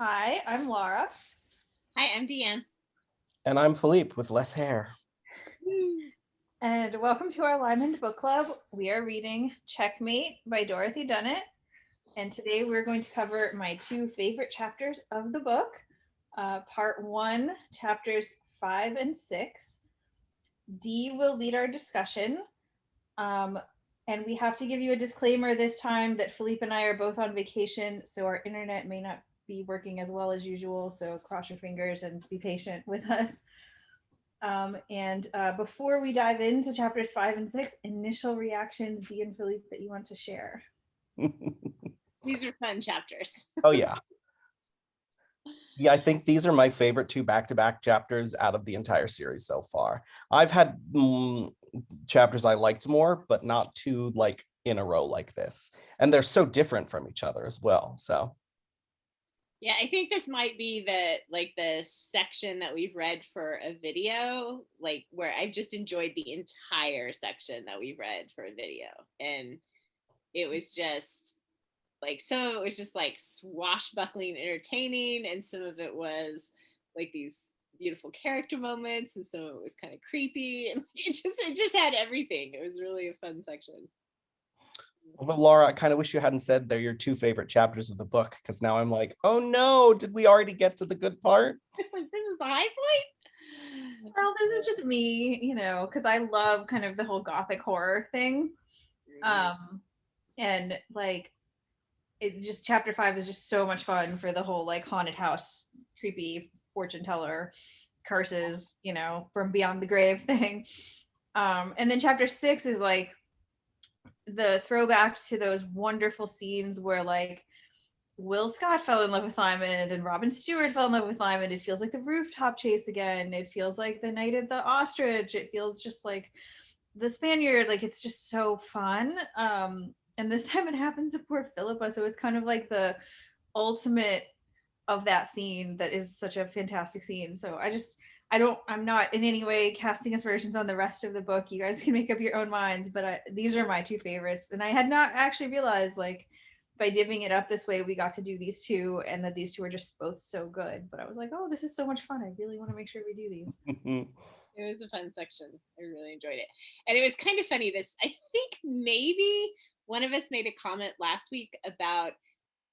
Hi, I'm Laura. Hi, I'm Deanne. And I'm Philippe with less hair. And welcome to our Lymond Book Club. We are reading Checkmate by Dorothy Dunnett. And today we're going to cover my two favorite chapters of the book. Part 1, chapters 5 and 6. Dee will lead our discussion. And we have to give you a disclaimer this time that Philippe and I are both on vacation, so our internet may not be working as well as usual. So cross your fingers and be patient with us. Before we dive into chapters 5 and 6, initial reactions, Dee and Philippe, that you want to share. These are fun chapters. Oh, yeah. Yeah, I think these are my favorite two back-to-back chapters out of the entire series so far. I've had chapters I liked more, but not two like in a row like this. And they're so different from each other as well. So yeah, I think this might be the section that we've read for a video, like where I've just enjoyed the entire section that we've read for a video. And it was just like, some of it was just like swashbuckling entertaining, and some of it was like these beautiful character moments, and some of it was kind of creepy, and it just had everything. It was really a fun section. although, Laura, I kind of wish you hadn't said they're your two favorite chapters of the book, because now I'm like, oh no, did we already get to the good part? It's like, this is the high point? Well, this is just me, because I love kind of the whole gothic horror thing. And like, it just, chapter 5 is just so much fun for the whole like haunted house, creepy fortune teller, curses, from beyond the grave thing. And then chapter 6 is like the throwback to those wonderful scenes where like Will Scott fell in love with Lymond and Robin Stewart fell in love with Lymond. It feels like the rooftop chase again. It feels like the night of the ostrich. It feels just like the Spaniard. Like, it's just so fun. And this time it happens to poor Philippa, so it's kind of like the ultimate of that scene that is such a fantastic scene. So I'm not in any way casting aspersions on the rest of the book. You guys can make up your own minds, but these are my two favorites. And I had not actually realized, like, by divvying it up this way, we got to do these two, and that these two are just both so good. But I was like, oh, this is so much fun. I really want to make sure we do these. It was a fun section. I really enjoyed it. And it was kind of funny. I think maybe one of us made a comment last week about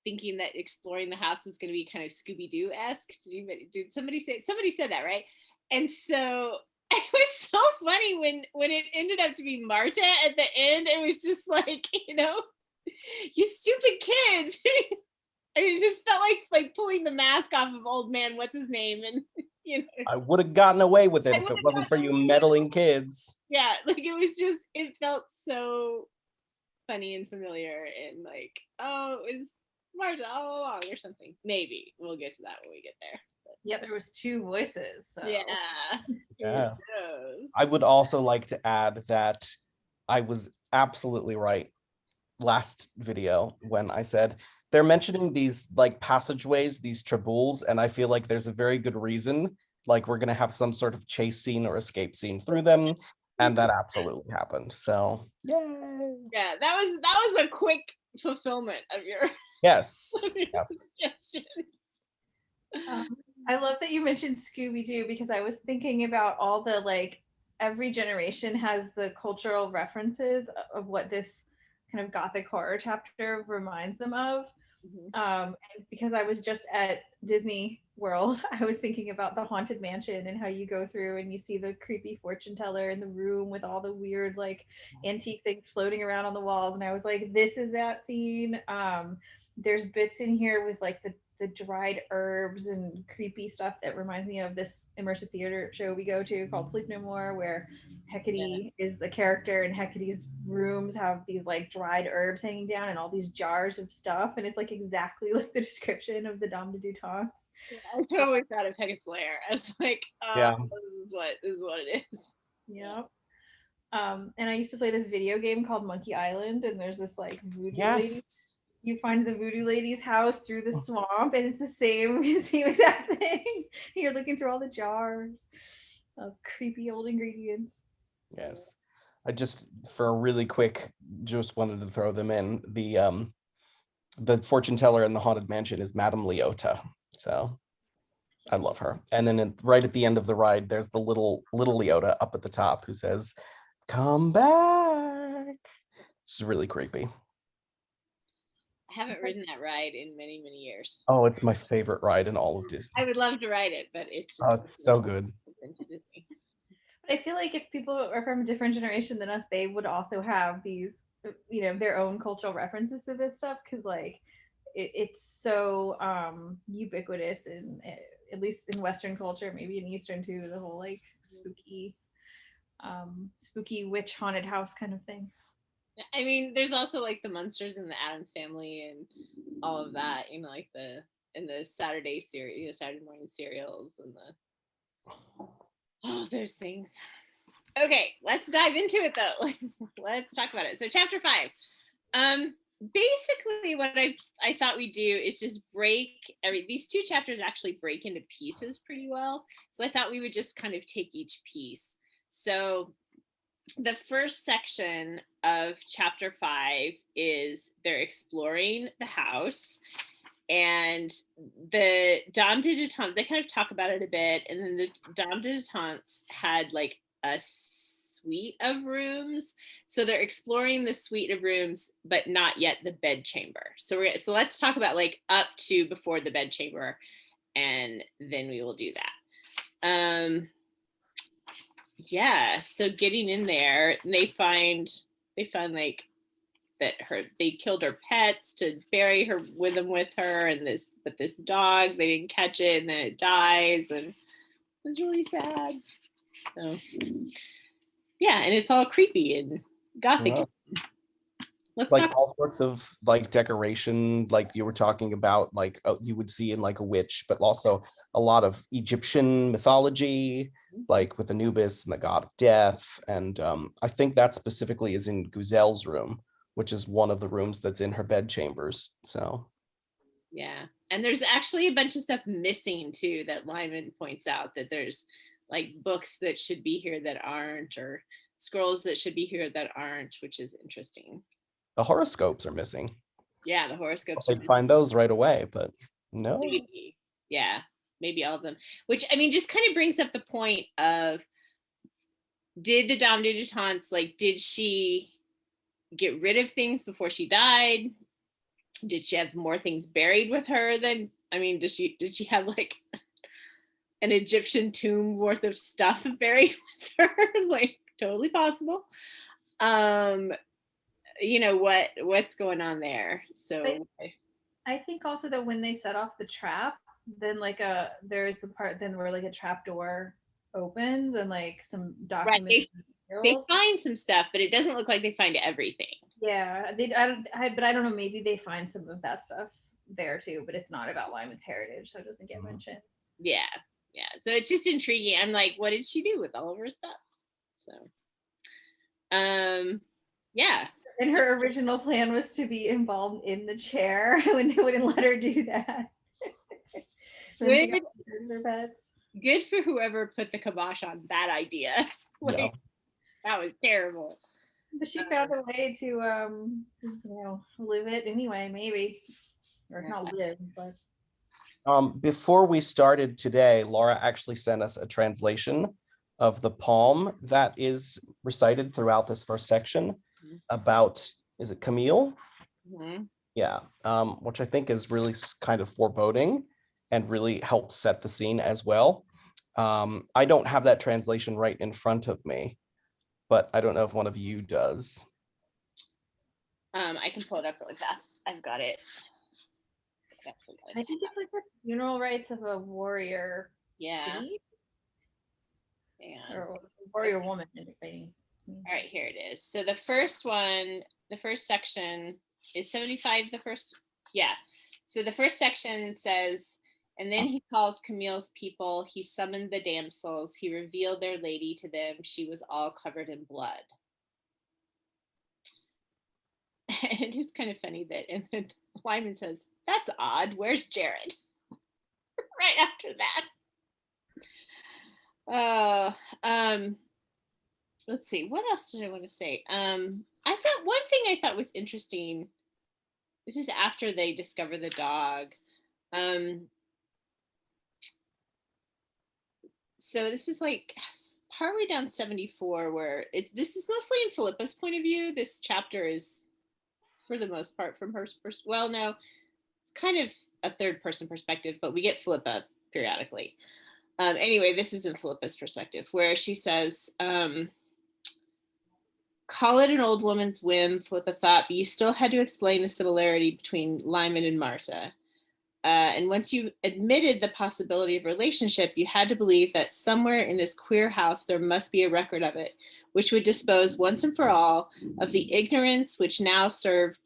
thinking that exploring the house was going to be kind of Scooby-Doo-esque. Did somebody said that, right? And so it was so funny when it ended up to be Marta at the end. It was just like, you stupid kids. I mean, it just felt like pulling the mask off of old man, what's his name? And I would have gotten away with it if it wasn't for you meddling kids. Yeah, like it felt so funny and familiar, and like, oh, it was Marta all along or something. Maybe we'll get to that when we get there. But yeah, there was two voices. So. Yeah. I would also like to add that I was absolutely right last video when I said they're mentioning these like passageways, these traboules, and I feel like there's a very good reason, like we're gonna have some sort of chase scene or escape scene through them, and that absolutely happened. So yay! Yeah, that was a quick fulfillment of your yes. suggestion. I love that you mentioned Scooby-Doo, because I was thinking about all the, like, every generation has the cultural references of what this kind of gothic horror chapter reminds them of. And because I was just at Disney World, I was thinking about the Haunted Mansion and how you go through and you see the creepy fortune teller in the room with all the weird like antique things floating around on the walls, and I was like, this is that scene. There's bits in here with like the dried herbs and creepy stuff that reminds me of this immersive theater show we go to called Sleep No More, where Hecate is a character, and Hecate's rooms have these like dried herbs hanging down and all these jars of stuff, and it's like exactly like the description of the Dame de Dutance. Yeah, I totally thought of Hecate's lair as like, this is what it is. Yeah. And I used to play this video game called Monkey Island, and there's this like voodoo lady. You find the voodoo lady's house through the swamp, and it's the same exact thing. You're looking through all the jars of creepy old ingredients. Yes. I just, for a really quick, just wanted to throw them in. The fortune teller in the Haunted Mansion is Madame Leota. So I love her. And then right at the end of the ride, there's the little Leota up at the top who says, "Come back." It's really creepy. I haven't ridden that ride in many, many years. Oh, it's my favorite ride in all of Disney. I would love to ride it, but it's just It's so good. into Disney. But I feel like if people are from a different generation than us, they would also have these, their own cultural references to this stuff, because like it's so ubiquitous in, at least in Western culture, maybe in Eastern too, the whole like spooky witch haunted house kind of thing. I mean, there's also like the Munsters and the Addams Family and all of that, like the Saturday series, Saturday morning serials, and those things. Okay, let's dive into it though. Let's talk about it. So chapter 5. Basically what I thought we'd do is just these 2 chapters actually break into pieces pretty well. So I thought we would just kind of take each piece. So the first section of chapter 5 is they're exploring the house, and the Dame de Detente, they kind of talk about it a bit, and then the Dame de Detente had like a suite of rooms, so they're exploring the suite of rooms but not yet the bedchamber. So let's talk about like up to before the bedchamber, and then we will do that. Yeah, so getting in there, they find like that they killed her pets to bury her with her, and this dog, they didn't catch it, and then it dies, and it was really sad. So yeah, and it's all creepy and gothic. Yeah. Let's like talk. all sorts of like decoration, like you were talking about, like you would see in like a witch, but also a lot of Egyptian mythology, like with Anubis and the god of death. And I think that specifically is in Guzel's room, which is one of the rooms that's in her bedchambers. So yeah, and there's actually a bunch of stuff missing too that Lymond points out, that there's like books that should be here that aren't, or scrolls that should be here that aren't, which is interesting. the horoscopes are missing. Yeah, the horoscopes. They'd find those right away, but no. Maybe. Yeah, maybe all of them. Which, I mean, just kind of brings up the point of, did the Dame de Detente, like, did she get rid of things before she died? Did she have more things buried with her than, I mean, did she have like an Egyptian tomb worth of stuff buried with her? Like, totally possible. What's going on there? So I think also that when they set off the trap, then like there's the part then where like a trap door opens and like some documents. Right. They find some stuff, but it doesn't look like they find everything. Yeah, but I don't know. Maybe they find some of that stuff there too, but it's not about Lymond's heritage, so it doesn't get mentioned. Yeah. So it's just intriguing. I'm like, what did she do with all of her stuff? So, yeah. And her original plan was to be involved in the chair when they wouldn't let her do that. Good for whoever put the kibosh on that idea. Like, that was terrible. But she found a way to, live it anyway, maybe, or not live, but. Before we started today, Laura actually sent us a translation of the poem that is recited throughout this first section about, is it Camille? Mm-hmm. Yeah, which I think is really kind of foreboding and really helps set the scene as well. I don't have that translation right in front of me, but I don't know if one of you does. I can pull it up really fast. I've got it. I think it's like the funeral rites of a warrior. Yeah. Or warrior woman. All right, here it is. So the first section is 75. So the first section says, and then he calls Camille's people. He summoned the damsels. He revealed their lady to them. She was all covered in blood. And it is kind of funny that, and then Lymond says, that's odd. Where's Jared? Right after that. Let's see. What else did I want to say? I thought one thing I thought was interesting. This is after they discover the dog. so this is like partway down 74 where this is mostly in Philippa's point of view. This chapter is for the most part from her well, no, it's kind of a third person perspective, but we get Philippa periodically. Anyway, this is in Philippa's perspective where she says, call it an old woman's whim, Philippa thought, but you still had to explain the similarity between Lymond and Marta. And once you admitted the possibility of relationship, you had to believe that somewhere in this queer house there must be a record of it, which would dispose once and for all of the ignorance which now severed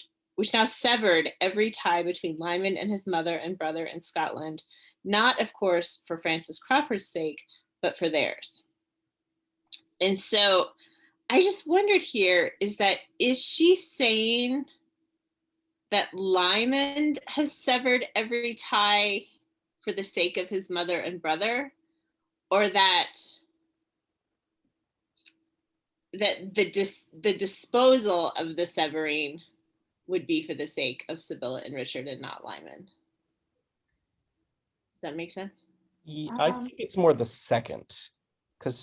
every tie between Lymond and his mother and brother in Scotland, not, of course, for Francis Crawford's sake, but for theirs. And so I just wondered here, is she saying that Lymond has severed every tie for the sake of his mother and brother, or that the disposal of the severing would be for the sake of Sibylla and Richard and not Lymond? Does that make sense? I think it's more the second, because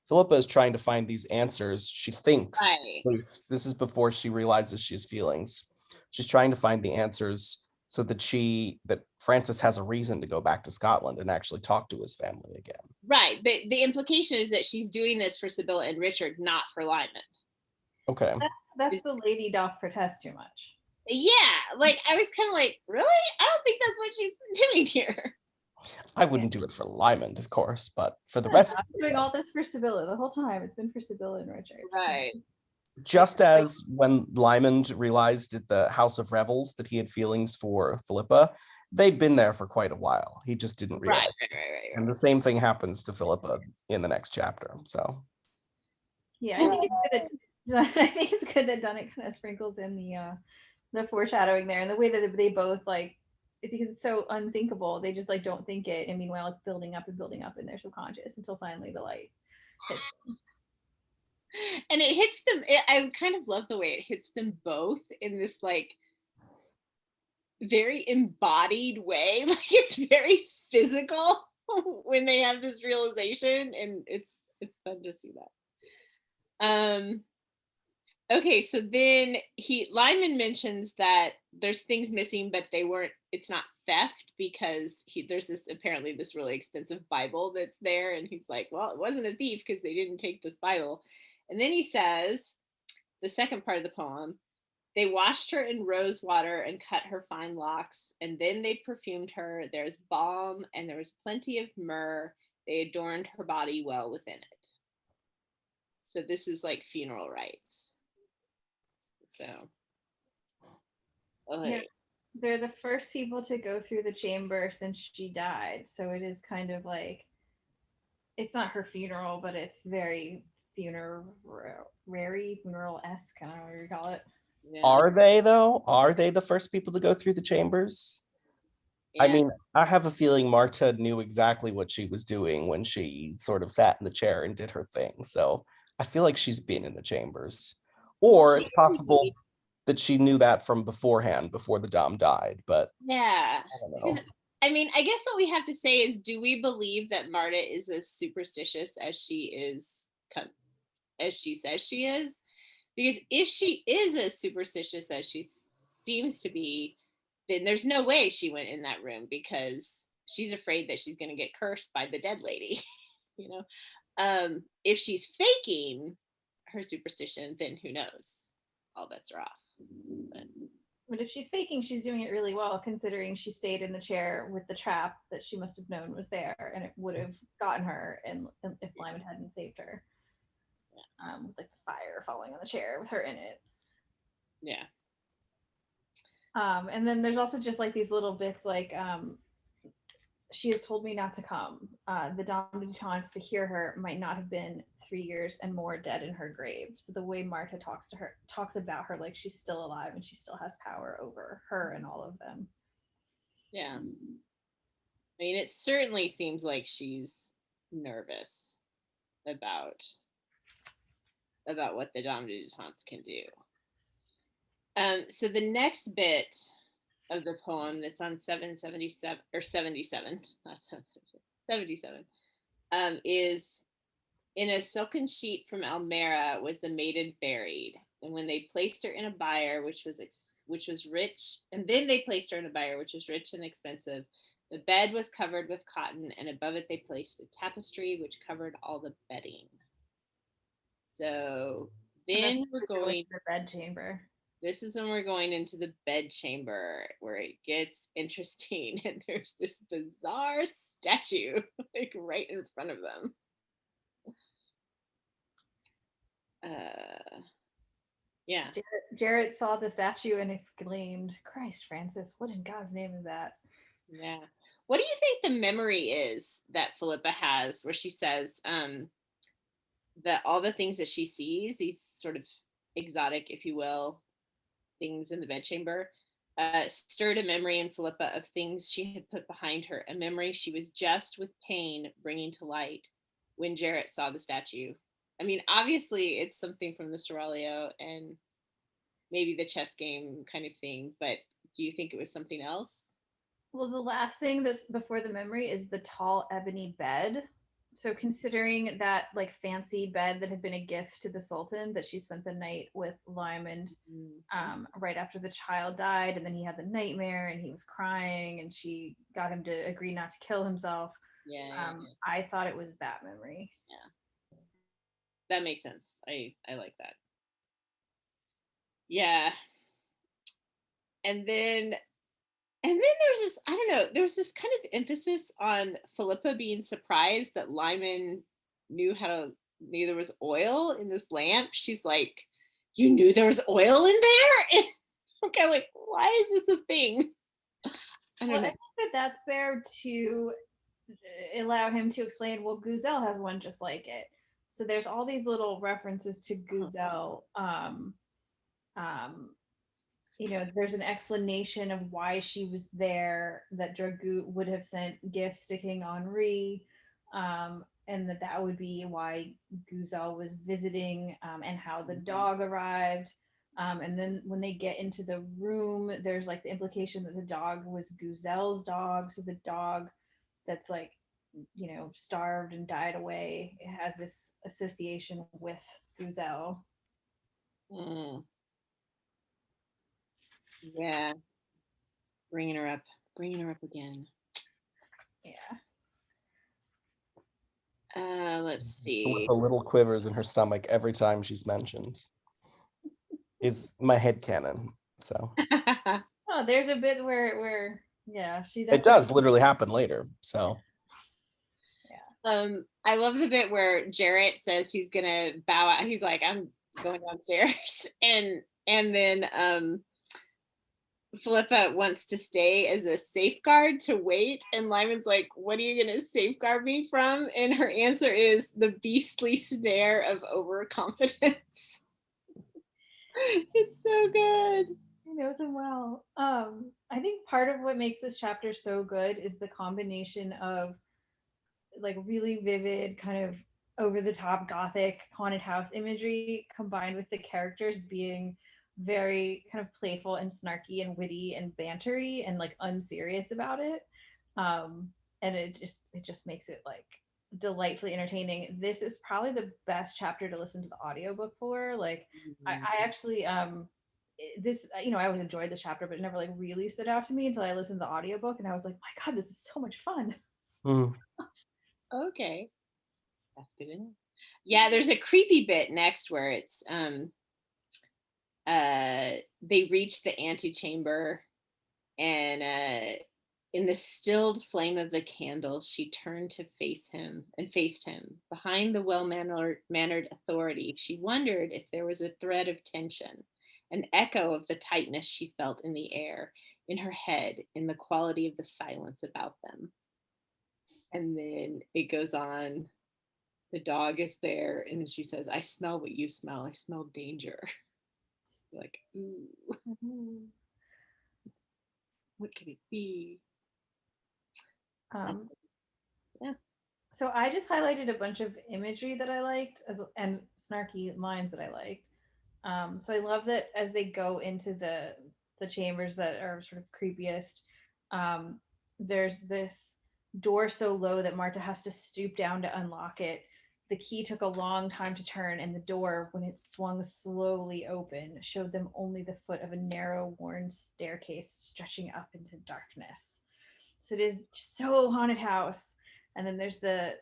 Philippa is trying to find these answers. She thinks, Right. this is before she realizes she has feelings. She's trying to find the answers so that Francis has a reason to go back to Scotland and actually talk to his family again. Right, but the implication is that she's doing this for Sibylla and Richard, not for Lymond. Okay. That's the lady doth protest too much. Yeah, like I was kind of like, really? I don't think that's what she's doing here. I wouldn't do it for Lymond, of course, but for the rest I'm doing all this for Sibylla the whole time. It's been for Sibylla and Richard. Right. Just as when Lymond realized at the House of Revels that he had feelings for Philippa, they'd been there for quite a while. He just didn't realize. Right. And the same thing happens to Philippa in the next chapter. So yeah, I think it's good that Dunnett kind of sprinkles in the foreshadowing there and the way that they both like, because it's so unthinkable, they just like don't think it, and meanwhile it's building up in their subconscious until finally the light hits them. And it hits them, I kind of love the way it hits them both in this like very embodied way. Like it's very physical when they have this realization, and it's fun to see that. Okay, so then Lymond mentions that there's things missing, but it's not theft, because there's apparently this really expensive Bible that's there, and he's like, well, it wasn't a thief because they didn't take this Bible. And then he says, the second part of the poem, they washed her in rose water and cut her fine locks, and then they perfumed her. There's balm and there was plenty of myrrh. They adorned her body well within it. So this is like funeral rites. So, yeah, they're the first people to go through the chamber since she died. So it is kind of like, it's not her funeral, but it's very funeral-esque. I don't know what you call it. yeah. Are they though? Are they the first people to go through the chambers? Yeah. I mean, I have a feeling Marta knew exactly what she was doing when she sort of sat in the chair and did her thing. So I feel like she's been in the chambers. Or it's possible that she knew that from beforehand, before the Dom died, but yeah. I don't know. I mean, I guess what we have to say is, do we believe that Marta is as superstitious as she says she is? Because if she is as superstitious as she seems to be, then there's no way she went in that room, because she's afraid that she's going to get cursed by the dead lady. You know, if she's faking her superstition, then who knows? All bets are off. But if she's faking, she's doing it really well, considering she stayed in the chair with the trap that she must have known was there, and it would have gotten her, and if Lymond hadn't saved her. With like the fire falling on the chair with her in it. Yeah. And then there's also just like these little bits like, she has told me not to come. The Dame de Chance to hear her might not have been 3 years and more dead in her grave. So the way Marta talks about her like she's still alive and she still has power over her and all of them. Yeah. I mean, it certainly seems like she's nervous about what the Dame de Chance can do. So the next bit of the poem that's on 77, 77, is in a silken sheet from Almera was the maiden buried. And when they placed her in a bier, which was rich, and then they placed her in a bier, which was rich and expensive. The bed was covered with cotton, and above it they placed a tapestry which covered all the bedding. So then we're going to the bedchamber. This is when we're going into the bedchamber where it gets interesting, and there's this bizarre statue like right in front of them. Yeah. Jarrett saw the statue and exclaimed, "Christ, Francis, what in God's name is that?" Yeah. What do you think the memory is that Philippa has where she says that all the things that she sees, these sort of exotic, if you will, things in the bedchamber, stirred a memory in Philippa of things she had put behind her, a memory she was just with pain bringing to light when Jarrett saw the statue. I mean, obviously it's something from the Seraglio and maybe the chess game kind of thing, but do you think it was something else? Well, the last thing that's before the memory is the tall ebony bed. So considering that like fancy bed that had been a gift to the Sultan that she spent the night with Lymond right after the child died, and then he had the nightmare and he was crying and she got him to agree not to kill himself. Yeah. I thought it was that memory. Yeah. That makes sense. I like that. Yeah. And then there's this, I don't know, there was this kind of emphasis on Philippa being surprised that Lymond knew there was oil in this lamp. She's like, "You knew there was oil in there?" And I'm kind of like, why is this a thing? I don't know. I think that's there to allow him to explain, well, Guzel has one just like it. So there's all these little references to Guzel. There's an explanation of why she was there, that Dragut would have sent gifts to King Henri, and that would be why Guzel was visiting, and how the dog arrived. And then when they get into the room, there's like the implication that the dog was Guzel's dog. So the dog that's like, starved and died away, it has this association with Guzel. Yeah. Bringing her up again. Yeah. Let's see. The little quivers in her stomach every time she's mentioned is my headcanon. So Oh, there's a bit where she it does literally happen later. So I love the bit where Jarrett says he's gonna bow out. He's like, "I'm going downstairs," and then Philippa wants to stay as a safeguard to wait, and Lymond's like, "What are you gonna safeguard me from?" And her answer is the beastly snare of overconfidence. It's so good. He knows him well. I think part of what makes this chapter so good is the combination of like really vivid, kind of over the top gothic haunted house imagery combined with the characters being very kind of playful and snarky and witty and bantery and like unserious about it. And it just makes it like delightfully entertaining. This is probably the best chapter to listen to the audiobook for. Like I actually this I always enjoyed the chapter, but it never like really stood out to me until I listened to the audiobook, and I was like, my God, this is so much fun. Okay, that's good enough. Yeah, there's a creepy bit next where it's they reach the antechamber, and in the stilled flame of the candle, she turned to face him and faced him. Behind the well-mannered authority, she wondered if there was a thread of tension, an echo of the tightness she felt in the air, in her head, in the quality of the silence about them. And then it goes on. The dog is there, and she says, "I smell what you smell. I smell danger." Like, ooh. What could it be? Yeah. So I just highlighted a bunch of imagery that I liked and snarky lines that I liked. So I love that as they go into the chambers that are sort of creepiest, there's this door so low that Marta has to stoop down to unlock it. The key took a long time to turn, and the door, when it swung slowly open, showed them only the foot of a narrow, worn staircase stretching up into darkness. So it is just so haunted house. And then there's the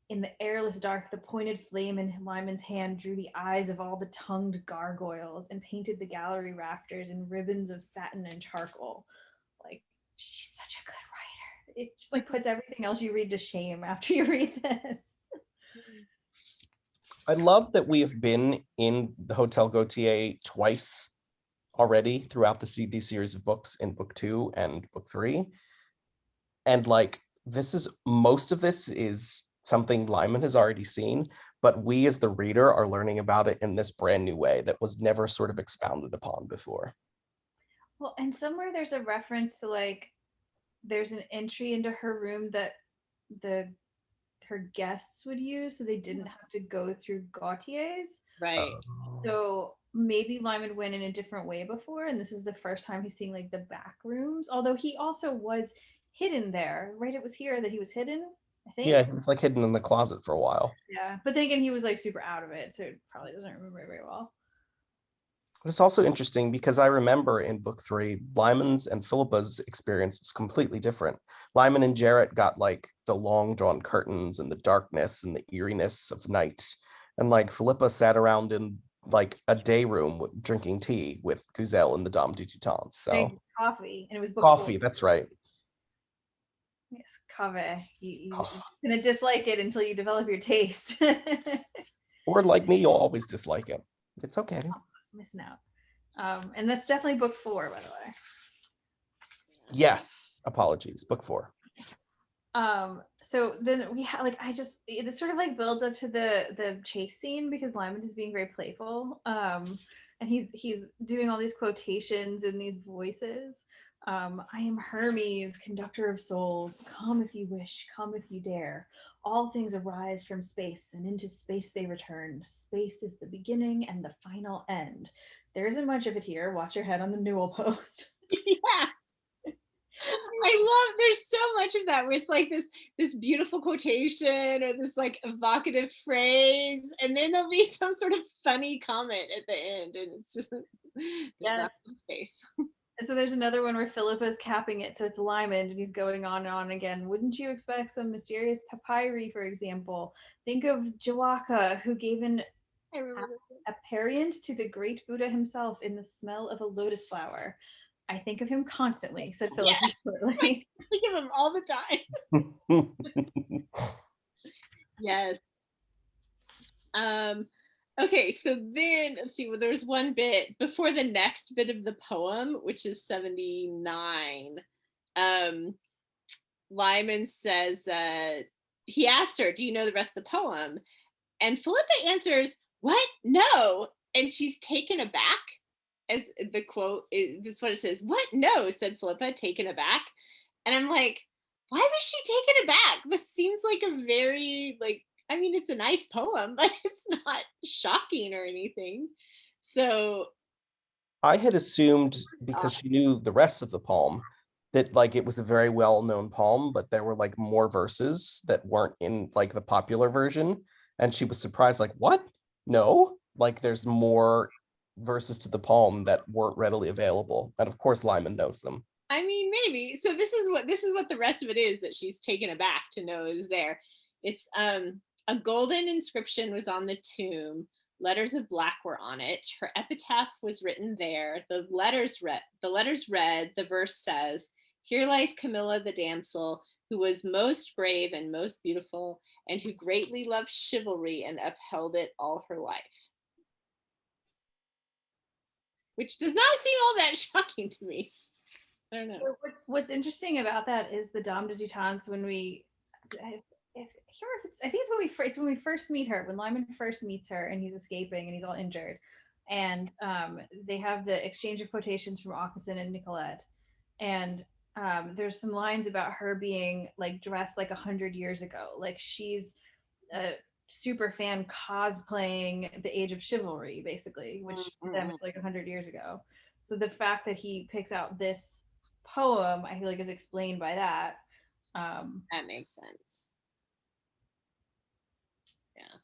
in the airless dark, the pointed flame in Lymond's hand drew the eyes of all the tongued gargoyles and painted the gallery rafters in ribbons of satin and charcoal. Like, she's such a good writer. It just like puts everything else you read to shame after you read this. I love that we have been in the Hotel Gautier twice already throughout the series of books in book 2 and book 3. And like, most of this is something Lymond has already seen, but we as the reader are learning about it in this brand new way that was never sort of expounded upon before. Well, and somewhere there's a reference to like there's an entry into her room that her guests would use, so they didn't have to go through Gautier's. Right. So maybe Lymond went in a different way before, and this is the first time he's seeing like the back rooms. Although he also was hidden there, right? It was here that he was hidden, I think. Yeah, he was like hidden in the closet for a while. Yeah, but then again, he was like super out of it, so it probably doesn't remember very well. It's also interesting because I remember in book 3, Lymond's and Philippa's experience was completely different. Lymond and Jarrett got like the long drawn curtains and the darkness and the eeriness of night. And like Philippa sat around in like a day room drinking tea with Guzelle and the Dame du Toutant. So coffee, and it was book coffee, 4. that's right. Yes, coffee. You're Oh. gonna dislike it until you develop your taste. Or like me, you'll always dislike it. It's okay. Missing out. And that's definitely book 4, by the way. Yes, apologies. Book 4. So then we have like it sort of like builds up to the chase scene because Lymond is being very playful. And he's doing all these quotations and these voices. I am Hermes, conductor of souls. Come if you wish, come if you dare. All things arise from space, and into space they return. Space is the beginning and the final end. There isn't much of it here. Watch your head on the newel post. Yeah. I love there's so much of that where it's like this beautiful quotation or this like evocative phrase, and then there'll be some sort of funny comment at the end, and it's just there's not some space. And so there's another one where Philippa's capping it, so it's Lymond, and he's going on and on again. Wouldn't you expect some mysterious papyri, for example? Think of Jawaka, who gave an apparient to the great Buddha himself in the smell of a lotus flower. I think of him constantly, said Philippa shortly. I think of him all the time. Yes. Okay, so then let's see. Well, there's one bit before the next bit of the poem, which is 79. Lymond says he asked her, "Do you know the rest of the poem?" And Philippa answers, "What? No." And she's taken aback. As the quote is, this is what it says. "What? No," said Philippa, taken aback. And I'm like, why was she taken aback? This seems like a very like, I mean, it's a nice poem, but it's not shocking or anything. So I had assumed because she knew the rest of the poem that like it was a very well-known poem, but there were like more verses that weren't in like the popular version. And she was surprised, like, what? No, like there's more verses to the poem that weren't readily available. And of course, Lymond knows them. I mean, maybe. So this is what the rest of it is that she's taken aback to know is there. It's a golden inscription was on the tomb. Letters of black were on it. Her epitaph was written there. The letters read. The verse says, "Here lies Camilla the damsel, who was most brave and most beautiful, and who greatly loved chivalry and upheld it all her life." Which does not seem all that shocking to me. I don't know. What's interesting about that is the Dame de Dutants when we, I think it's when we first meet her, when Lymond first meets her and he's escaping and he's all injured, and they have the exchange of quotations from Aucassin and Nicolette, and there's some lines about her being like dressed like 100 years ago, like she's a super fan cosplaying the Age of Chivalry, basically, which to them is like 100 years ago. So the fact that he picks out this poem, I feel like is explained by that. That makes sense. Yeah.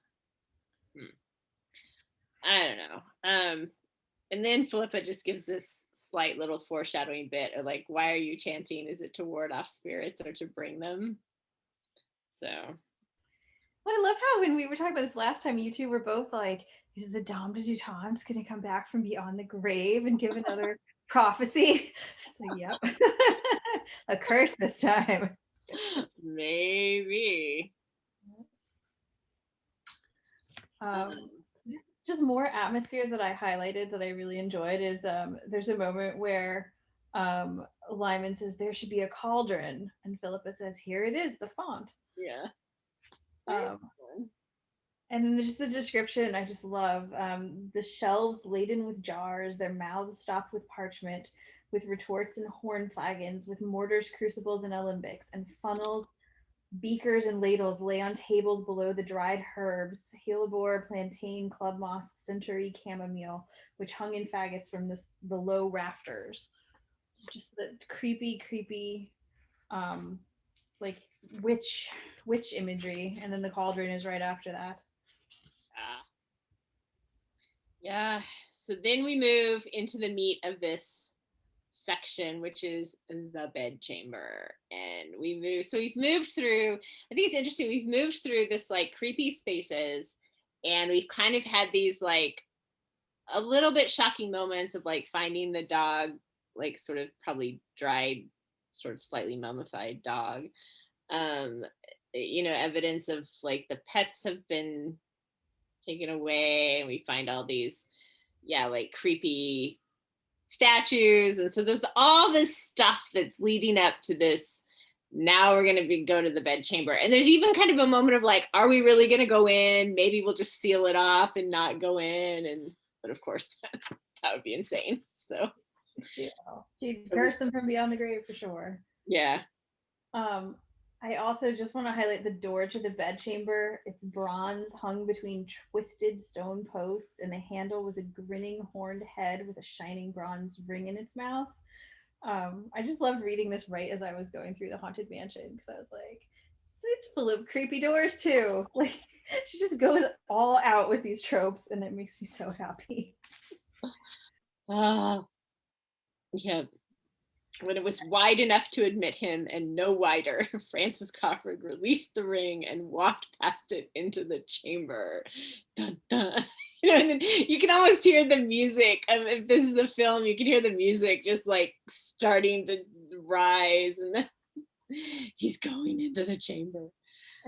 I don't know. And then Philippa just gives this slight little foreshadowing bit of like, why are you chanting? Is it to ward off spirits or to bring them? So I love how when we were talking about this last time, you two were both like, is the Dame de Dutan's going to come back from beyond the grave and give another prophecy? It's like, yep. A curse this time. maybe. Just more atmosphere that I highlighted that I really enjoyed is there's a moment where Lymond says there should be a cauldron, and Philippa says, here it is, the font. Yeah. And then just the description, I just love the shelves laden with jars, their mouths stopped with parchment, with retorts and horn flagons, with mortars, crucibles, and alembics, and funnels, beakers, and ladles lay on tables below the dried herbs, hellebore, plantain, club moss, centaury, chamomile, which hung in faggots from the low rafters. Just the creepy, like witch imagery, and then the cauldron is right after that. Yeah. So then we move into the meat of this section, which is the bedchamber. And we've moved through, I think it's interesting, we've moved through this like creepy spaces, and we've kind of had these like a little bit shocking moments of like finding the dog, like sort of probably dried, sort of slightly mummified dog. Evidence of like the pets have been taken away, and we find all these like creepy statues, and so there's all this stuff that's leading up to this. Now we're going to go to the bedchamber, and there's even kind of a moment of like, are we really going to go in? Maybe we'll just seal it off and not go in. But of course that would be insane. So she'd curse them from beyond the grave for sure. Yeah. I also just want to highlight the door to the bedchamber. It's bronze, hung between twisted stone posts, and the handle was a grinning horned head with a shining bronze ring in its mouth. I just loved reading this right as I was going through the haunted mansion, because I was like, it's full of creepy doors too. Like, she just goes all out with these tropes, and it makes me so happy. Yeah. When it was wide enough to admit him and no wider, Francis Crawford released the ring and walked past it into the chamber. Dun, dun. And then you can almost hear the music. If this is a film, you can hear the music just like starting to rise, and then he's going into the chamber.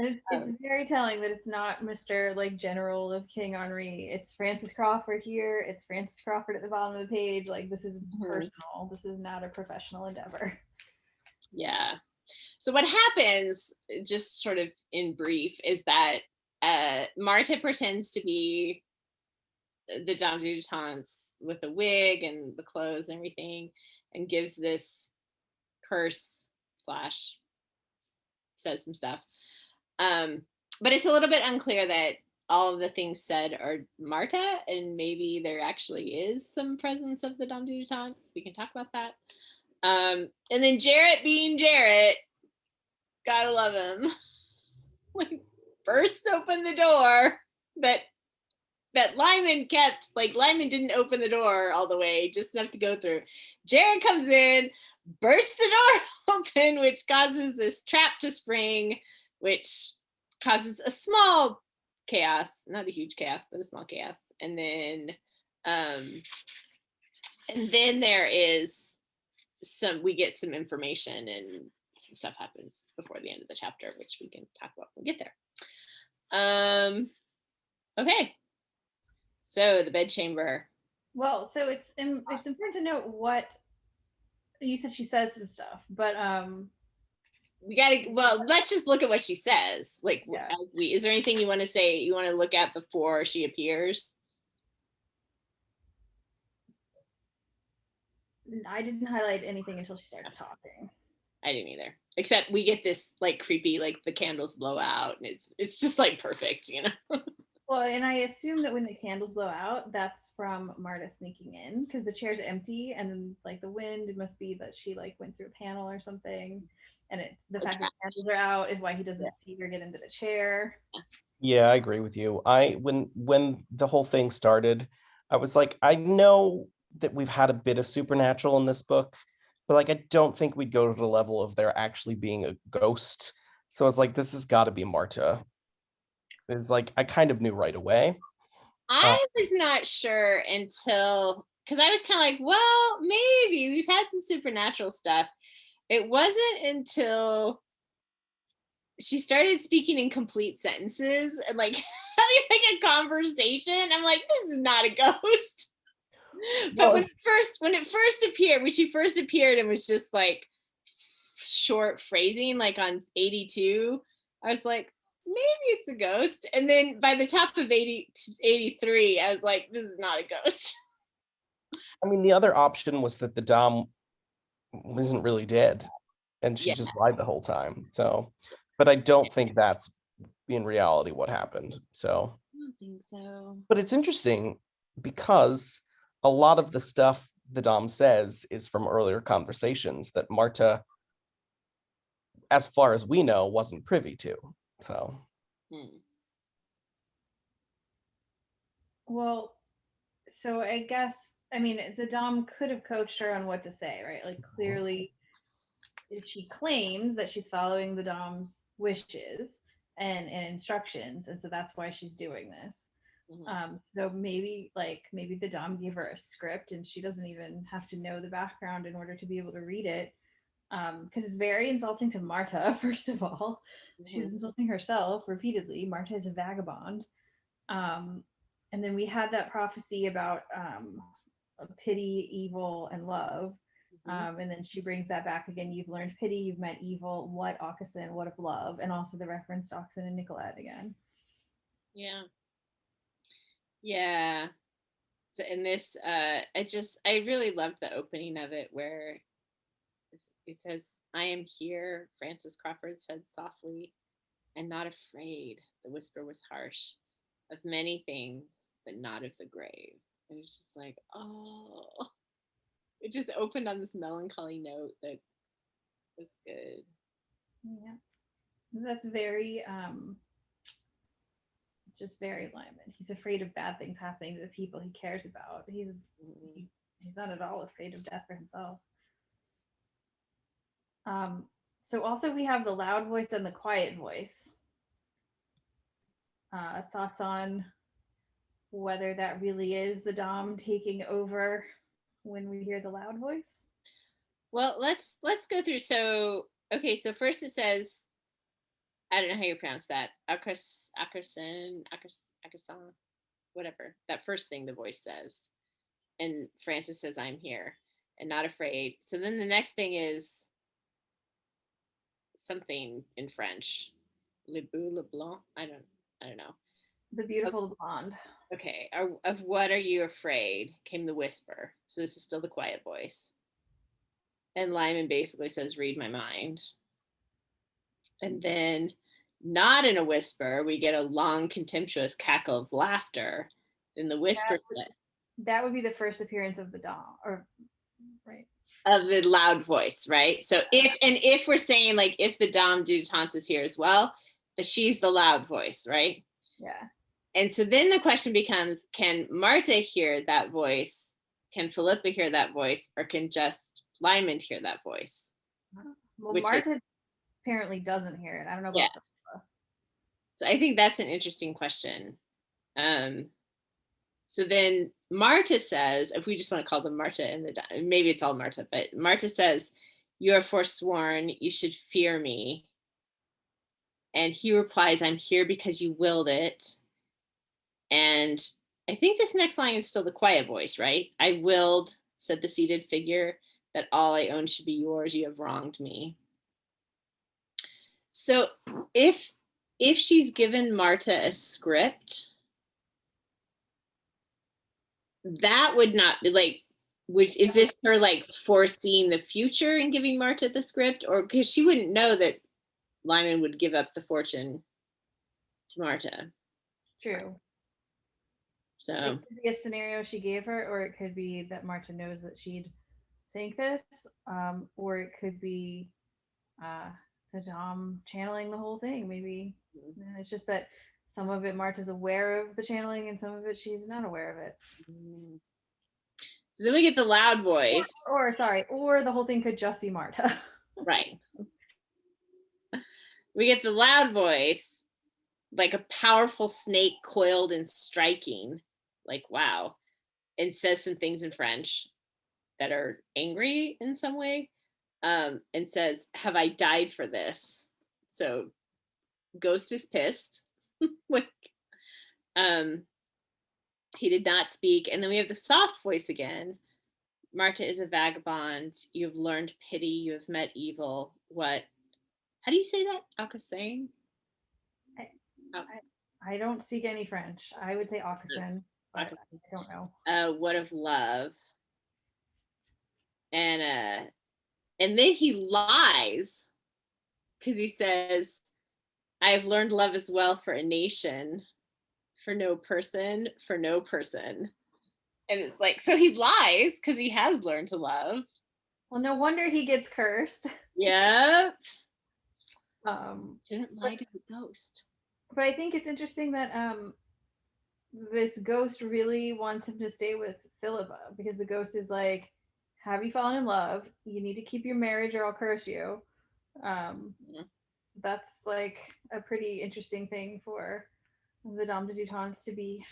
And it's very telling that it's not Mr. like General of King Henri. It's Francis Crawford here. It's Francis Crawford at the bottom of the page. Like, this is personal. This is not a professional endeavor. Yeah. So what happens, just sort of in brief, is that Marta pretends to be the Dame de Dutan's with the wig and the clothes and everything, and gives this curse / says some stuff. But it's a little bit unclear that all of the things said are Marta, and maybe there actually is some presence of the Dame de Dutan's. We can talk about that. And then Jarrett being Jarrett, gotta love him. Like, bursts open the door that Lymond kept. Like, Lymond didn't open the door all the way, just enough to go through. Jarrett comes in, bursts the door open, which causes this trap to spring, which causes a small chaos, not a huge chaos, but a small chaos. And then there is we get some information, and some stuff happens before the end of the chapter, which we can talk about when we get there. Okay. So the bedchamber. Well, so it's important to note what you said. She says some stuff, but let's just look at what she says. Like, yeah. Is there anything you want to say, you want to look at before she appears? I didn't highlight anything until she starts talking. I didn't either, except we get this like creepy, like the candles blow out, and it's just like perfect, you know. Well, and I assume that when the candles blow out, that's from Marta sneaking in because the chair's empty, and then like the wind, it must be that she like went through a panel or something, and it's the fact that the candles are out is why he doesn't see her get into the chair. Yeah, I agree with you. When the whole thing started, I was like, I know that we've had a bit of supernatural in this book, but like I don't think we'd go to the level of there actually being a ghost. So I was like, this has got to be Marta. It's like I kind of knew right away. I was not sure until, because I was kind of like, well, maybe we've had some supernatural stuff. It wasn't until she started speaking in complete sentences and like having like a conversation. I'm like, this is not a ghost. But when she first appeared and was just like short phrasing, like on 82, I was like, maybe it's a ghost. And then by the top of 83, I was like, this is not a ghost. I mean, the other option was that the Dom isn't really dead and she Yeah. just lied the whole time. So, but I don't think that's in reality what happened. So, I don't think so. but it's interesting because a lot of the stuff the Dom says is from earlier conversations that Marta, as far as we know, wasn't privy to. So, Well, so I guess, I mean, the Dom could have coached her on what to say, right? Like clearly she claims that she's following the Dom's wishes and instructions, and so that's why she's doing this. So maybe the Dom gave her a script and she doesn't even have to know the background in order to be able to read it. Because it's very insulting to Marta, first of all. She's insulting herself repeatedly. Marta is a vagabond. And then we had that prophecy about pity, evil, and love. And then she brings that back again. You've learned pity, you've met evil. What Aucassin, what of love? And also the reference to Aucassin and Nicolette again. Yeah. Yeah. So in this, I really loved the opening of it where it says, I am here, Francis Crawford said softly, and not afraid. The whisper was harsh, of many things, but not of the grave. And it's just like, oh, it just opened on this melancholy note that was good. Yeah. That's very it's just very Lymond. He's afraid of bad things happening to the people he cares about. He's not at all afraid of death for himself. So also we have the loud voice and the quiet voice. Thoughts on whether that really is the Dom taking over when we hear the loud voice? Well, let's go through. So first it says, I don't know how you pronounce that. Ackerson, whatever. That first thing the voice says. And Francis says, I'm here and not afraid. So then the next thing is something in French. Le Beau, Le Blanc. I don't know. The beautiful blonde. Okay. Of what are you afraid? Came the whisper. So this is still the quiet voice. And Lymond basically says, read my mind. And then, not in a whisper, we get a long, contemptuous cackle of laughter. Then the whisper that would be the first appearance of the Dom, or right? Of the loud voice, right? So if we're saying like if the Dom Dutance is here as well, she's the loud voice, right? Yeah. And so then the question becomes, can Marta hear that voice? Can Philippe hear that voice? Or can just Lymond hear that voice? Well, Marta apparently doesn't hear it. I don't know about that. So I think that's an interesting question. So then Marta says, if we just want to call them Marta and maybe it's all Marta, but Marta says, you are forsworn, you should fear me. And he replies, I'm here because you willed it. And I think this next line is still the quiet voice, right? I willed, said the seated figure, that all I own should be yours. You have wronged me. So if she's given Marta a script, that would not be like, which is this her like foreseeing the future and giving Marta the script? Or because she wouldn't know that Lymond would give up the fortune to Marta. True. So It could be a scenario she gave her, or it could be that Marta knows that she'd think this, or it could be uh, the Dom channeling the whole thing. Maybe and it's just that some of it Marta's aware of the channeling, and some of it she's not aware of it. then we get the loud voice. Or sorry, or the whole thing could just be Marta. Right. We get the loud voice, like a powerful snake coiled and striking, like wow, and says some things in French that are angry in some way, and says, "Have I died for this?" So Ghost is pissed. Like, he did not speak. And then we have the soft voice again. Marta is a vagabond. You have learned pity. You have met evil. What? How do you say that? Akasain? I don't speak any French. I would say Aucassin, but I don't know. What of love? And then he lies because he says, I have learned love as well for a nation, for no person, for no person. And it's like, so he lies because he has learned to love. Well, no wonder he gets cursed. Yep. Didn't lie to the ghost. But I think it's interesting that this ghost really wants him to stay with Philippa, because the ghost is like, have you fallen in love? You need to keep your marriage or I'll curse you. So that's like a pretty interesting thing for the Dame de Dutons to be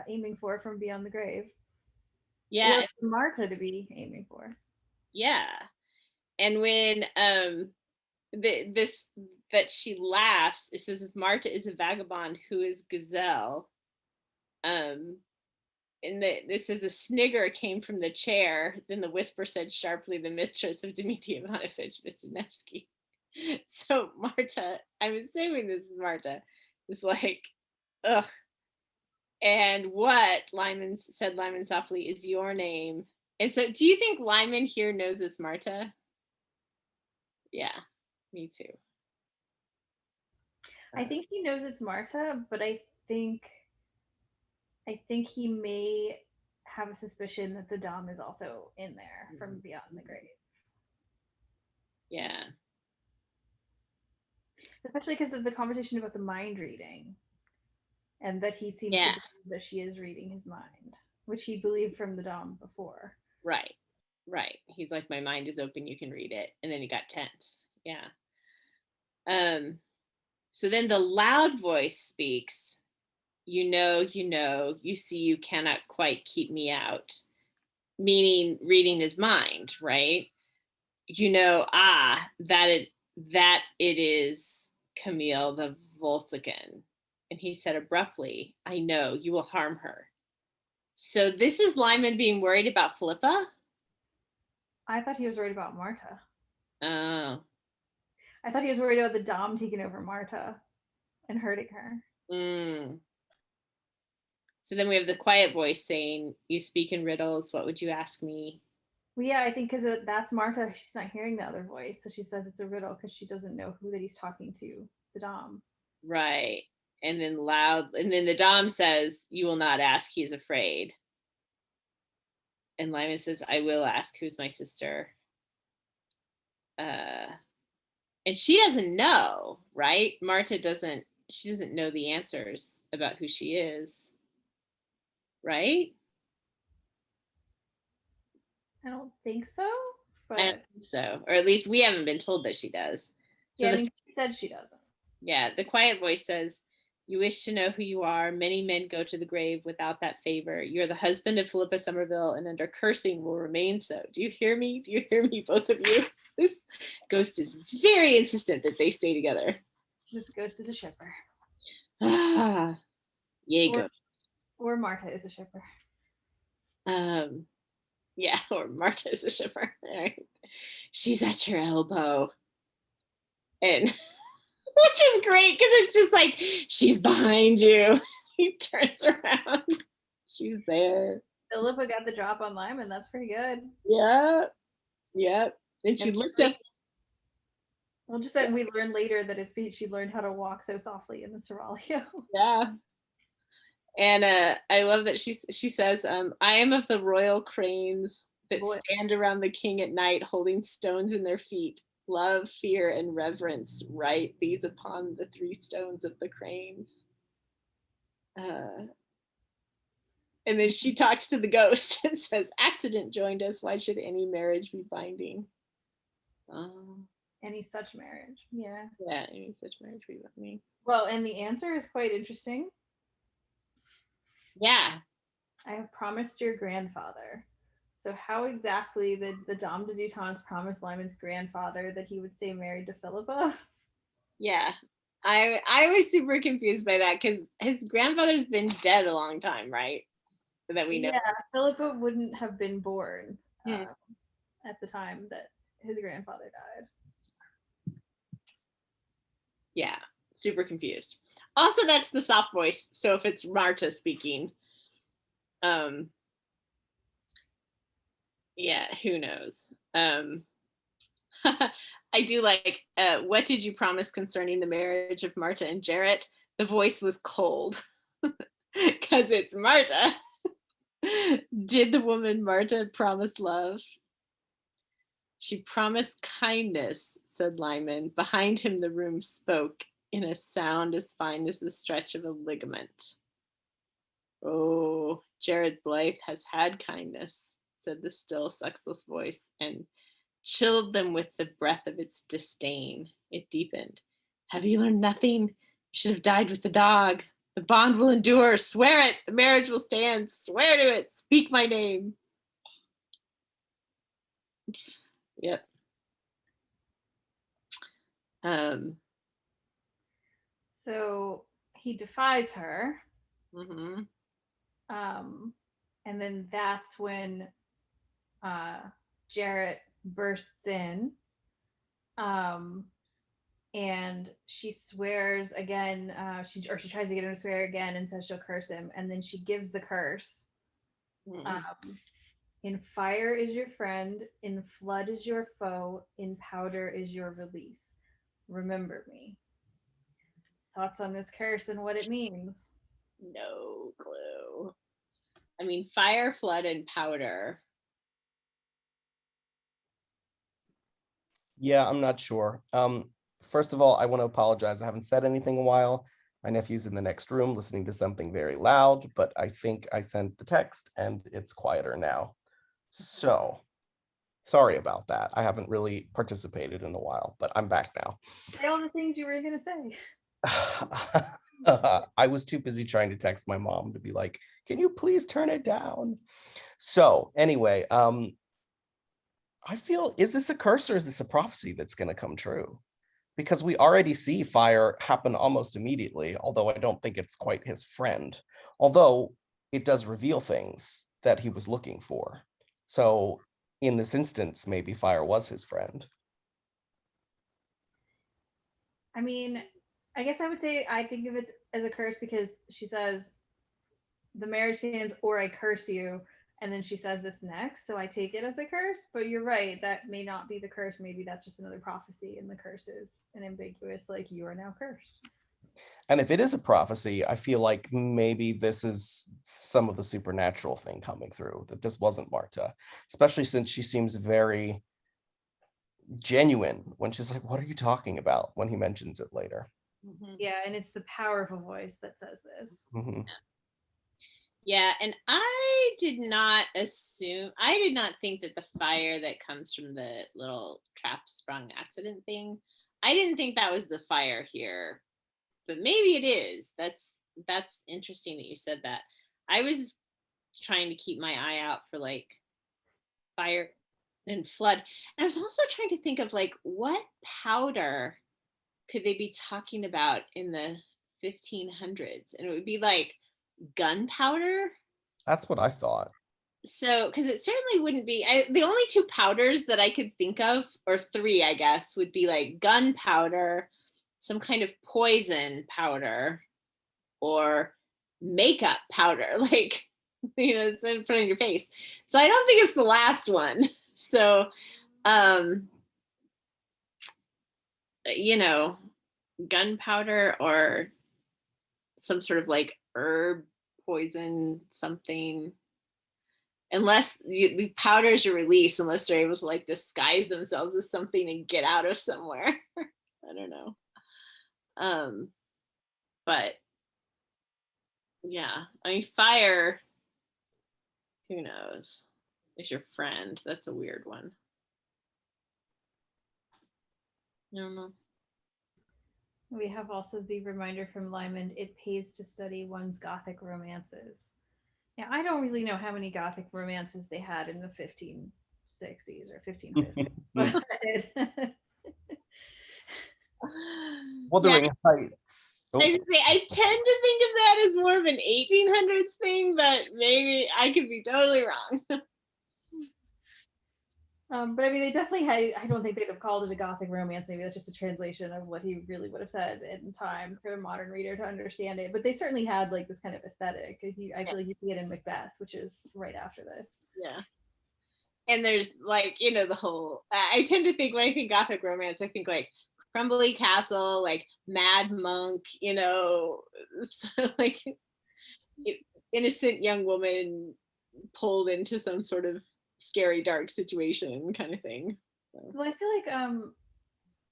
aiming for from beyond the grave. Yeah. Or for Marta to be aiming for. Yeah. And when that she laughs, it says, if Marta is a vagabond, who is Gazelle? And this is a snigger came from the chair. Then the whisper said sharply, the mistress of Dmitry Ivanovich Vishnevsky. So Marta, I'm assuming this is Marta, is like, ugh. And what Lymond said, Lymond softly, is your name. And so do you think Lymond here knows it's Marta? Yeah, me too. I think he knows it's Marta, but I think he may have a suspicion that the Dom is also in there from beyond the grave. Yeah. Especially because of the conversation about the mind reading, and that he seems to believe that she is reading his mind, which he believed from the Dom before. Right. He's like, my mind is open, you can read it. And then he got tense. Yeah. So then the loud voice speaks. You know, you see, you cannot quite keep me out. Meaning reading his mind, right? You know, that it is Camille the Volsican. And he said abruptly, I know, you will harm her. So this is Lymond being worried about Philippa? I thought he was worried about Marta. Oh. I thought he was worried about the Dom taking over Marta and hurting her. So then we have the quiet voice saying, you speak in riddles, what would you ask me? Well, yeah, I think because that's Marta, she's not hearing the other voice, so she says it's a riddle because she doesn't know who that he's talking to, the Dom. Right. And then the Dom says, you will not ask, he is afraid. And Lymond says, I will ask, who's my sister? And she doesn't know, right? Marta doesn't know the answers about who she is, right? I don't think so, but I don't think so, or at least we haven't been told that she does. So yeah, I think she said she doesn't. Yeah, the quiet voice says, you wish to know who you are. Many men go to the grave without that favor. You're the husband of Philippa Somerville, and under cursing will remain so. Do you hear me? Do you hear me, both of you? This ghost is very insistent that they stay together. This ghost is a shipper. Yay, ghost. Or Marta is a shipper. Yeah, or Marta is a shipper. Right. She's at your elbow. And which is great because it's just like, she's behind you. He turns around. She's there. Philippa got the drop on Lymond. That's pretty good. Yeah. And she looked up. Well, just that we learned later that it's because she learned how to walk so softly in the Seraglio. Yeah. And I love that she says, I am of the royal cranes that Boy. stand around the king at night holding stones in their feet. Love, fear, and reverence write these upon the 3 stones of the cranes. And then she talks to the ghost and says, accident joined us. Why should any marriage be binding? Any such marriage. Yeah. Yeah, any such marriage be binding. Well, and the answer is quite interesting. Yeah. I have promised your grandfather. So how exactly did the Dame de Dutons promise Lymond's grandfather that he would stay married to Philippa? Yeah. I was super confused by that because his grandfather's been dead a long time, right? That we know. Yeah, Philippa wouldn't have been born Hmm. at the time that his grandfather died. Yeah, super confused. Also, that's the soft voice. So if it's Marta speaking, yeah, who knows? I do like, what did you promise concerning the marriage of Marta and Jarrett? The voice was cold because it's Marta. Did the woman Marta promise love? She promised kindness, said Lymond. Behind him, the room spoke in a sound as fine as the stretch of a ligament. Oh, Jared Blythe has had kindness, said the still, sexless voice, and chilled them with the breath of its disdain. It deepened. Have you learned nothing? You should have died with the dog. The bond will endure. Swear it. The marriage will stand. Swear to it. Speak my name. Yep. So he defies her. Mm-hmm. And then that's when Jarrett bursts in. And she swears again. She tries to get him to swear again and says she'll curse him. And then she gives the curse. Mm-hmm. In fire is your friend, in flood is your foe, in powder is your release. Remember me. Thoughts on this curse and what it means? No clue. I mean, fire, flood, and powder. Yeah, I'm not sure. First of all, I want to apologize. I haven't said anything in a while. My nephew's in the next room listening to something very loud, but I think I sent the text and it's quieter now. So sorry about that. I haven't really participated in a while, but I'm back now. Say all the things you were going to say. I was too busy trying to text my mom to be like, can you please turn it down? So anyway, I feel, is this a curse or is this a prophecy that's going to come true? Because we already see fire happen almost immediately, although I don't think it's quite his friend, although it does reveal things that he was looking for. So in this instance, maybe fire was his friend. I mean, I guess I would say I think of it as a curse because she says, the marriage stands or I curse you. And then she says this next. So I take it as a curse, but you're right. That may not be the curse. Maybe that's just another prophecy and the curse is an ambiguous, like, you are now cursed. And if it is a prophecy, I feel like maybe this is some of the supernatural thing coming through, that this wasn't Marta, especially since she seems very genuine when she's like, what are you talking about? When he mentions it later. Mm-hmm. Yeah, and it's the powerful voice that says this. Mm-hmm. Yeah, and I did not think that the fire that comes from the little trap sprung accident thing, I didn't think that was the fire here, but maybe it is. That's interesting that you said that. I was trying to keep my eye out for like fire and flood. And I was also trying to think of like what powder could they be talking about in the 1500s? And it would be like gunpowder. That's what I thought. So, because it certainly wouldn't be, the only 2 powders that I could think of, or 3, I guess, would be like gunpowder, some kind of poison powder, or makeup powder, like, it's in front of your face. So I don't think it's the last one. So, gunpowder or some sort of like herb poison something. Unless the powders are released, unless they're able to like disguise themselves as something and get out of somewhere. I don't know. But yeah, I mean, fire, who knows? Is your friend. That's a weird one. I don't know. We have also the reminder from Lymond, it pays to study one's Gothic romances. Yeah, I don't really know how many Gothic romances they had in the 1560s or 1550s. But Wuthering Heights. I should say I tend to think of that as more of an 1800s thing, but maybe I could be totally wrong. But I mean, they definitely had, I don't think they'd have called it a Gothic romance. Maybe that's just a translation of what he really would have said in time for a modern reader to understand it. But they certainly had like this kind of aesthetic. I feel like you see it in Macbeth, which is right after this. Yeah. And there's like, the whole, I tend to think when I think Gothic romance, I think like crumbly castle, like mad monk, like innocent young woman pulled into some sort of scary dark situation kind of thing. So. Well, I feel like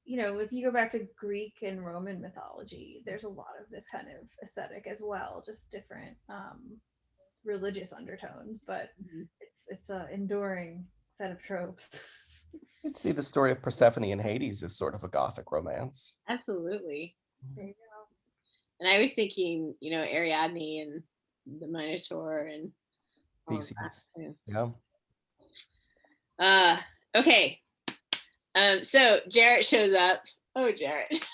if you go back to Greek and Roman mythology, there's a lot of this kind of aesthetic as well, just different religious undertones, but it's a enduring set of tropes. You'd see the story of Persephone and Hades as sort of a Gothic romance. Absolutely. There you go. And I was thinking, Ariadne and the Minotaur and Theseus. Yeah. Yeah. Okay. So Jarrett shows up. Oh, Jarrett.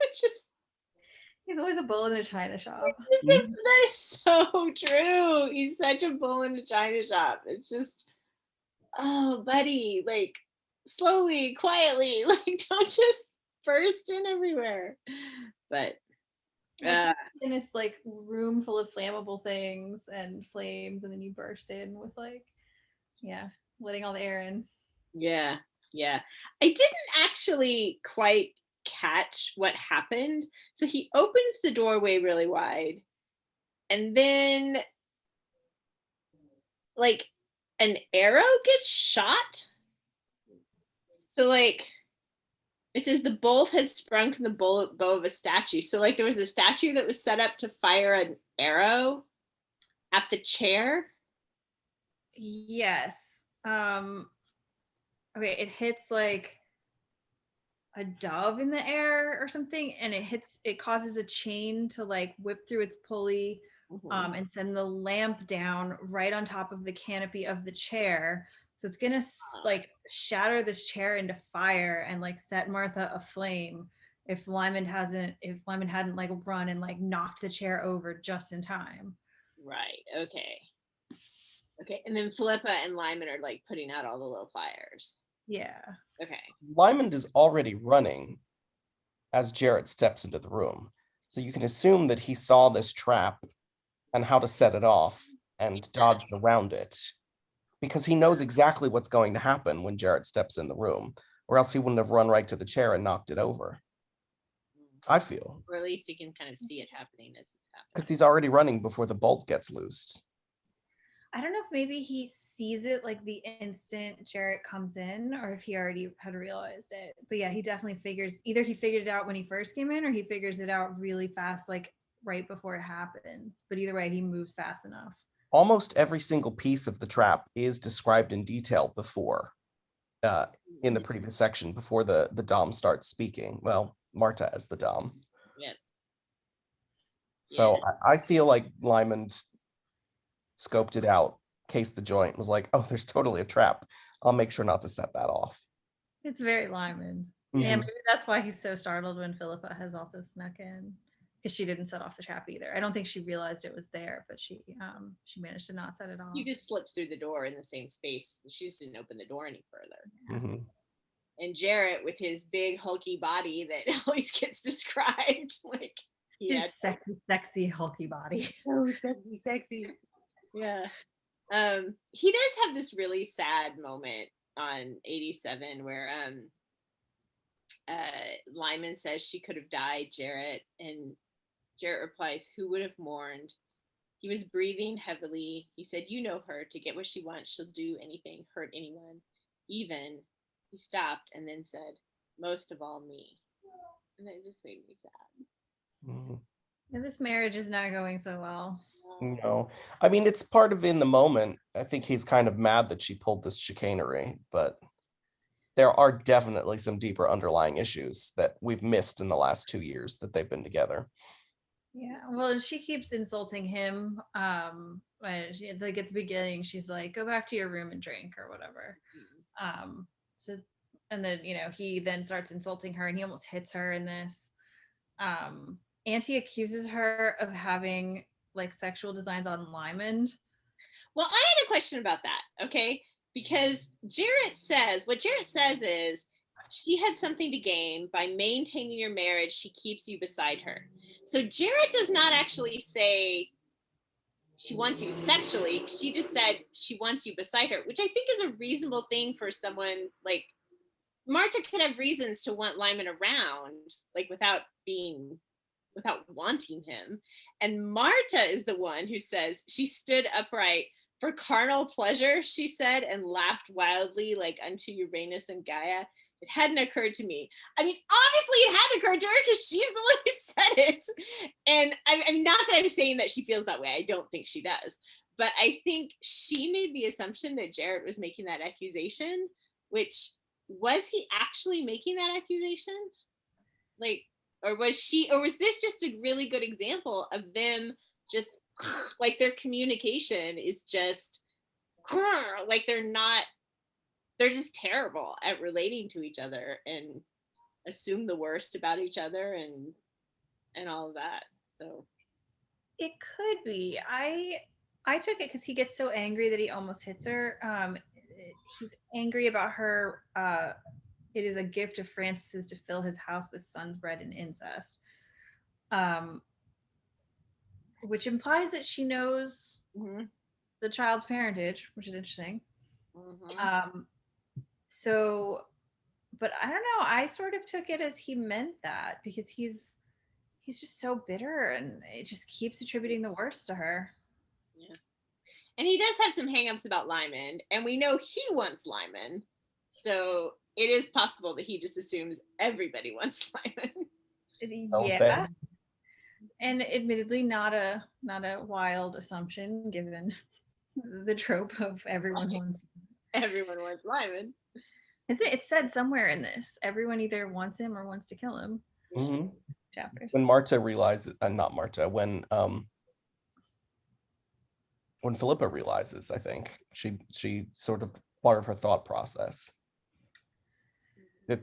It's just He's always a bull in a china shop. that is so true. He's such a bull in a china shop. It's just, oh, buddy, like slowly, quietly, like don't just burst in everywhere. But in this like room full of flammable things and flames, and then you burst in with letting all the air in. Yeah. I didn't actually quite catch what happened. So he opens the doorway really wide, and then like an arrow gets shot. So like it says the bolt had sprung from the bow of a statue. So like there was a statue that was set up to fire an arrow at the chair. Yes. Okay, it hits like a dove in the air or something, and it causes a chain to like whip through its pulley, and send the lamp down right on top of the canopy of the chair. So it's gonna like shatter this chair into fire and like set Martha aflame if Lymond hadn't like run and like knocked the chair over just in time. Right. Okay. And then Philippa and Lymond are like putting out all the little fires. Yeah. Okay. Lymond is already running as Jarrett steps into the room. So you can assume that he saw this trap and how to set it off and dodged around it, because he knows exactly what's going to happen when Jarrett steps in the room, or else he wouldn't have run right to the chair and knocked it over. I feel. Or at least you can kind of see it happening as it's happening. Because he's already running before the bolt gets loosed. I don't know if maybe he sees it like the instant Jarrett comes in, or if he already had realized it. But yeah, he definitely either he figured it out when he first came in, or he figures it out really fast, like right before it happens. But either way, he moves fast enough. Almost every single piece of the trap is described in detail before, in the previous section, before the Dom starts speaking. Well, Marta as the Dom. Yeah. So I feel like Lymond scoped it out, cased the joint, was like, oh, there's totally a trap. I'll make sure not to set that off. It's very Lymond. Mm-hmm. Yeah, maybe that's why he's so startled when Philippa has also snuck in, because she didn't set off the trap either. I don't think she realized it was there, but she managed to not set it off. You just slipped through the door in the same space. She just didn't open the door any further. Mm-hmm. And Jarrett, with his big hulky body that always gets described, like his sexy hulky body. Oh, sexy. Yeah. He does have this really sad moment on 87 where Lymond says she could have died, Jarrett, and Jarrett replies, who would have mourned? He was breathing heavily. He said, "You know her. To get what she wants, she'll do anything, hurt anyone. Even," he stopped and then said, "most of all me." And it just made me sad. Mhm. And this marriage is not going so well. No, I mean, it's part of in the moment. I think he's kind of mad that she pulled this chicanery, but there are definitely some deeper underlying issues that we've missed in the last 2 years that they've been together. Yeah, well, she keeps insulting him. Like at the beginning, she's like, "Go back to your room and drink" or whatever. So, and then he then starts insulting her, and he almost hits her in this. And he accuses her of having like sexual designs on Lymond. Well, I had a question about that, okay? Because what Jarrett says is, she had something to gain by maintaining your marriage. She keeps you beside her. So Jarrett does not actually say she wants you sexually. She just said she wants you beside her, which I think is a reasonable thing for someone like Marta could have reasons to want Lyman around, like without wanting him. And Marta is the one who says she stood upright for carnal pleasure, she said, and laughed wildly, like unto Uranus and Gaia. It hadn't occurred to me. I mean, obviously it hadn't occurred to her because she's the one who said it. And I'm not that I'm saying that she feels that way. I don't think she does. But I think she made the assumption that Jarrett was making that accusation, which was he actually making that accusation? Like, or was this just a really good example of them just like their communication is just like they're just terrible at relating to each other and assume the worst about each other and all of that. So It could be. I took it because he gets so angry that he almost hits her. He's angry about her. It is a gift of Francis's to fill his house with son's bread and incest, which implies that she knows the child's parentage, which is interesting. So, but I don't know. I sort of took it as he meant that because he's just so bitter and it just keeps attributing the worst to her. Yeah. And he does have some hangups about Lyman, and we know he wants Lyman. So it is possible that he just assumes everybody wants Lyman. Yeah. And admittedly not a wild assumption given the trope of everyone wants Lyman. It said somewhere in this, everyone either wants him or wants to kill him. Mm-hmm. Chapters. When Marta realizes, not Marta, when Philippa realizes, I think she sort of part of her thought process.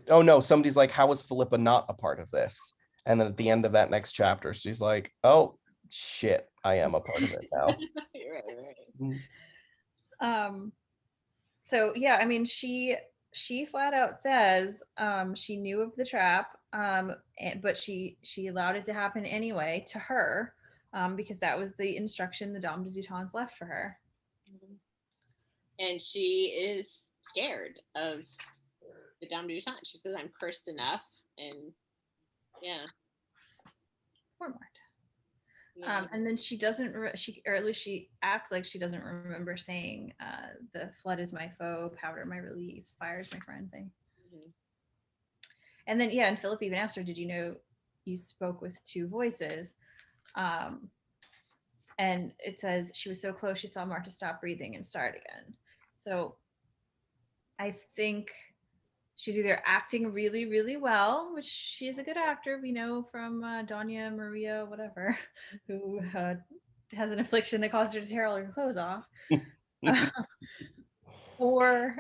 Oh no, somebody's like, how is Philippa not a part of this? And then at the end of that next chapter, she's like, oh shit, I am a part of it now. Right. So yeah, I mean, she flat out says she knew of the trap, but she allowed it to happen anyway to her, because that was the instruction the Dame de Dutons left for her. And she is scared of the Dame de Dutons. She says, "I'm cursed enough," and yeah. Poor Marta. Yeah. And then she doesn't, or at least she acts like she doesn't remember saying the flood is my foe, powder my release, fire is my friend thing. And then, yeah, and Philip even asked her, did you know you spoke with two voices? And it says she was so close, she saw Marta stop breathing and start again. So I think she's either acting really, really well, which she is a good actor. We know from Danya Maria, whatever, who has an affliction that causes her to tear all her clothes off. Or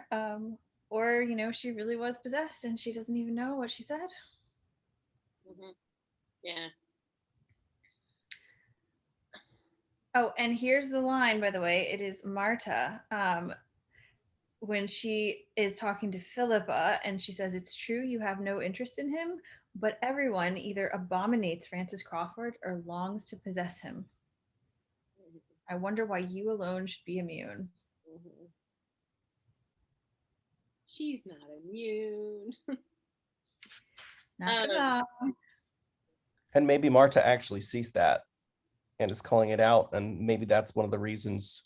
she really was possessed and she doesn't even know what she said. Yeah. Oh, and here's the line, by the way. It is Marta. When she is talking to Philippa and she says, it's true you have no interest in him, but everyone either abominates Francis Crawford or longs to possess him. I wonder why you alone should be immune. She's not immune. Not for long. And maybe Marta actually sees that and is calling it out, and maybe that's one of the reasons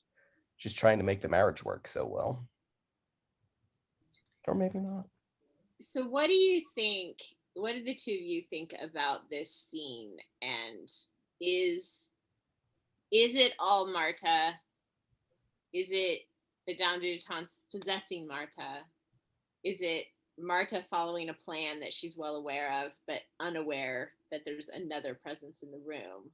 she's trying to make the marriage work so well. Or maybe not. So what do you think, what do the two of you think about this scene? And is it all Marta? Is it Madame de Dutens possessing Marta? Is it Marta following a plan that she's well aware of, but unaware that there's another presence in the room?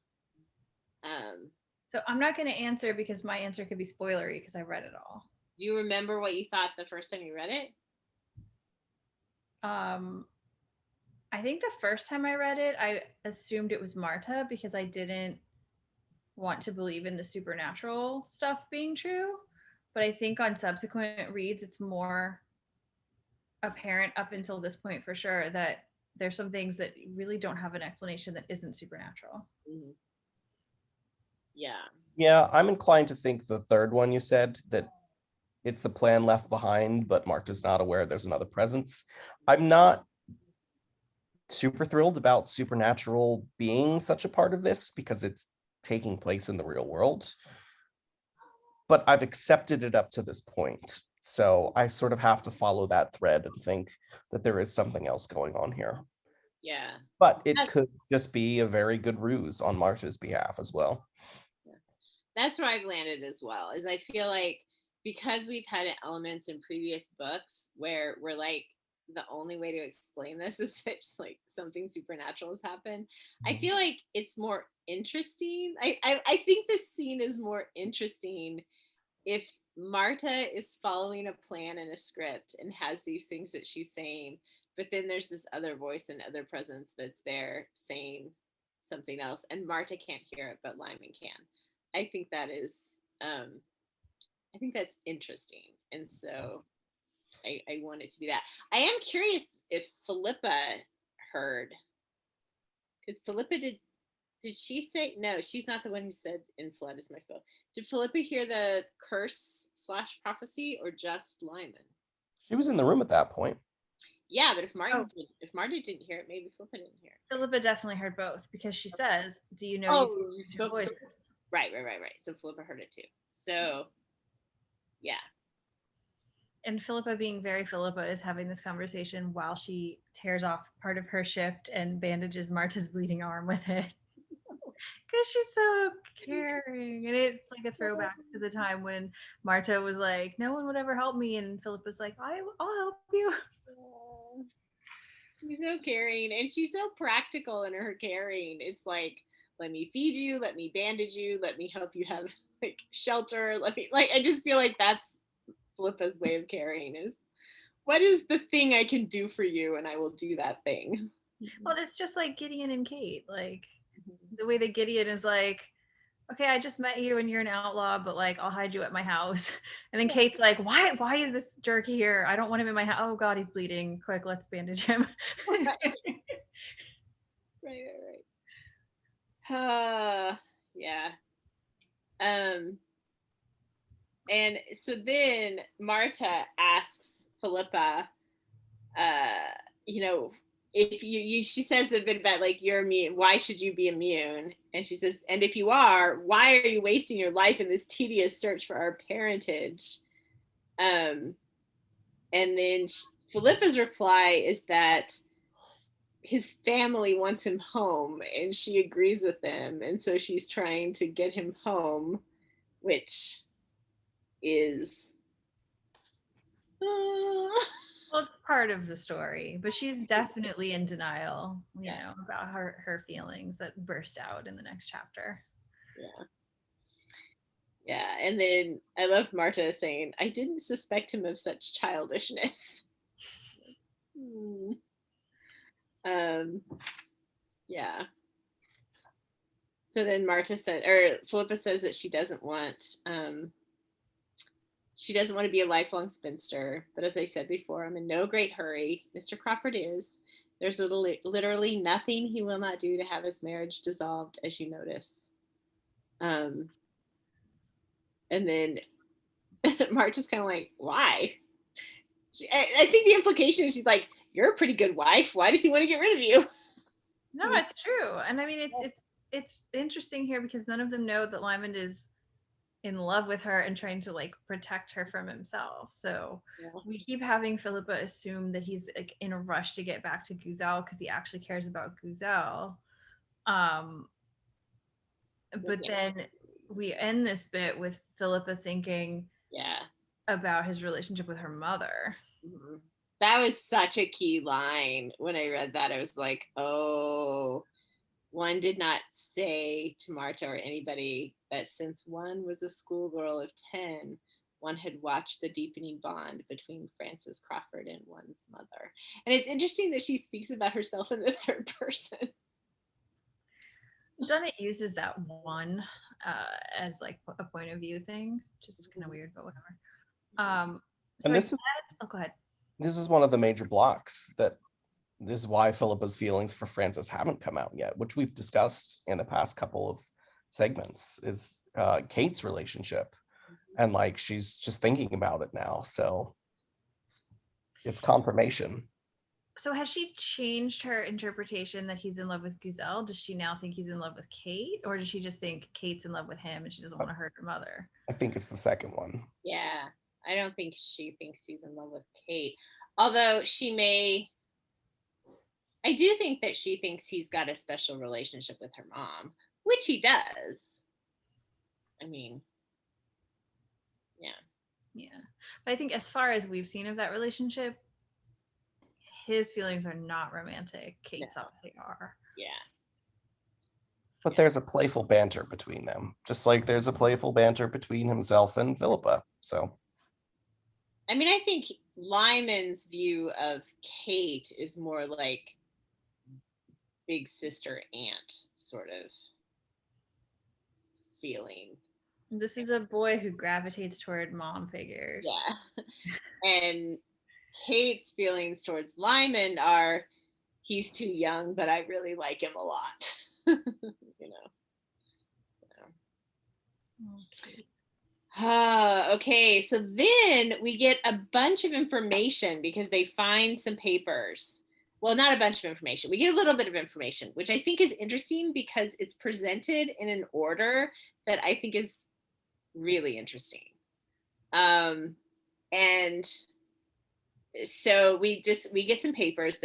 So I'm not going to answer because my answer could be spoilery because I read it all. Do you remember what you thought the first time you read it? I think the first time I read it, I assumed it was Marta because I didn't want to believe in the supernatural stuff being true. But I think on subsequent reads, it's more apparent up until this point for sure that there's some things that really don't have an explanation that isn't supernatural. Mm-hmm. Yeah. Yeah, I'm inclined to think the third one you said, that it's the plan left behind, but Marta's not aware there's another presence. I'm not super thrilled about supernatural being such a part of this because it's taking place in the real world. But I've accepted it up to this point. So I sort of have to follow that thread and think that there is something else going on here. Yeah. But it could just be a very good ruse on Marta's behalf as well. Yeah. That's where I've landed as well, is I feel like because we've had elements in previous books where we're like, the only way to explain this is that like something supernatural has happened. I feel like it's more interesting. I think this scene is more interesting if Marta is following a plan and a script and has these things that she's saying, but then there's this other voice and other presence that's there saying something else, and Marta can't hear it, but Lymond can. I think that is, I think that's interesting, and so I want it to be that. I am curious if Philippa heard, because Philippa did she say, no, she's not the one who said in flood is my foe. Did Philippa hear the curse / prophecy or just Lymond? She was in the room at that point. Yeah, but if Marta didn't hear it, maybe Philippa didn't hear it. Philippa definitely heard both because she says, do you know you spoke voices? Right. So Philippa heard it too. So yeah. And Philippa, being very Philippa, is having this conversation while she tears off part of her shift and bandages Marta's bleeding arm with it. Because she's so caring. And it's like a throwback to the time when Marta was like, no one would ever help me. And Philippa's like, I'll help you. She's so caring. And she's so practical in her caring. It's like, let me feed you, let me bandage you, let me help you have like shelter. Let me, like, I just feel like that's Philippa's way of caring, is what is the thing I can do for you, and I will do that thing. Well, it's just like Gideon and Kate, like the way that Gideon is like, okay, I just met you and you're an outlaw, but like I'll hide you at my house. And then Kate's like, why is this jerk here? I don't want him in my house. Oh God, he's bleeding. Quick, let's bandage him. Right. Yeah. And so then Marta asks Philippa, if she says the bit about like, you're immune, why should you be immune? And she says, and if you are, why are you wasting your life in this tedious search for our parentage? And then Philippa's reply is that his family wants him home, and she agrees with them, and so she's trying to get him home, which is well, it's part of the story, but she's definitely in denial, you know, about her feelings that burst out in the next chapter. Yeah, and then I love Marta saying, I didn't suspect him of such childishness. Yeah. So then Philippa says that she doesn't want to be a lifelong spinster, but as I said before, I'm in no great hurry. Mr. Crawford is. There's literally nothing he will not do to have his marriage dissolved, as you notice. And then Marta's kind of like, why? I think the implication is she's like, you're a pretty good wife. Why does he want to get rid of you? No, it's true. And I mean, it's it's interesting here because none of them know that Lymond is in love with her and trying to like protect her from himself. So Yeah. we keep having Philippa assume that he's like in a rush to get back to Guzel because he actually cares about Guzel. But then we end this bit with Philippa thinking Yeah. about his relationship with her mother. Mhm. That was such a key line. When I read that, I was like, oh, one did not say to Marta or anybody that since one was a schoolgirl of 10, one had watched the deepening bond between Frances Crawford and one's mother. And it's interesting that she speaks about herself in the third person. Dunnett uses that one as like a point of view thing, which is kind of weird, but whatever. So And I this said, is oh, go ahead. this is one of the major blocks that is why Philippa's feelings for Frances haven't come out yet, which we've discussed in the past couple of segments, is Kate's relationship. And like she's just thinking about it now. So it's confirmation. So has she changed her interpretation that he's in love with Guzel? Does she now think he's in love with Kate, or does she just think Kate's in love with him and she doesn't want to hurt her mother? I think it's the second one. Yeah, I don't think she thinks he's in love with Kate. Although I do think that she thinks he's got a special relationship with her mom, which he does. I mean, yeah. Yeah. But I think as far as we've seen of that relationship, his feelings are not romantic. Kate's obviously are. Yeah. But there's a playful banter between them, just like there's a playful banter between himself and Philippa. So I mean, I think Lyman's view of Kate is more like big sister aunt sort of feeling. This is a boy who gravitates toward mom figures. Yeah. And Kate's feelings towards Lyman are he's too young, but I really like him a lot. you know. So. Okay, so then we get a bunch of information because they find some papers. Well, not a bunch of information. We get a little bit of information, which I think is interesting because it's presented in an order that I think is really interesting. And so we get some papers,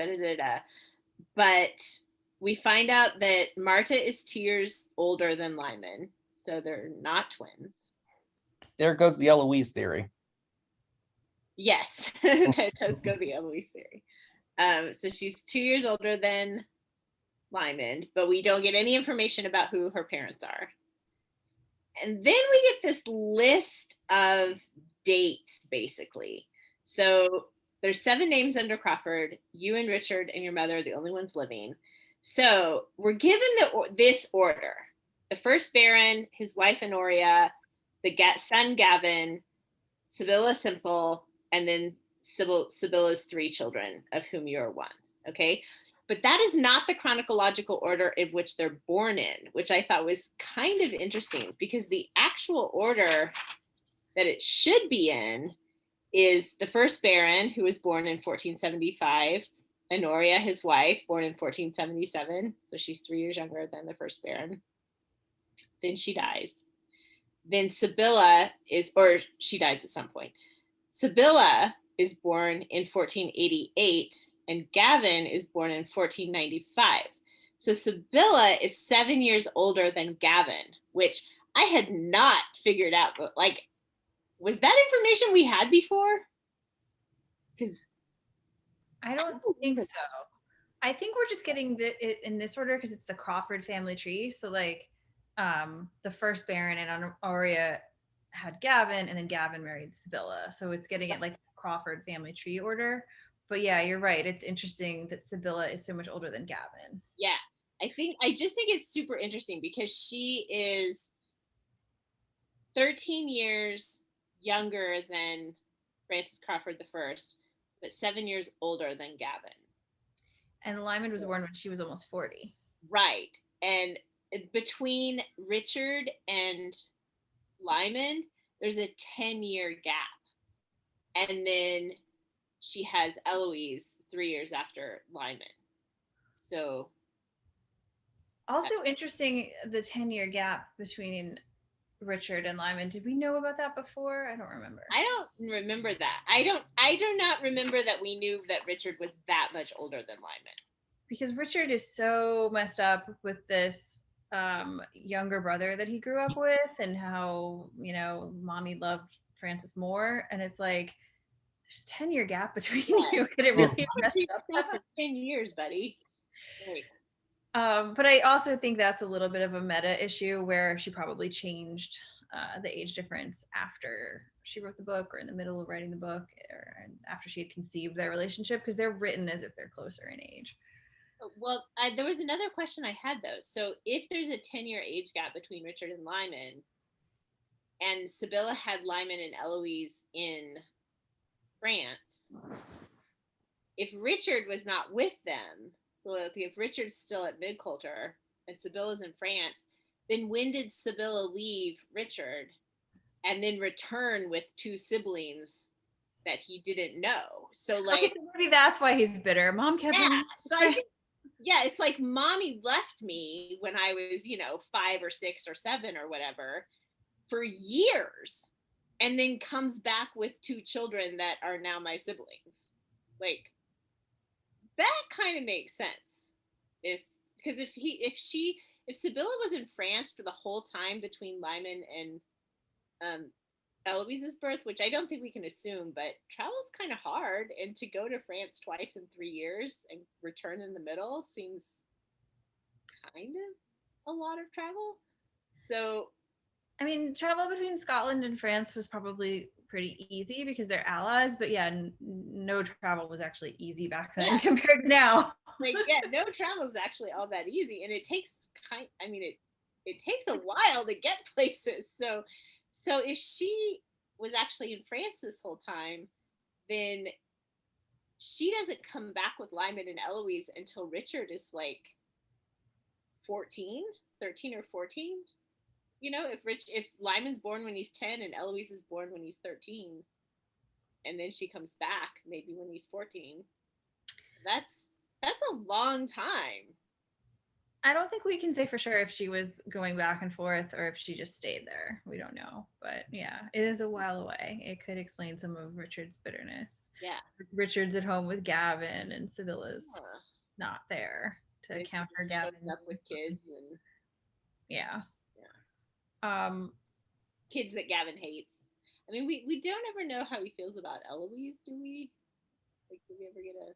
but we find out that Marta is 2 years older than Lyman, so they're not twins. there goes the Eloise theory. Yes, that does go the Eloise theory. So she's 2 years older than Lyman, but we don't get any information about who her parents are. And then we get this list of dates, basically. So there's 7 names under Crawford. You and Richard and your mother are the only ones living. So we're given this order: the first Baron, his wife Honoria, the son Gavin, Sibylla Simple, and then Sibylla's 3 children, of whom you are one. Okay. But that is not the chronological order in which they're born in, which I thought was kind of interesting because the actual order that it should be in is the first Baron, who was born in 1475, Honoria, his wife, born in 1477. So she's 3 years younger than the first Baron. Then she dies. Then Sibylla she dies at some point. Sibylla is born in 1488 and Gavin is born in 1495. So Sibylla is 7 years older than Gavin, which I had not figured out, but like, was that information we had before? Because I don't think so. I think we're just getting it in this order because it's the Crawford family tree. So like the first Baron and Honoria had Gavin, and then Gavin married Sibylla. So it's getting it like Crawford family tree order. But yeah, you're right. It's interesting that Sibylla is so much older than Gavin. Yeah, I just think it's super interesting because she is 13 years younger than Frances Crawford the first, but 7 years older than Gavin. And Lymond was born when she was almost 40. Right. And between Richard and Lymond, there's a 10-year gap. And then she has Eloise 3 years after Lymond. So Also interesting, the 10-year gap between Richard and Lymond. Did we know about that before? I don't remember. I don't remember that. I do not remember that we knew that Richard was that much older than Lymond. Because Richard is so messed up with this younger brother that he grew up with, and how, you know, mommy loved Francis more, and it's like there's a 10-year gap between you. Could it really have messed up for 10 years, buddy? Like, but I also think that's a little bit of a meta issue where she probably changed the age difference after she wrote the book, or in the middle of writing the book, or after she had conceived their relationship, because they're written as if they're closer in age. well, there was another question I had though. So if there's a 10-year age gap between Richard and Lymond, and Sibylla had Lymond and Eloise in France, if Richard was not with them, so if Richard's still at Midcoulter and Sibylla's in France, then when did Sibylla leave Richard and then return with two siblings that he didn't know? So like, okay, so maybe that's why he's bitter. Mom kept him. So I think, yeah, it's like mommy left me when I was, 5 or 6 or 7 or whatever for years, and then comes back with two children that are now my siblings. Like, that kind of makes sense. Because if Sibylla was in France for the whole time between Lymond and Eloise's birth, which I don't think we can assume, but travel's kind of hard, and to go to France twice in 3 years and return in the middle seems kind of a lot of travel. So, I mean, travel between Scotland and France was probably pretty easy because they're allies, but yeah, no travel was actually easy back then compared to now. Like, yeah, no travel is actually all that easy, and it takes it takes a while to get places. So if she was actually in France this whole time, then she doesn't come back with Lymond and Eloise until Richard is like 13 or 14. If Lymond's born when he's 10 and Eloise is born when he's 13, and then she comes back maybe when he's 14, that's a long time. I don't think we can say for sure if she was going back and forth or if she just stayed there. We don't know. But yeah, it is a while away. It could explain some of Richard's bitterness. Yeah. Richard's at home with Gavin, and Sibylla's not there to counter Gavin. Up with kids and yeah. Kids that Gavin hates. I mean, we don't ever know how he feels about Eloise, do we? Like, do we ever get a...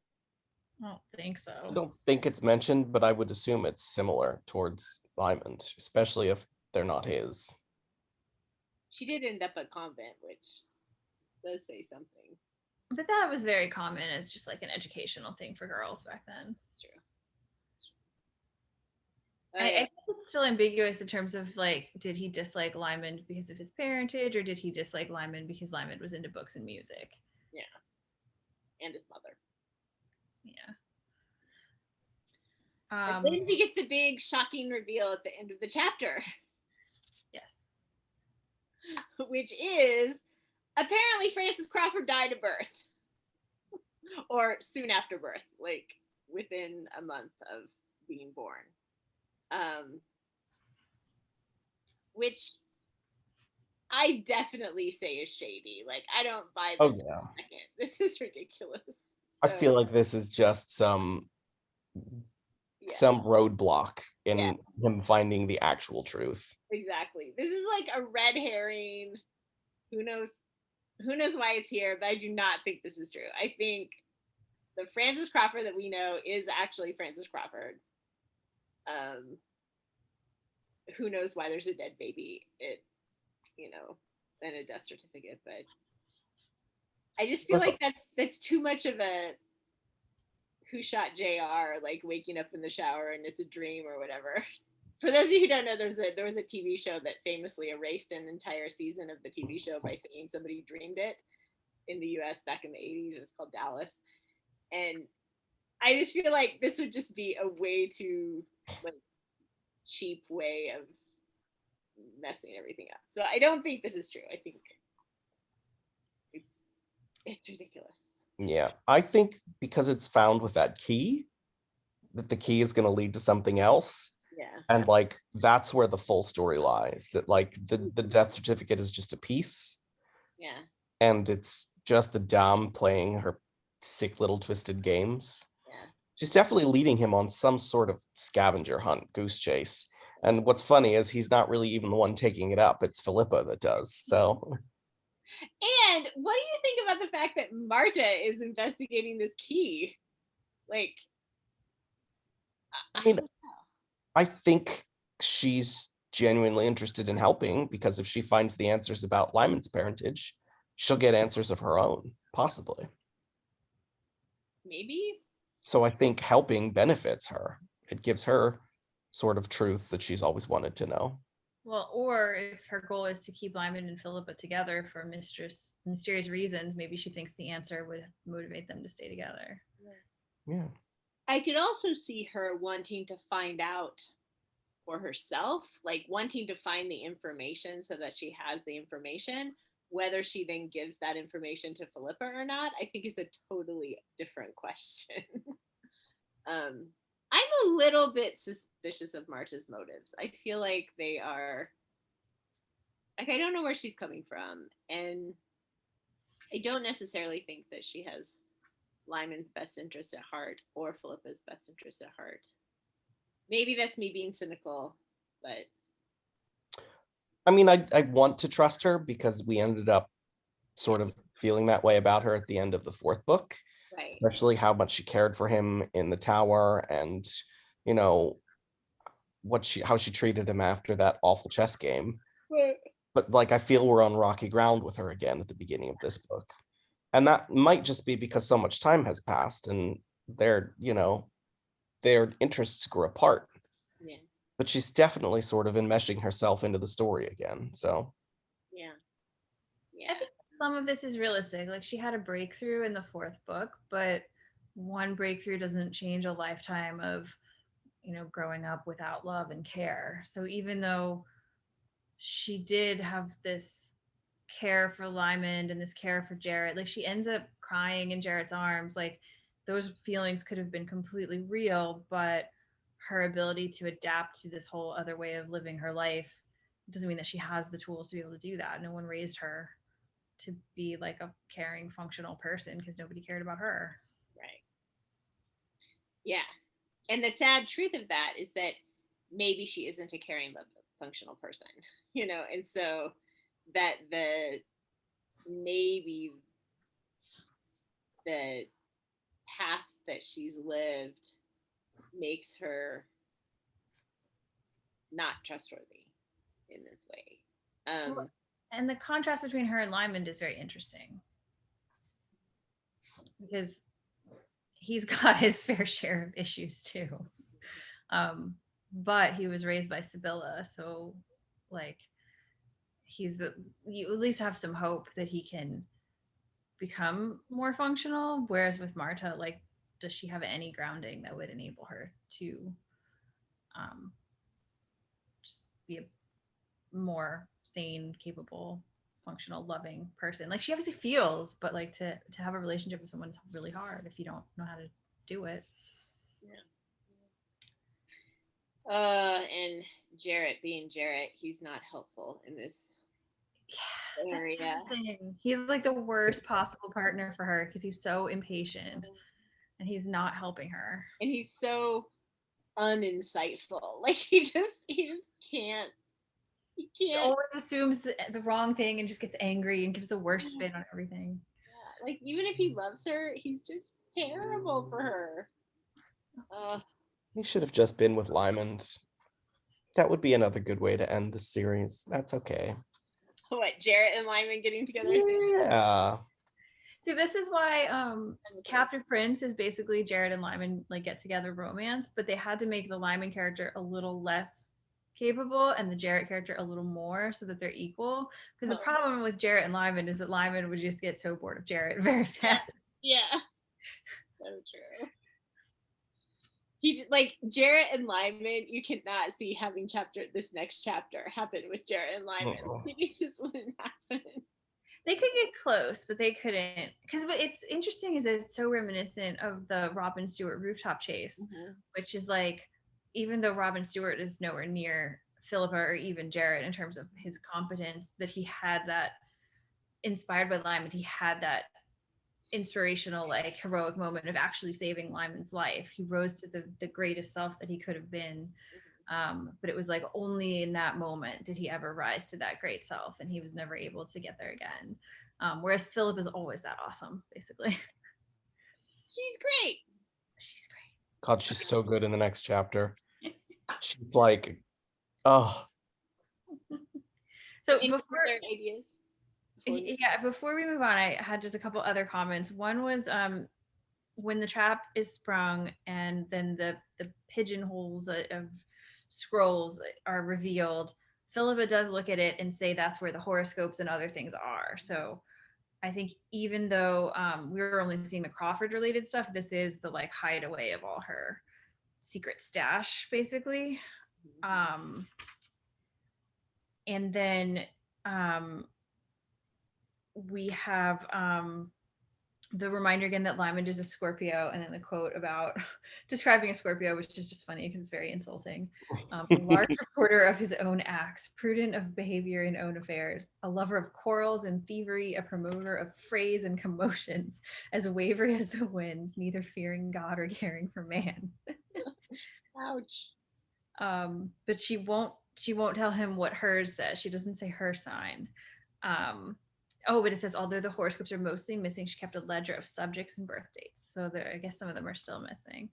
I don't think so. I don't think it's mentioned, but I would assume it's similar towards Lymond, especially if they're not his. She did end up at convent, which does say something. But that was very common as just like an educational thing for girls back then. It's true. I think it's still ambiguous in terms of like, did he dislike Lymond because of his parentage, or did he dislike Lymond because Lymond was into books and music? Yeah. And his mother. Yeah. And then we get the big shocking reveal at the end of the chapter. Yes. Which is, apparently Francis Crawford died of birth. Or soon after birth, like within a month of being born. Which I definitely say is shady. Like, I don't buy this for a second. This is ridiculous. I feel like this is just some roadblock in him finding the actual truth. Exactly. This is like a red herring. Who knows why it's here, but I do not think this is true. I think the Francis Crawford that we know is actually Francis Crawford. Who knows why there's a dead baby, and a death certificate, but I just feel like that's too much of a who shot JR, like waking up in the shower and it's a dream or whatever. For those of you who don't know, there was a TV show that famously erased an entire season of the TV show by saying somebody dreamed it in the US back in the 80s. It was called Dallas. And I just feel like this would just be a way too cheap way of messing everything up. So I don't think this is true. I think it's ridiculous. Yeah, I think because it's found with that key, that the key is going to lead to something else. Yeah. And like that's where the full story lies. That like the death certificate is just a piece. Yeah. And it's just the dame playing her sick little twisted games. Yeah. She's definitely leading him on some sort of scavenger hunt, goose chase. And what's funny is he's not really even the one taking it up. It's Philippa that does. So. And what do you think about the fact that Marta is investigating this key? Like, I mean, I think she's genuinely interested in helping, because if she finds the answers about Lymond's parentage, she'll get answers of her own, possibly. Maybe. So I think helping benefits her. It gives her sort of truth that she's always wanted to know. Well, or if her goal is to keep Lymond and Philippa together for mysterious reasons, maybe she thinks the answer would motivate them to stay together. Yeah. I could also see her wanting to find out for herself, like wanting to find the information so that she has the information. Whether she then gives that information to Philippa or not, I think is a totally different question. I'm a little bit suspicious of Marta's motives. I feel like they are, like, I don't know where she's coming from. And I don't necessarily think that she has Lymond's best interest at heart or Philippa's best interest at heart. Maybe that's me being cynical, but I mean, I want to trust her because we ended up sort of feeling that way about her at the end of the fourth book, right. Especially how much she cared for him in the tower, and you know how she treated him after that awful chess game. But like I feel we're on rocky ground with her again at the beginning of this book. And that might just be because so much time has passed and their interests grew apart. Yeah. But she's definitely sort of enmeshing herself into the story again. So Yeah. I think some of this is realistic. Like she had a breakthrough in the fourth book, but one breakthrough doesn't change a lifetime of, growing up without love and care. So even though she did have this care for Lymond and this care for Jarrett, like she ends up crying in Jarrett's arms, like those feelings could have been completely real, but her ability to adapt to this whole other way of living her life doesn't mean that she has the tools to be able to do that. No one raised her to be like a caring, functional person because nobody cared about her. Right. Yeah. And the sad truth of that is that maybe she isn't a caring, functional person, and so that maybe the past that she's lived makes her not trustworthy in this way. And the contrast between her and Lymond is very interesting because he's got his fair share of issues too. But he was raised by Sibylla, so like you at least have some hope that he can become more functional. Whereas with Marta, like, does she have any grounding that would enable her to just be a more sane, capable, functional, loving person? Like she obviously feels, but like to have a relationship with someone is really hard if you don't know how to do it. And Jarrett being Jarrett, he's not helpful in this area. He's like the worst possible partner for her because he's so impatient and he's not helping her. And he's so uninsightful. Like he just can't. He always assumes the wrong thing and just gets angry and gives the worst spin on everything. Yeah, like even if he loves her, he's just terrible for her. He should have just been with Lymond. That would be another good way to end the series. That's okay. What, Jarrett and Lymond getting together? Yeah. See, this is why Captive Prince is basically Jarrett and Lymond like get together romance, but they had to make the Lymond character a little less capable and the Jarrett character a little more so that they're equal. Because the problem with Jarrett and Lymond is that Lymond would just get so bored of Jarrett very fast. Yeah. So true. He's like Jarrett and Lymond, you cannot see having this next chapter happen with Jarrett and Lymond. It just wouldn't happen. They could get close, but they couldn't. Because what's interesting is that it's so reminiscent of the Robin Stewart rooftop chase, which is like even though Robin Stewart is nowhere near Philippa or even Jared in terms of his competence, that he had that, inspired by Lymond, he had that inspirational, like, heroic moment of actually saving Lymond's life. He rose to the greatest self that he could have been. But it was like only in that moment did he ever rise to that great self, and he was never able to get there again. Whereas Philip is always that awesome, basically. She's great. She's great. God, she's so good in the next chapter. She's like, oh. So Any before other ideas? before we move on, I had just a couple other comments. One was when the trap is sprung and then the pigeonholes of scrolls are revealed, Philippa does look at it and say that's where the horoscopes and other things are. So I think even though we were only seeing the Crawford related stuff, this is the like hideaway of all her secret stash, basically. And then we have the reminder again that Lymond is a Scorpio, and then the quote about describing a Scorpio, which is just funny because it's very insulting. A large reporter of his own acts, prudent of behavior in own affairs, a lover of quarrels and thievery, a promoter of frays and commotions, as wavery as the wind, neither fearing God or caring for man. Ouch. But she won't tell him what hers says. She doesn't say her sign. But it says, although the horoscopes are mostly missing, she kept a ledger of subjects and birth dates. So I guess some of them are still missing.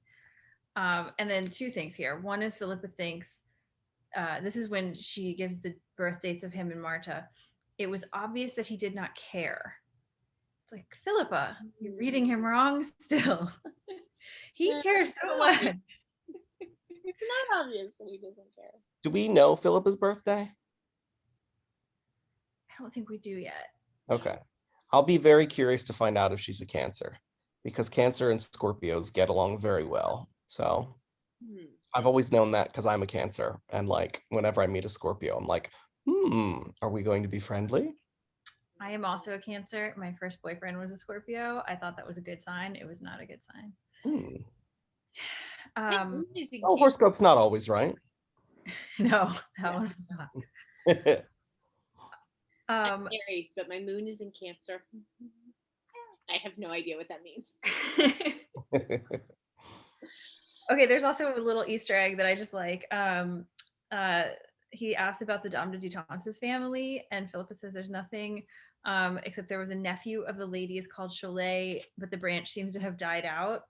And then two things here. One is Philippa thinks, this is when she gives the birth dates of him and Marta. It was obvious that he did not care. It's like, Philippa, you're reading him wrong still. He cares so much. It's not obvious that he doesn't care. Do we know Philippa's birthday? I don't think we do yet. Okay. I'll be very curious to find out if she's a Cancer, because Cancer and Scorpios get along very well. So I've always known that because I'm a Cancer. And like whenever I meet a Scorpio, I'm like, are we going to be friendly? I am also a Cancer. My first boyfriend was a Scorpio. I thought that was a good sign. It was not a good sign. Horoscope's not always right. No, that one is not. I'm Aries, but my moon is in Cancer. I have no idea what that means. Okay, there's also a little Easter egg that I just like. He asked about the Dame de Dutance's family, and Philippa says there's nothing except there was a nephew of the lady's called Cholet, but the branch seems to have died out.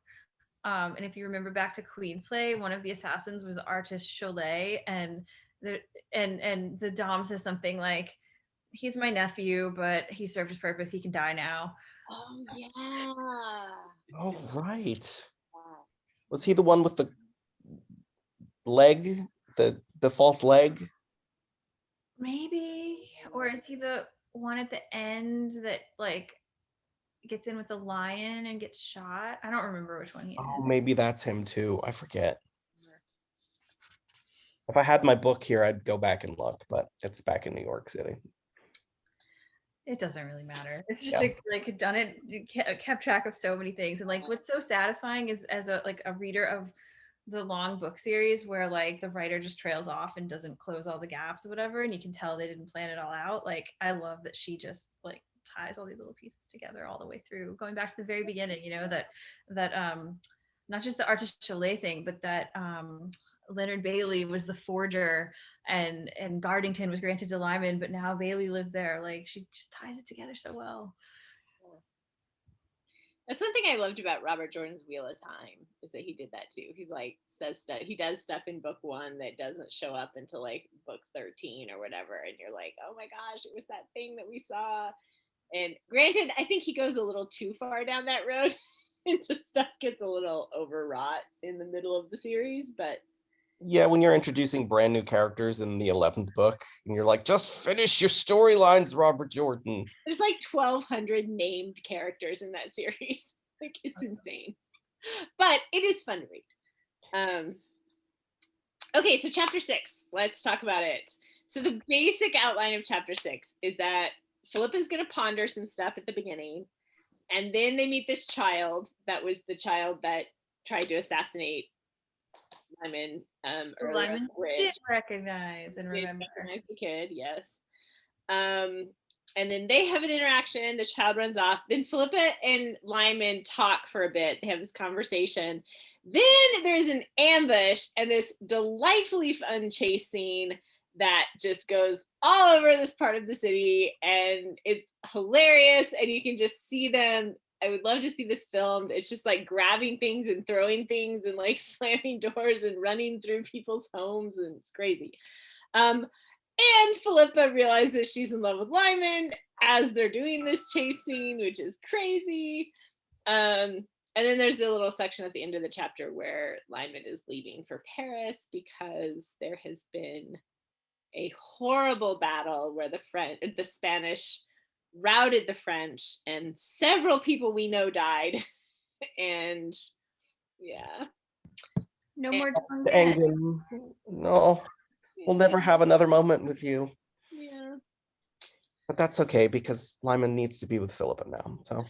And if you remember back to Queen's Play, one of the assassins was artist Cholet, and the Dame says something like, he's my nephew, but he served his purpose. He can die now. Oh, yeah. Oh, right. Was he the one with the leg, the false leg? Maybe. Or is he the one at the end that like gets in with the lion and gets shot? I don't remember which one he is. Oh, maybe that's him too. I forget. If I had my book here, I'd go back and look, but it's back in New York City. It doesn't really matter. It's just like Dunnett kept track of so many things, and like what's so satisfying is as a reader of the long book series where like the writer just trails off and doesn't close all the gaps or whatever, and you can tell they didn't plan it all out. Like I love that she just like ties all these little pieces together all the way through, going back to the very beginning. You know, that not just the artist Cholet thing, but that Leonard Bailey was the forger, and Gardington was granted to Lymond, but now Bailey lives there. Like she just ties it together so well. That's one thing I loved about Robert Jordan's Wheel of Time, is that he did that too. He's like says stuff, he does stuff in book 1 that doesn't show up until like book 13 or whatever, and you're like, oh my gosh, it was that thing that we saw. And granted, I think he goes a little too far down that road and just stuff gets a little overwrought in the middle of the series, but yeah, when you're introducing brand new characters in the 11th book, and you're like, just finish your storylines, Robert Jordan. There's like 1,200 named characters in that series. Like, it's insane. But it is fun to read. Okay, so chapter 6. Let's talk about it. So the basic outline of chapter 6 is that Philippa's going to ponder some stuff at the beginning, and then they meet this child that was the child that tried to assassinate Lyman Who earlier on Lymond the bridge. did recognize and Did remember. recognize the kid, yes. And then they have an interaction. The child runs off. Then Philippa and Lyman talk for a bit. They have this conversation. Then there's an ambush and this delightfully fun chase scene that just goes all over this part of the city, and it's hilarious. And you can just see them. I would love to see this filmed. It's just like grabbing things and throwing things and like slamming doors and running through people's homes, and it's crazy. And Philippa realizes she's in love with Lyman as they're doing this chase scene, which is crazy. And then there's the little section at the end of the chapter where Lyman is leaving for Paris because there has been a horrible battle where the Spanish routed the French, and several people we know died. And yeah. No more Dangan. No, we'll never have another moment with you. Yeah. But that's okay because Lyman needs to be with Philippa now. So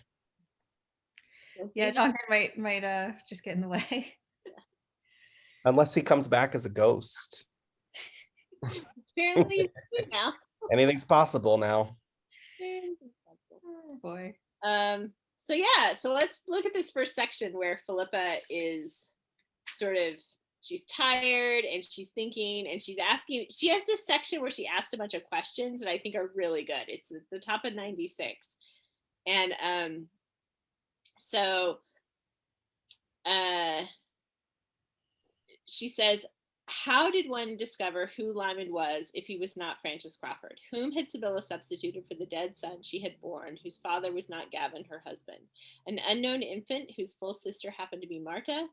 yeah, Duncan might just get in the way. unless he comes back as a ghost. Apparently he's good now. Anything's possible now. Oh boy. So yeah, so let's look at this first section where Philippa is she's tired and she's thinking and she's asking. She has this section where she asks a bunch of questions that I think are really good. It's at the top of 96. And she says, how did one discover who Lyman was if he was not Francis Crawford? Whom had Sibylla substituted for the dead son she had borne, whose father was not Gavin, her husband? An unknown infant whose full sister happened to be Marta?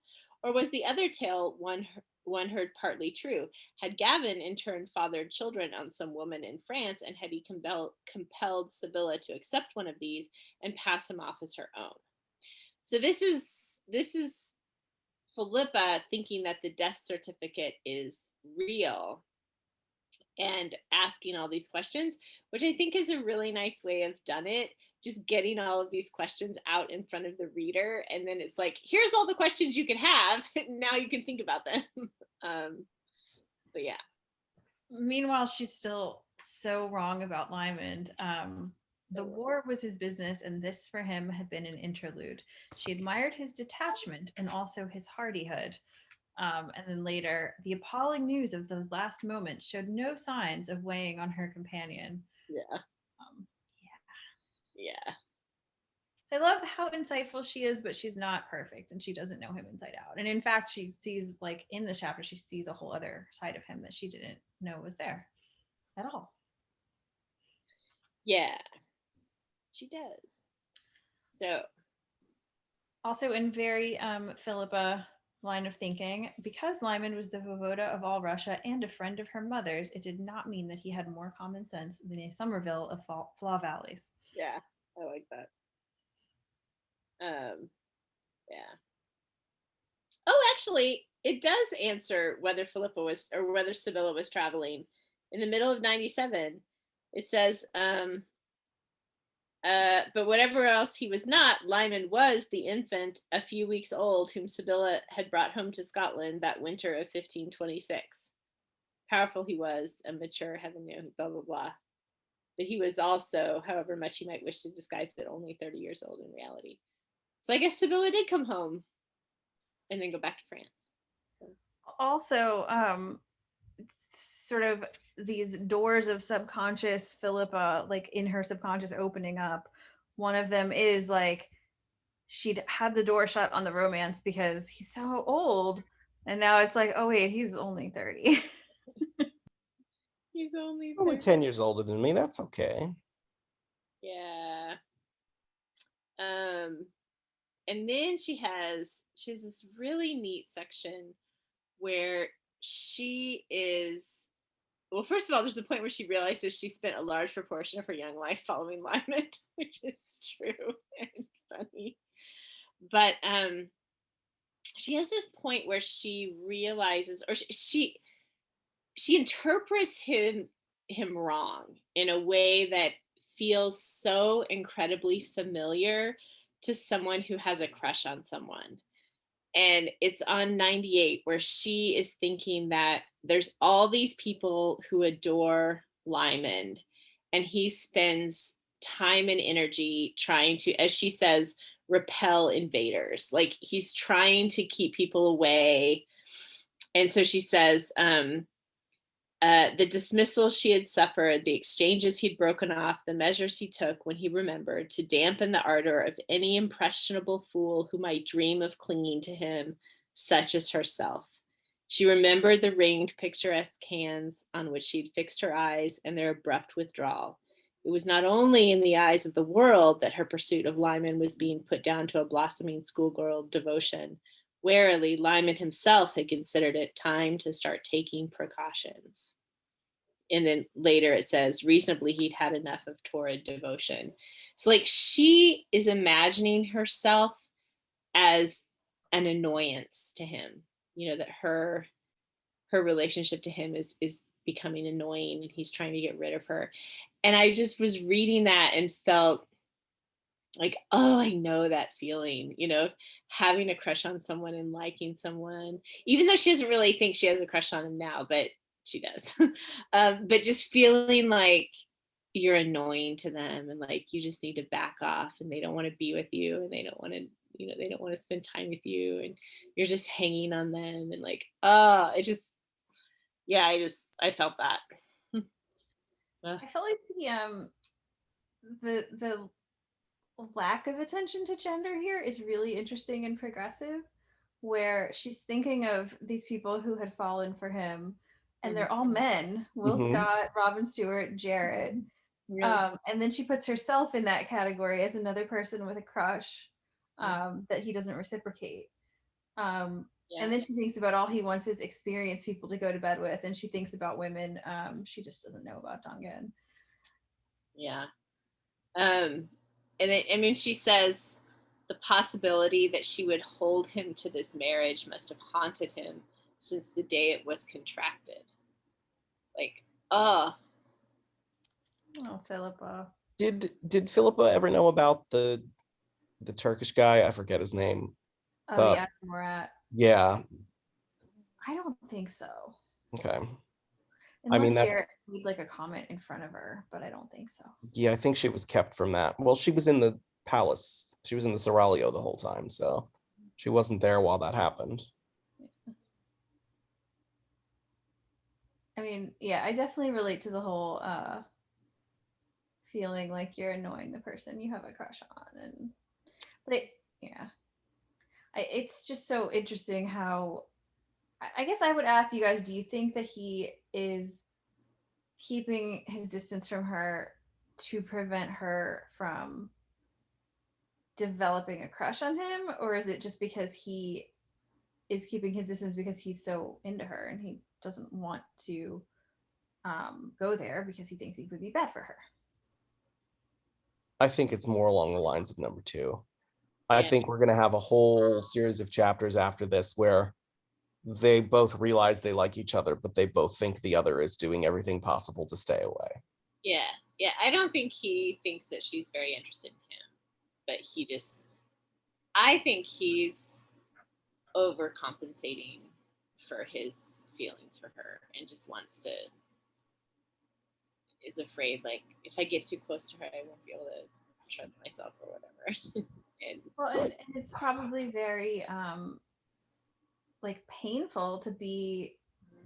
Or was the other tale one heard partly true? Had Gavin in turn fathered children on some woman in France, and had he compelled Sibylla to accept one of these and pass him off as her own? So this is Philippa thinking that the death certificate is real and asking all these questions, which I think is a really nice way of Dunnett, just getting all of these questions out in front of the reader. And then it's like, here's all the questions you can have. Now you can think about them. But yeah. Meanwhile, she's still so wrong about Lymond. The war was his business, and this for him had been an interlude. She admired his detachment and also his hardihood. And then later, the appalling news of those last moments showed no signs of weighing on her companion. Yeah. Yeah. I love how insightful she is, but she's not perfect, and she doesn't know him inside out. And in fact, she sees, like in this chapter, she sees a whole other side of him that she didn't know was there at all. Yeah, she does. So also in very Philippa line of thinking, because Lymond was the voivoda of all Russia and a friend of her mother's, it did not mean that he had more common sense than a Somerville of Flaw Valleys. Yeah, I like that. Yeah. Oh, actually, it does answer whether Philippa was or whether Sibylla was traveling. In the middle of 97, it says, but whatever else he was not, Lyman was the infant a few weeks old whom Sibylla had brought home to Scotland that winter of 1526. Powerful he was, and mature, heaven knew, blah, blah, blah. But he was also, however much he might wish to disguise it, only 30 years old in reality. So I guess Sibylla did come home and then go back to France. So. Also, sort of these doors of subconscious Philippa, like in her subconscious opening up. One of them is like she'd had the door shut on the romance because he's so old, and now it's like, oh wait, he's only 30. He's only 10 years older than me. That's okay. Yeah. And then she has this really neat section where she is, well, first of all, there's the point where she realizes she spent a large proportion of her young life following Lyman, which is true and funny. But she has this point where she realizes, or she interprets him wrong in a way that feels so incredibly familiar to someone who has a crush on someone. And it's on 98, where she is thinking that there's all these people who adore Lymond, and he spends time and energy trying to, as she says, repel invaders. Like, he's trying to keep people away. And so she says, the dismissal she had suffered, the exchanges he'd broken off, the measures he took when he remembered to dampen the ardor of any impressionable fool who might dream of clinging to him, such as herself. She remembered the ringed, picturesque hands on which she'd fixed her eyes and their abrupt withdrawal. It was not only in the eyes of the world that her pursuit of Lymond was being put down to a blossoming schoolgirl devotion. Warily, Lymond himself had considered it time to start taking precautions. And then later it says, reasonably, he'd had enough of torrid devotion. So, like, she is imagining herself as an annoyance to him, you know, that her relationship to him is becoming annoying, and he's trying to get rid of her. And I just was reading that and felt like, oh, I know that feeling, you know, having a crush on someone and liking someone, even though she doesn't really think she has a crush on him now, but she does. But just feeling like you're annoying to them, and like you just need to back off, and they don't want to be with you, and they don't want to, you know, they don't want to spend time with you, and you're just hanging on them, and like, oh, it just, yeah, I felt that. I felt like the lack of attention to gender here is really interesting and progressive, where she's thinking of these people who had fallen for him, and they're all men: Will Mhm. Scott, Robin Stewart, Jared. Yeah. And then she puts herself in that category as another person with a crush that he doesn't reciprocate. Yeah. And then she thinks about all he wants is experienced people to go to bed with, and she thinks about women she just doesn't know about Dongan. Yeah. And I mean, she says the possibility that she would hold him to this marriage must have haunted him since the day it was contracted. Like, oh, Oh, Philippa. Did Philippa ever know about the Turkish guy? I forget his name. Oh, But yeah, Murat. yeah, I don't think so. okay. I mean Unless that Jared made like a comment in front of her, but I don't think so. yeah, I think she was kept from that. Well, she was in the palace. She was in the Seraglio the whole time, so she wasn't there while that happened. I mean, yeah, I definitely relate to the whole feeling like you're annoying the person you have a crush on, and but yeah, it's just so interesting how I guess I would ask you guys, do you think that he is keeping his distance from her to prevent her from developing a crush on him, or is it just because he is keeping his distance because he's so into her and he doesn't want to go there because he thinks he would be bad for her? I think it's more along the lines of number two. I yeah, think we're going to have a whole series of chapters after this where they both realize they like each other, but they both think the other is doing everything possible to stay away. yeah, yeah. I don't think he thinks that she's very interested in him, but I think he's overcompensating for his feelings for her, and just is afraid, like, if I get too close to her, I won't be able to trust myself or whatever. And Well, and it's probably very like painful to be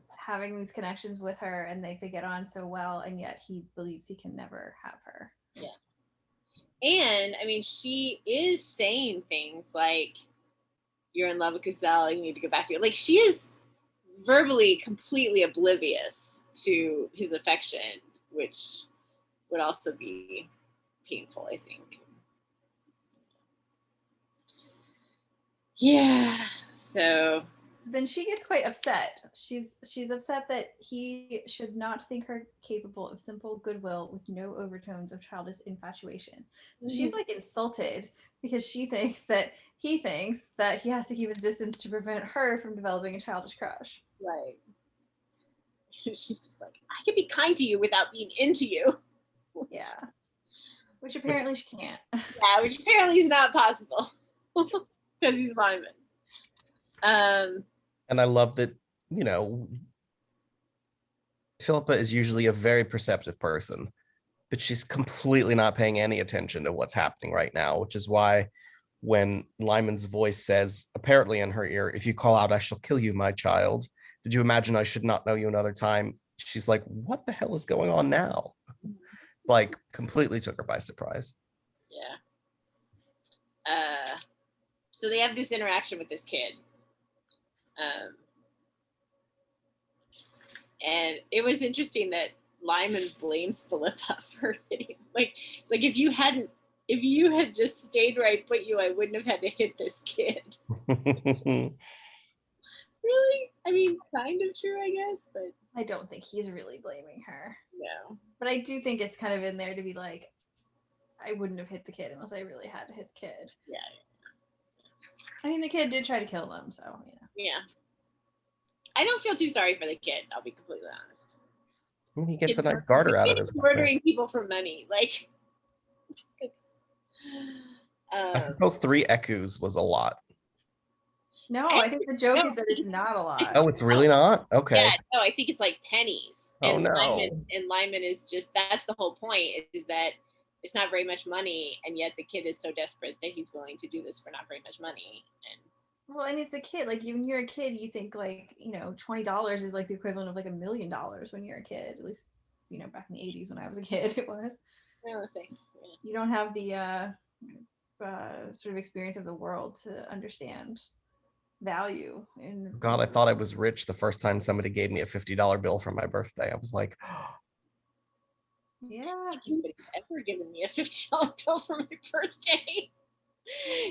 having these connections with her and they get on so well, and yet he believes he can never have her. yeah. And I mean, she is saying things like, you're in love with Gazelle, you need to go back to it. Like, she is verbally completely oblivious to his affection, which would also be painful, I think. Yeah. So Then she gets quite upset. She's upset that he should not think her capable of simple goodwill with no overtones of childish infatuation. So she's like insulted because she thinks that he has to keep his distance to prevent her from developing a childish crush. right. She's just like, I can be kind to you without being into you. Yeah. Which apparently she can't. Yeah, which apparently is not possible because he's Lymond. And I love that, you know, Philippa is usually a very perceptive person, but she's completely not paying any attention to what's happening right now, which is why when Lyman's voice says, apparently in her ear, if you call out, I shall kill you, my child. Did you imagine I should not know you another time? She's like, what the hell is going on now? Like, completely took her by surprise. Yeah. So they have this interaction with this kid. And it was interesting that Lymond blames Philippa for hitting. Like, it's like if you had just stayed where I put you, I wouldn't have had to hit this kid. Really? I mean, kind of true, I guess, but I don't think he's really blaming her. no. But I do think it's kind of in there to be like, I wouldn't have hit the kid unless I really had to hit the kid. Yeah. I mean, the kid did try to kill them, so yeah. Yeah. I don't feel too sorry for the kid, I'll be completely honest. He gets a nice garter out of his murdering people for money. Like, I suppose 3 ecus was a lot. No, I think the joke is that it's not a lot. Oh, it's really not? Okay. Yeah, no, I think it's like pennies. Oh, and no. Lymond is just, that's the whole point, is that it's not very much money, and yet the kid is so desperate that he's willing to do this for not very much money. And it's a kid. Like, when you're a kid, you think like, $20 is like the equivalent of like $1 million when you're a kid. At least, back in the 80s when I was a kid, it was. Let's say, yeah. You don't have the sort of experience of the world to understand value. God, I thought I was rich the first time somebody gave me a $50 bill for my birthday. I was like, yeah. Nobody's ever given me a $50 bill for my birthday.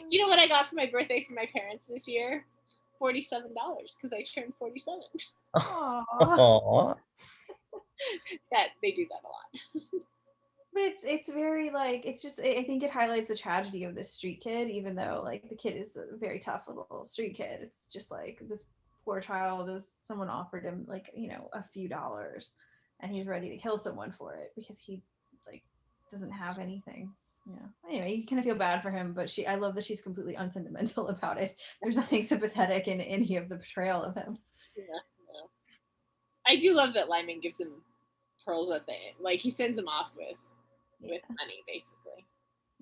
You know what I got for my birthday from my parents this year? $47, because I turned 47. Aww. That they do that a lot. But it's very like, it's just, I think it highlights the tragedy of this street kid, even though like the kid is a very tough little street kid. It's just like this poor child, is someone offered him like, a few dollars, and he's ready to kill someone for it because he like doesn't have anything. Anyway, you kind of feel bad for him, but I love that she's completely unsentimental about it. There's nothing sympathetic in any of the portrayal of him. Yeah. I do love that Lymond gives him pearls at the end. Like, he sends him off with money, basically.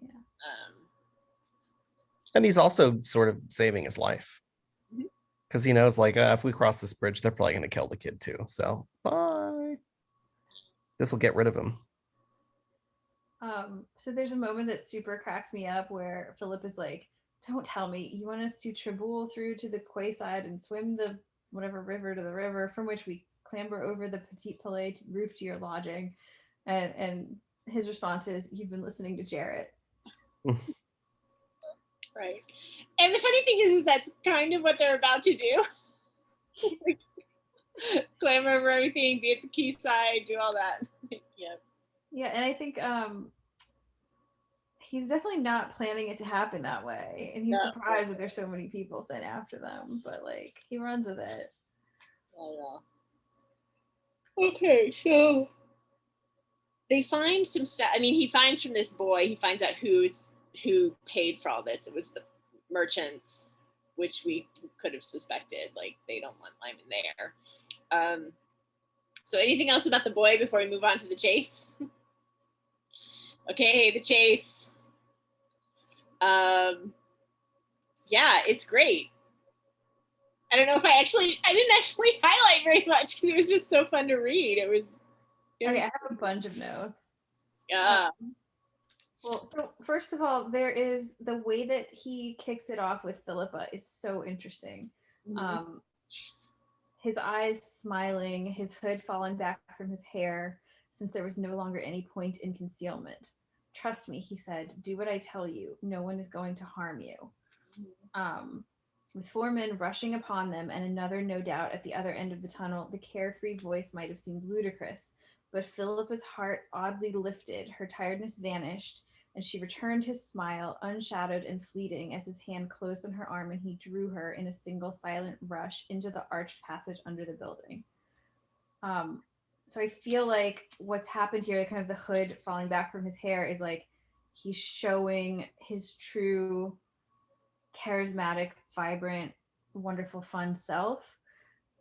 Yeah. And he's also sort of saving his life, because he knows, like, if we cross this bridge, they're probably going to kill the kid too. So bye. This will get rid of him. So there's a moment that super cracks me up where Philippe is like, don't tell me you want us to triboule through to the quayside and swim the whatever river to the river from which we clamber over the Petit Palais roof to your lodging. And his response is, you've been listening to Jarrett. Right. And the funny thing is that's kind of what they're about to do. Clamber over everything, be at the quayside, do all that. Yeah, and I think he's definitely not planning it to happen that way. And he's surprised that there's so many people sent after them, but like, he runs with it. I know. Okay, so they find some stuff. I mean, he finds from this boy, he finds out who paid for all this. It was the merchants, which we could have suspected. Like, they don't want Lymond there. So anything else about the boy before we move on to the chase? Okay, the chase. Yeah, it's great. I don't know if I didn't actually highlight very much because it was just so fun to read. It was. Okay, I have a bunch of notes. Yeah. Well, so first of all, there is the way that he kicks it off with Philippa is so interesting. Mm-hmm. His eyes smiling, his hood fallen back from his hair, since there was no longer any point in concealment. Trust me, he said, do what I tell you. No one is going to harm you. With 4 men rushing upon them and another, no doubt, at the other end of the tunnel, the carefree voice might have seemed ludicrous, but Philippa's heart oddly lifted, her tiredness vanished, and she returned his smile, unshadowed and fleeting, as his hand closed on her arm and he drew her in a single silent rush into the arched passage under the building. So I feel like what's happened here, kind of the hood falling back from his hair, is like he's showing his true charismatic, vibrant, wonderful, fun self.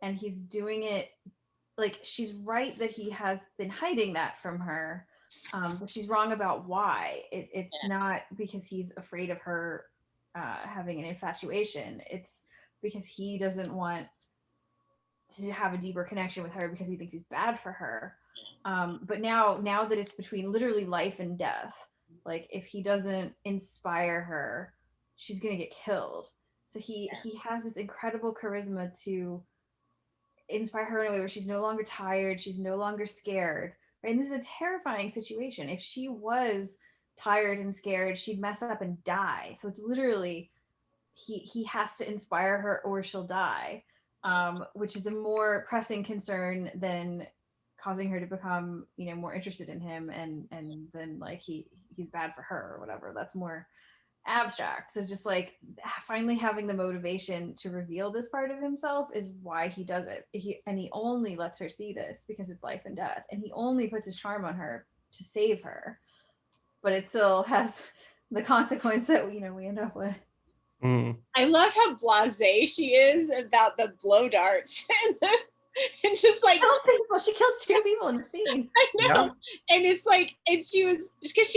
And he's doing it like, she's right that he has been hiding that from her. But she's wrong about why. It's not because he's afraid of her having an infatuation. It's because he doesn't want to have a deeper connection with her because he thinks he's bad for her. But now that it's between literally life and death, like if he doesn't inspire her, she's gonna get killed. So he has this incredible charisma to inspire her in a way where she's no longer tired, she's no longer scared. Right? And this is a terrifying situation. If she was tired and scared, she'd mess up and die. So it's literally he has to inspire her or she'll die, which is a more pressing concern than causing her to become, you know, more interested in him and then like he's bad for her or whatever. That's more abstract. So just like finally having the motivation to reveal this part of himself is why he does it. He only lets her see this because it's life and death, and he only puts his charm on her to save her, but it still has the consequence that we end up with. I love how blasé she is about the blow darts and just like, she kills 2 people in the scene. I know. Yeah. And it's like, and she was because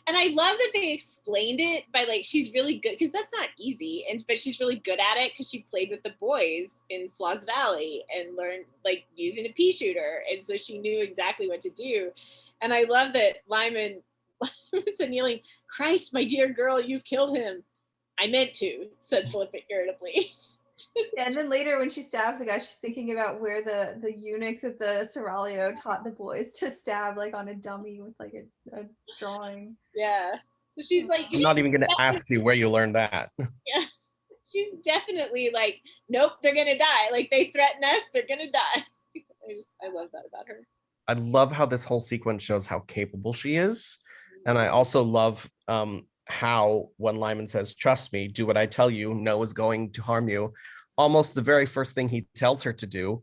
and I love that they explained it by like, she's really good because that's not easy, but she's really good at it because she played with the boys in Floss Valley and learned like using a pea shooter, and so she knew exactly what to do. And I love that Lymond said, kneeling, "Christ, my dear girl, you've killed him." "I meant to," said Philippe irritably. Yeah, and then later when she stabs the guy, she's thinking about where the eunuchs at the Seraglio taught the boys to stab, like on a dummy with like a drawing. Yeah. So she's like, I'm not even going to ask you where you learned that. Yeah. She's definitely like, nope, they're going to die. Like they threaten us, they're going to die. I love that about her. I love how this whole sequence shows how capable she is. And I also love how when Lymond says, "Trust me, do what I tell you, no is going to harm you," almost the very first thing he tells her to do,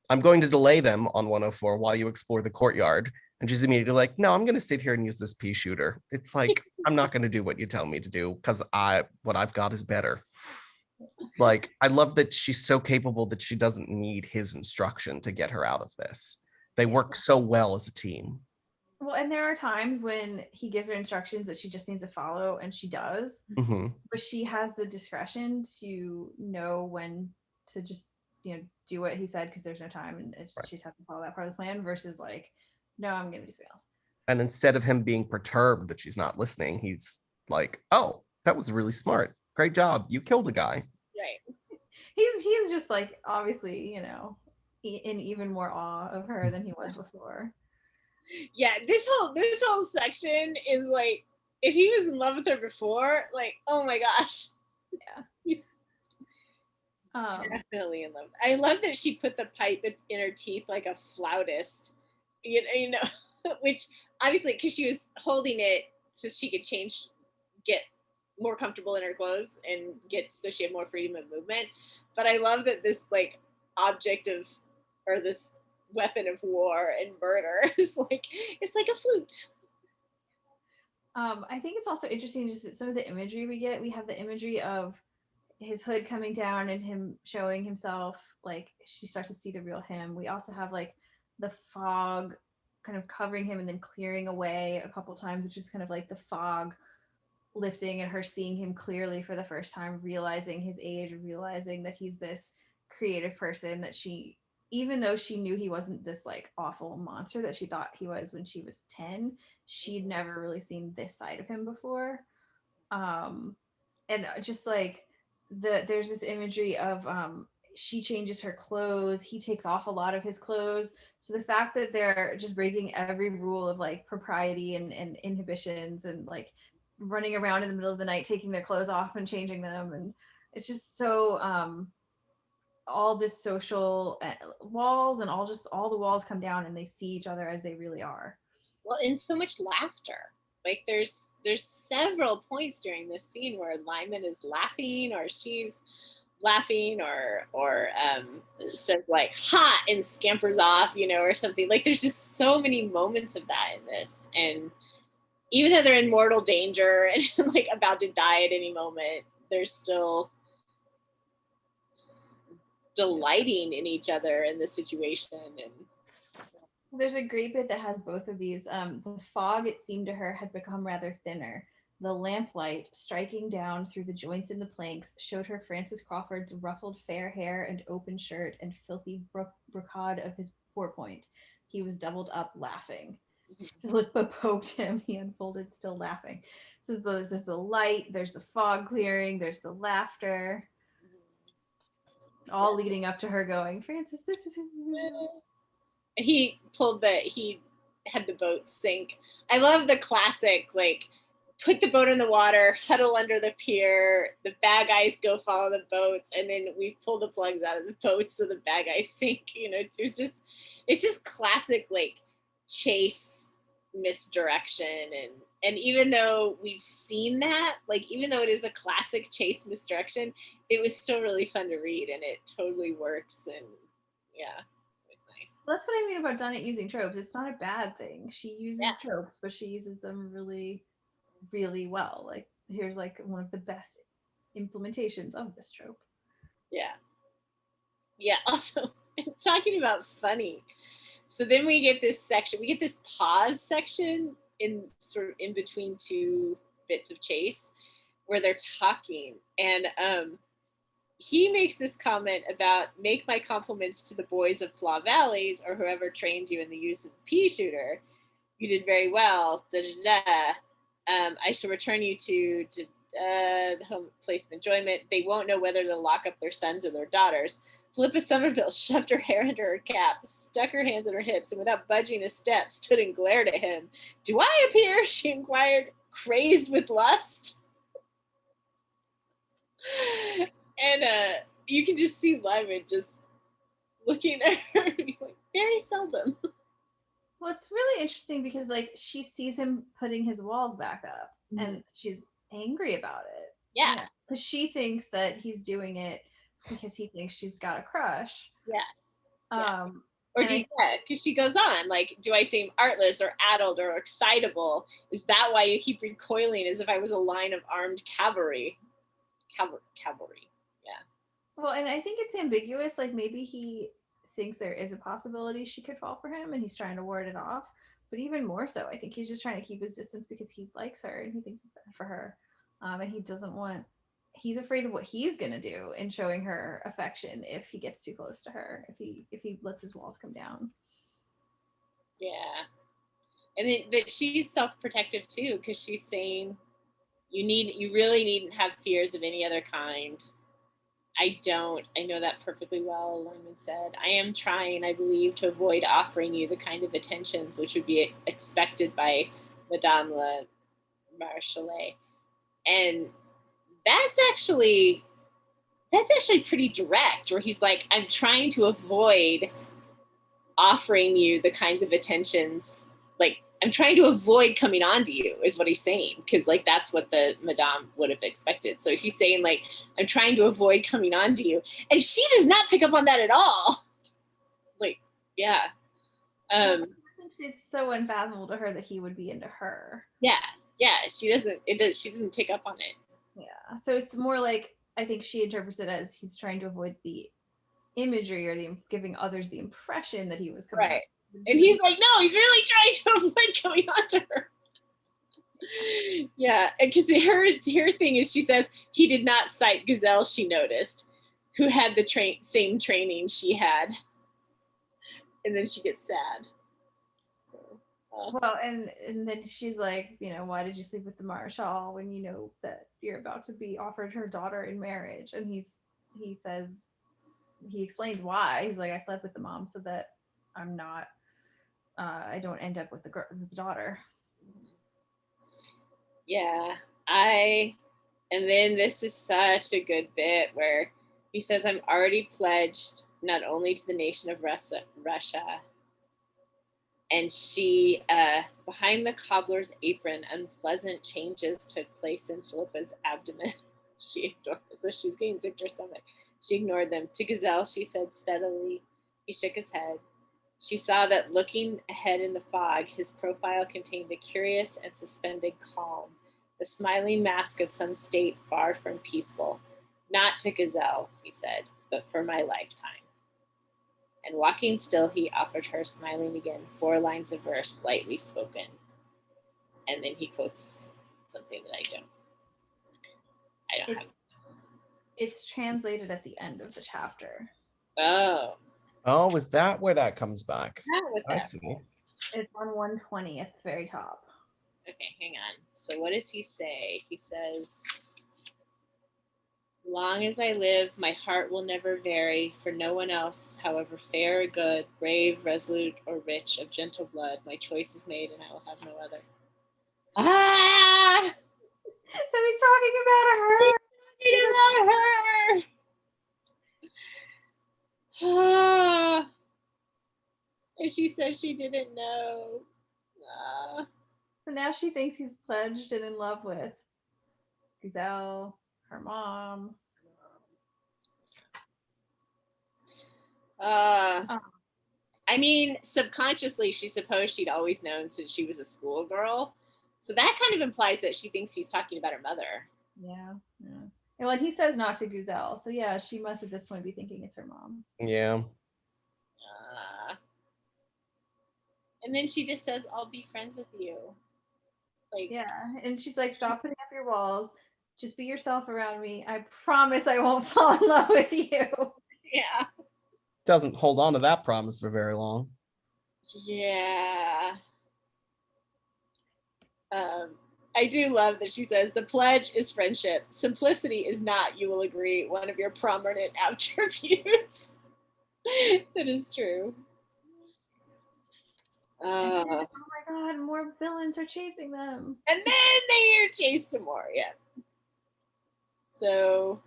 "I'm going to delay them on 104 while you explore the courtyard." And she's immediately like, "No, I'm going to sit here and use this pea shooter." It's like, I'm not going to do what you tell me to do because what I've got is better. Like, I love that she's so capable that she doesn't need his instruction to get her out of this. They work so well as a team. Well, and there are times when he gives her instructions that she just needs to follow, and she does. Mm-hmm. But she has the discretion to know when to just, do what he said because there's no time, and she just has to follow that part of the plan. Versus like, no, I'm gonna do something else. And instead of him being perturbed that she's not listening, he's like, "Oh, that was really smart. Great job. You killed a guy." Right. He's just like obviously, in even more awe of her than he was before. Yeah, this whole section is like, if he was in love with her before, like, oh my gosh. Yeah. He's definitely in love. I love that she put the pipe in her teeth like a flautist, you know, which obviously because she was holding it so she could get more comfortable in her clothes and so she had more freedom of movement. But I love that this like object of, or this weapon of war and murder is like, it's like a flute. I think it's also interesting just some of the imagery we get. We have the imagery of his hood coming down and him showing himself, like she starts to see the real him. We also have like the fog kind of covering him and then clearing away a couple times, which is kind of like the fog lifting and her seeing him clearly for the first time, realizing his age, realizing that he's this creative person that she, even though she knew he wasn't this like awful monster that she thought he was when she was 10, she'd never really seen this side of him before. And just like there's this imagery of she changes her clothes, he takes off a lot of his clothes. So the fact that they're just breaking every rule of like propriety and inhibitions and like running around in the middle of the night taking their clothes off and changing them, and it's just so all this social walls and all the walls come down and they see each other as they really are. Well, and so much laughter. Like there's several points during this scene where Lymond is laughing or she's laughing or says like "ha" and scampers off, or something. Like there's just so many moments of that in this. And even though they're in mortal danger and like about to die at any moment, there's still delighting in each other and the situation. And there's a great bit that has both of these. The fog, it seemed to her, had become rather thinner. The lamplight, striking down through the joints in the planks, showed her Francis Crawford's ruffled fair hair and open shirt and filthy brocade of his pourpoint. He was doubled up, laughing. Philippa poked him. He unfolded, still laughing. So there's the light, there's the fog clearing, there's the laughter, all leading up to her going, Francis, this is who you are. And he had the boat sink. I love the classic, like, put the boat in the water, huddle under the pier, the bad guys go follow the boats, and then we pull the plugs out of the boats so the bad guys sink. You know, it's just classic, like, chase misdirection. And even though we've seen that, like, even though it is a classic chase misdirection, it was still really fun to read, and it totally works. And yeah, it was nice. That's what I mean about Dunnett using tropes. It's not a bad thing. She uses tropes, but she uses them really, really well. Like, here's like one of the best implementations of this trope. Yeah. Also, talking about funny. So then we get this pause section in sort of in between two bits of chase where they're talking. And he makes this comment about, make my compliments to the boys of Flaw Valleys or whoever trained you in the use of the pea shooter. You did very well. Da, da, da. I shall return you to the home place of enjoyment. They won't know whether to lock up their sons or their daughters. Philippa Somerville shoved her hair under her cap, stuck her hands in her hips, and without budging a step, stood and glared at him. Do I appear, she inquired, crazed with lust? And you can just see Lymond just looking at her like, very seldom. Well, it's really interesting because, like, she sees him putting his walls back up, and she's angry about it. Yeah. Because she thinks that he's doing it because he thinks she's got a crush. Yeah. Or because she goes on, like, do I seem artless or addled or excitable? Is that why you keep recoiling as if I was a line of armed cavalry? Cavalry. Yeah. Well, and I think it's ambiguous. Like, maybe he thinks there is a possibility she could fall for him and he's trying to ward it off. But even more so, I think he's just trying to keep his distance because he likes her and he thinks it's better for her. And he doesn't want, he's afraid of what he's going to do in showing her affection if he gets too close to her, if he lets his walls come down. Yeah. And then, but she's self-protective too, because she's saying, you really needn't have fears of any other kind. I don't. I know that perfectly well, Lymond said. I am trying, I believe, to avoid offering you the kind of attentions which would be expected by Madame la Marchale. And that's actually pretty direct, where he's like, I'm trying to avoid offering you the kinds of attentions, like, I'm trying to avoid coming on to you, is what he's saying. Because, like, that's what the Madame would have expected. So he's saying, like, I'm trying to avoid coming on to you. And she does not pick up on that at all. Like, yeah. I think it's so unfathomable to her that he would be into her. Yeah. She doesn't pick up on it. Yeah. So it's more like, I think she interprets it as he's trying to avoid the imagery or giving others the impression that he was coming. Right. And he's like, no, he's really trying to avoid coming on to her. Yeah, because her thing is, she says, he did not cite Gazelle, she noticed, who had the same training she had. And then she gets sad. Well, and then she's like, you know, why did you sleep with the Marshal when you know that you're about to be offered her daughter in marriage? And he explains why. He's like, I slept with the mom so that I'm not, I don't end up with the daughter. Yeah, and then this is such a good bit where he says, I'm already pledged not only to the nation of Russia, and she, behind the cobbler's apron, unpleasant changes took place in Philippa's abdomen. She ignored, so she's getting sick to her stomach. She ignored them. To Gazelle, she said steadily. He shook his head. She saw that looking ahead in the fog, his profile contained a curious and suspended calm, the smiling mask of some state far from peaceful. Not to Gazelle, he said. but for my lifetime. And walking still, he offered her, smiling again, 4 lines of verse, lightly spoken. And then he quotes something that I don't have. It's translated at the end of the chapter. Oh. Oh, is that where that comes back? I see. It's on 120 at the very top. Okay, hang on. So what does he say? He says, long as I live, my heart will never vary for no one else, however fair or good, brave, resolute, or rich, of gentle blood. My choice is made, and I will have no other. Ah! So he's talking about her. Ah. And she says she didn't know. Ah. So now she thinks he's pledged and in love with Gazelle, her mom. I mean, subconsciously, she supposed she'd always known since she was a schoolgirl. So that kind of implies that she thinks he's talking about her mother. Yeah. And when he says not to Gazelle, so yeah, she must at this point be thinking it's her mom. Yeah. And then she just says, I'll be friends with you. Like, yeah, and she's like, stop putting up your walls. Just be yourself around me. I promise I won't fall in love with you. Yeah. Doesn't hold on to that promise for very long. Yeah. I do love that she says, the pledge is friendship. Simplicity is not, you will agree, one of your prominent attributes. That is true. Oh my god, more villains are chasing them. And then they chase some more, yeah. So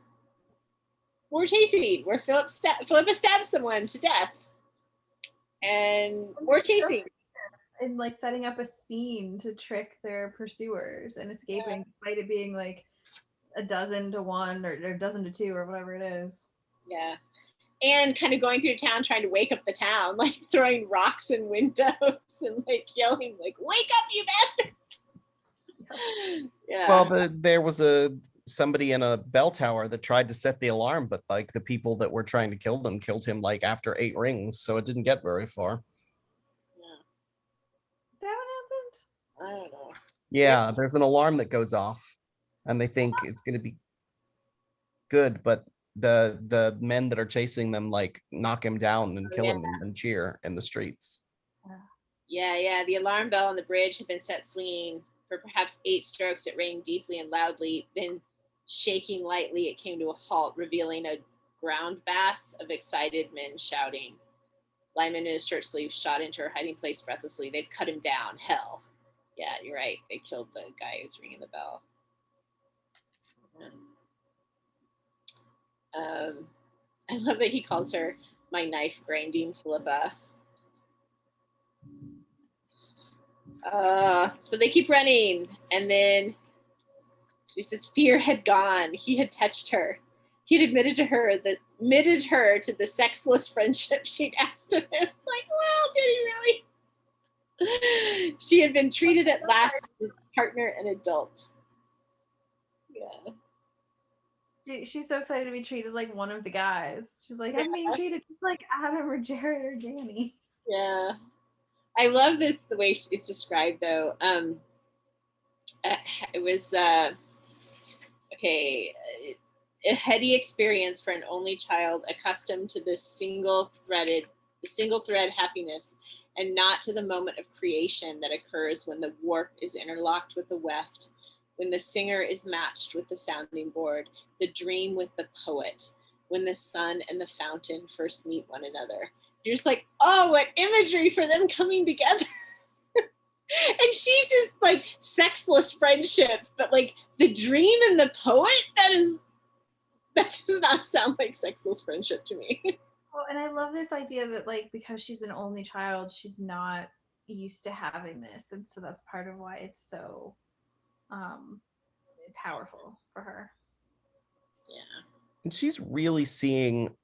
we're chasing, where Philip stabs someone to death. And we're chasing. And like setting up a scene to trick their pursuers and escaping, despite it being like a dozen to one or a dozen to two or whatever it is. Yeah. And kind of going through town trying to wake up the town, like throwing rocks in windows and like yelling, like, wake up, you bastards! Yeah. Well, there was somebody in a bell tower that tried to set the alarm, but like the people that were trying to kill them killed him like after 8 rings, so it didn't get very far. Is that what happened? I don't know. Yeah, there's an alarm that goes off, and they think it's going to be good, but the men that are chasing them like knock him down and kill him and cheer in the streets. Yeah. The alarm bell on the bridge had been set swinging. For perhaps 8 strokes, it rang deeply and loudly. Then, shaking lightly, it came to a halt, revealing a ground bass of excited men shouting. Lymond in his shirt sleeves shot into her hiding place breathlessly. They've cut him down. Hell. Yeah, you're right. They killed the guy who's ringing the bell. I love that he calls her my knife grinding Philippa. So they keep running, and then she says fear had gone. He had touched her. He'd admitted her to the sexless friendship she'd asked of him. Like, well, did he really? She had been treated at last as a partner and adult. Yeah. She's so excited to be treated like one of the guys. She's like, I'm being treated just like Adam or Jared or Danny. Yeah. I love this, the way it's described, though. It was, a heady experience for an only child accustomed to this single thread happiness, and not to the moment of creation that occurs when the warp is interlocked with the weft, when the singer is matched with the sounding board, the dream with the poet, when the sun and the fountain first meet one another. You're just like, oh, what imagery for them coming together. And she's just like sexless friendship, but like the dream and the poet, that does not sound like sexless friendship to me. Oh, and I love this idea that like because she's an only child, she's not used to having this, and so that's part of why it's so powerful for her. Yeah. And she's really seeing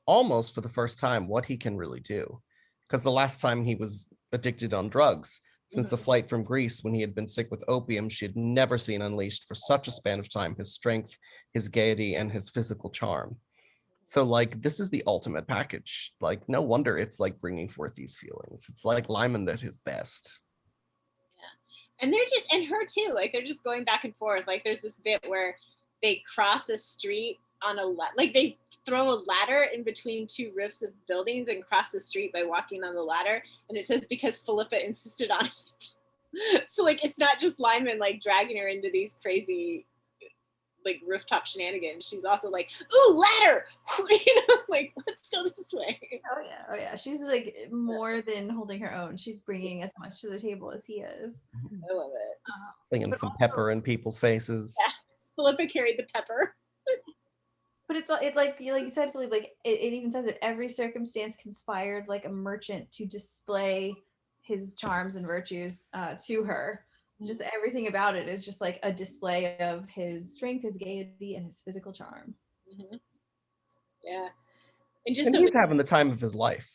almost for the first time what he can really do, because the last time he was addicted on drugs, since the flight from Greece when he had been sick with opium, she had never seen unleashed for such a span of time his strength, his gaiety, and his physical charm. So like this is the ultimate package. Like no wonder it's like bringing forth these feelings. It's like Lymond at his best. And they're just, and her too, like they're just going back and forth. Like there's this bit where they cross a street on a like they throw a ladder in between two roofs of buildings and cross the street by walking on the ladder, and it says because Philippa insisted on it. So like it's not just Lymond like dragging her into these crazy like rooftop shenanigans. She's also like, ooh, ladder, like let's go this way. Oh yeah, she's like more than holding her own. She's bringing as much to the table as he is. I love it. Slinging some pepper in people's faces. Yeah. Philippa carried the pepper. But it like you said, Philippe, like it even says that every circumstance conspired like a merchant to display his charms and virtues to her. It's just everything about it is just like a display of his strength, his gaiety, and his physical charm. Mm-hmm. Yeah, and just he's having the time of his life.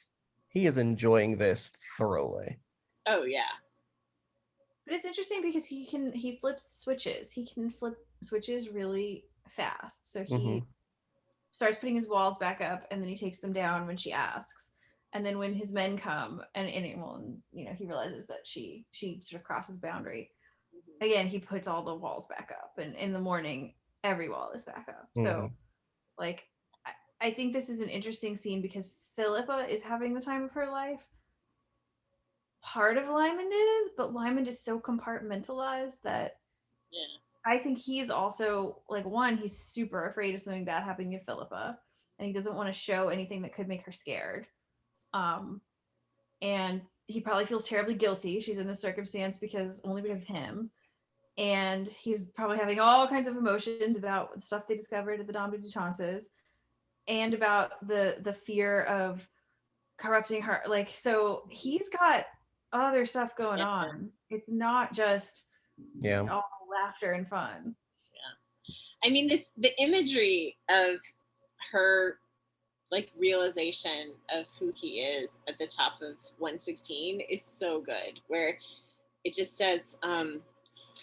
He is enjoying this thoroughly. Oh yeah. But it's interesting because he flips switches. He can flip switches really fast. So he starts putting his walls back up, and then he takes them down when she asks. And then when his men come, and you know, he realizes that she sort of crosses boundary. Again, he puts all the walls back up, and in the morning, every wall is back up. So, like, I think this is an interesting scene because Philippa is having the time of her life. Part of Lymond is, but Lymond is so compartmentalized that I think he's also like, one, he's super afraid of something bad happening to Philippa, and he doesn't want to show anything that could make her scared. And he probably feels terribly guilty. She's in this circumstance because of him. And he's probably having all kinds of emotions about the stuff they discovered at the Dame de Chances and about the fear of corrupting her. Like, so he's got other stuff going on. It's not just all laughter and fun. Yeah. I mean, the imagery of her like realization of who he is at the top of 116 is so good, where it just says,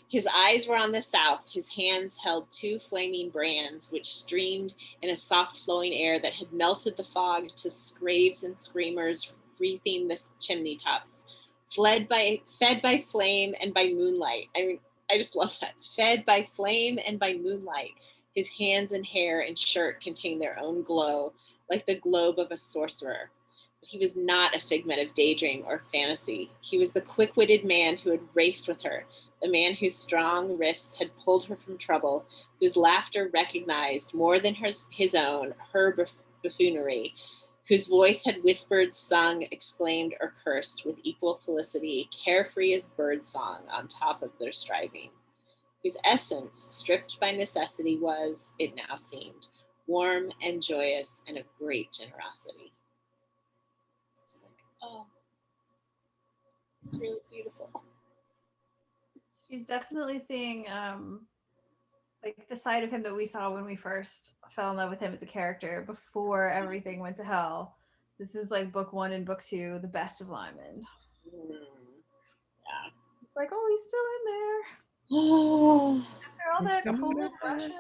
his eyes were on the south, his hands held two flaming brands which streamed in a soft flowing air that had melted the fog to scraves and screamers wreathing the chimney tops, fed by flame and by moonlight. I mean, I just love that. Fed by flame and by moonlight, his hands and hair and shirt contained their own glow, like the globe of a sorcerer. But he was not a figment of daydream or fantasy. He was the quick-witted man who had raced with her, the man whose strong wrists had pulled her from trouble, whose laughter recognized more than his own, her buffoonery, whose voice had whispered, sung, exclaimed, or cursed with equal felicity, carefree as birdsong on top of their striving, whose essence, stripped by necessity, was, it now seemed, warm and joyous and of great generosity. It's like, oh, it's really beautiful. She's definitely seeing like the side of him that we saw when we first fell in love with him as a character before everything went to hell. This is like book 1 and book 2, the best of Lymond. Yeah. It's like, oh, he's still in there. Oh, after all that cold Russia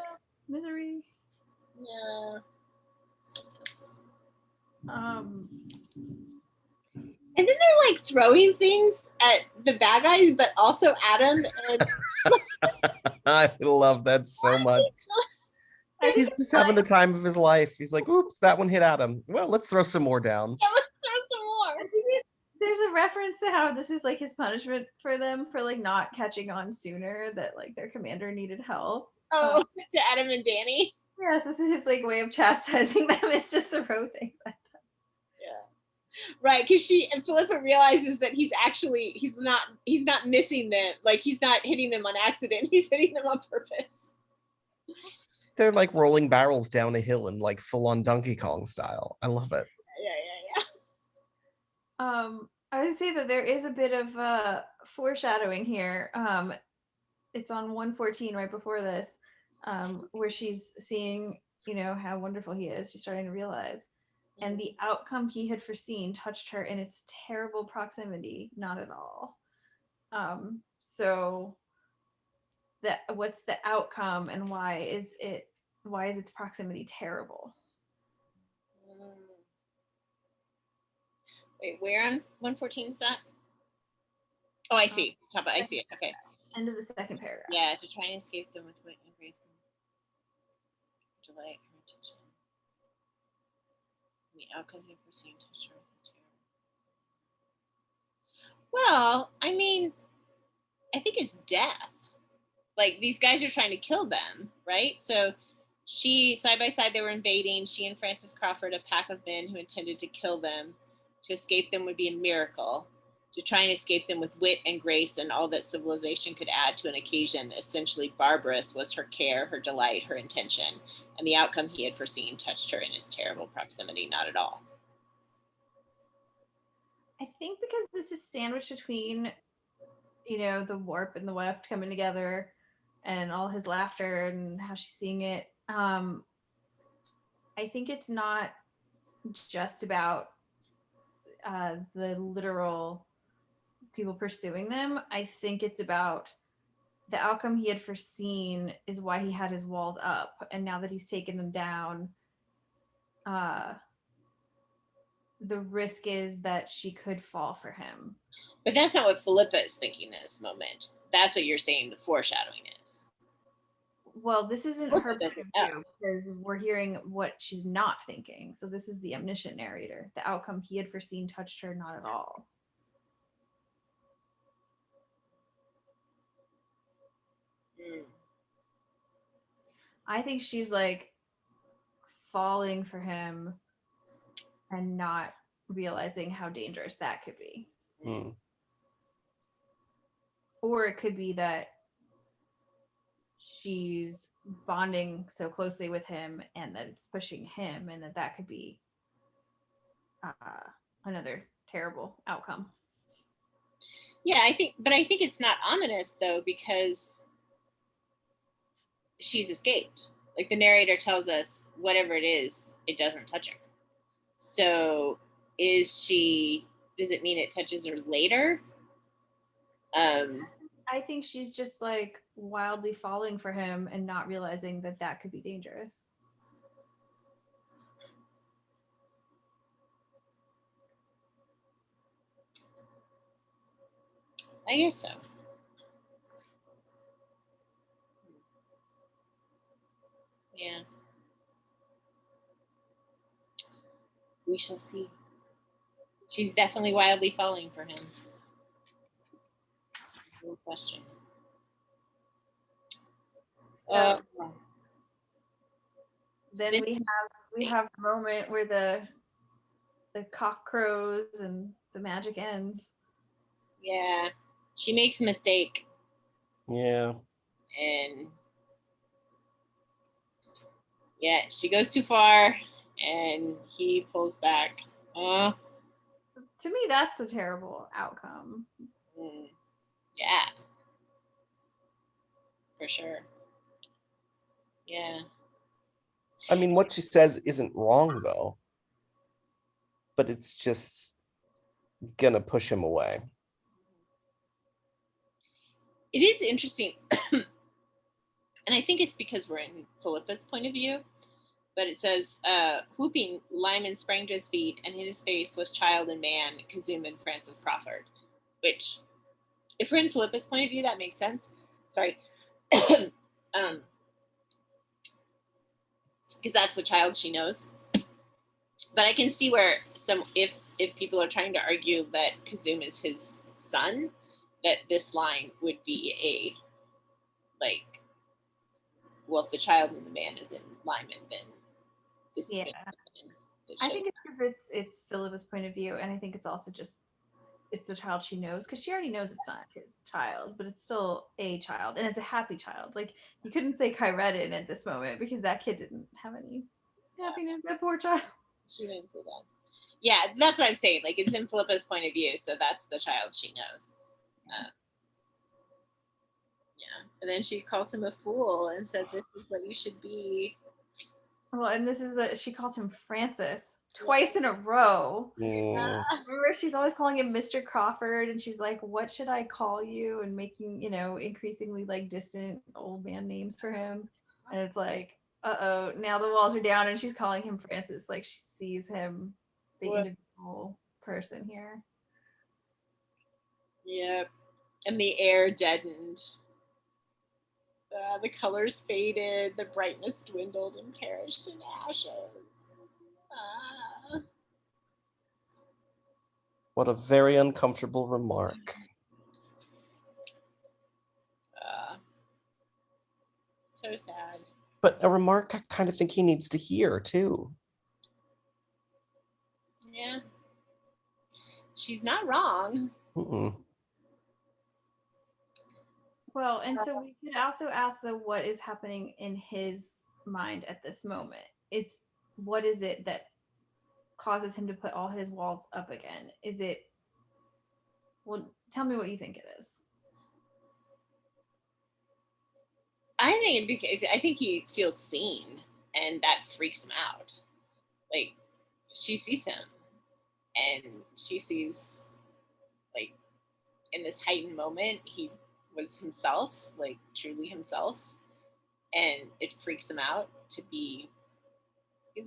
misery. Yeah. And then they're like throwing things at the bad guys, but also at him. And I love that so much. He's just having the time of his life. He's like, oops, that one hit Adam. Well, let's throw some more down. Yeah, let's throw some more. I think there's a reference to how this is like his punishment for them for like not catching on sooner that like their commander needed help. Oh, to Adam and Danny. Yes, this is his like way of chastising them is to throw things at them. Yeah. Right, because Philippa realizes that he's not missing them, like he's not hitting them on accident, he's hitting them on purpose. They're like rolling barrels down a hill in like full-on Donkey Kong style. I love it. Yeah. I would say that there is a bit of foreshadowing here. It's on 114 right before this, where she's seeing, you know, how wonderful he is. She's starting to realize. And the outcome he had foreseen touched her in its terrible proximity, not at all. So what's the outcome and why is its proximity terrible? Wait, where on 114 is that? Oh, I see. Top. I see it. Okay. End of the second paragraph. Yeah, to try and escape them with wit and grace and delight her attention. And the outcome he foreseen touched her with his terror. Well, I mean, I think it's death. Like, these guys are trying to kill them, right? So side by side, they were invading. She and Francis Crawford, a pack of men who intended to kill them. To escape them would be a miracle. To try and escape them with wit and grace and all that civilization could add to an occasion essentially barbarous was her care, her delight, her intention. And the outcome he had foreseen touched her in his terrible proximity not at all. I think because this is sandwiched between, you know, the warp and the weft coming together and all his laughter and how she's seeing it. I think it's not just about the literal people pursuing them. I think it's about the outcome he had foreseen is why he had his walls up. And now that he's taken them down, the risk is that she could fall for him. But that's not what Philippa is thinking in this moment. That's what you're saying the foreshadowing is. Well, this isn't Philippa her point doesn't of know. view because we're hearing what she's not thinking. So this is the omniscient narrator. The outcome he had foreseen touched her not at all. I think she's like falling for him and not realizing how dangerous that could be. Or it could be that she's bonding so closely with him and that it's pushing him, and that could be another terrible outcome. Yeah, I think it's not ominous though, because she's escaped. Like, the narrator tells us whatever it is, it doesn't touch her. So does it mean it touches her later? I think she's just like wildly falling for him and not realizing that that could be dangerous. I guess so. Yeah. We shall see. She's definitely wildly falling for him. No question. So then we have the moment where the cock crows and the magic ends. Yeah. She makes a mistake. Yeah. And yeah, she goes too far and he pulls back. To me, that's the terrible outcome. Yeah. For sure. Yeah. I mean, what she says isn't wrong though, but it's just gonna push him away. It is interesting. And I think it's because we're in Philippa's point of view, but it says, whooping, Lymond sprang to his feet, and in his face was child and man, Kazum and Francis Crawford. Which, if we're in Philippa's point of view, that makes sense. Sorry. Because that's the child she knows. But I can see where if people are trying to argue that Kazum is his son, that this line would be well, if the child and the man is in Lymond, then this is I think it's because it's Philippa's point of view, and I think it's also just it's the child she knows, because she already knows it's not his child, but it's still a child, and it's a happy child. Like, you couldn't say Kyreddin at this moment because that kid didn't have any happiness. That poor child. She didn't say that. Yeah, that's what I'm saying. Like, it's in Philippa's point of view, so that's the child she knows. Yeah, and then she calls him a fool and says, "This is what you should be." Well, and this is she calls him Francis twice in a row. Yeah. Remember, she's always calling him Mr. Crawford, and she's like, "What should I call you?" And making, increasingly like distant old man names for him. And it's like, now the walls are down, and she's calling him Francis, like she sees him, the individual person here. Yep. And the air deadened. The colors faded, the brightness dwindled and perished in ashes. What a very uncomfortable remark. So sad. But a remark I kind of think he needs to hear too. Yeah. She's not wrong. Mm-mm. Well, and so we could also ask though, what is happening in his mind at this moment? What is it that causes him to put all his walls up again? Is it, well, tell me what you think it is. I think he feels seen, and that freaks him out. Like, she sees him, and she sees, like, in this heightened moment, he was himself, like truly himself, and it freaks him out to be.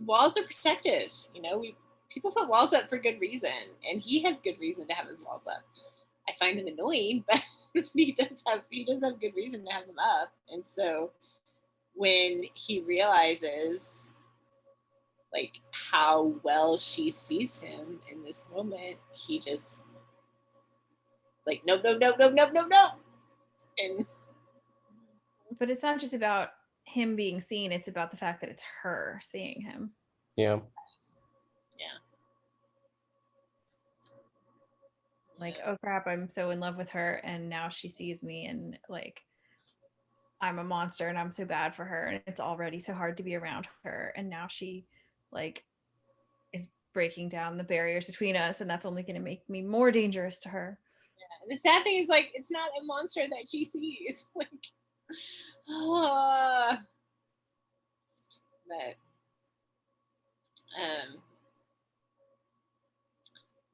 Walls are protective, people put walls up for good reason, and he has good reason to have his walls up. I find them annoying, but he does have good reason to have them up. And so when he realizes like how well she sees him in this moment, he just like no. And But it's not just about him being seen, it's about the fact that it's her seeing him. Yeah. Like, oh crap, I'm so in love with her, and now she sees me, and like I'm a monster and I'm so bad for her, and it's already so hard to be around her, and now she like is breaking down the barriers between us, and that's only going to make me more dangerous to her. The sad thing is, like, it's not a monster that she sees. Like, but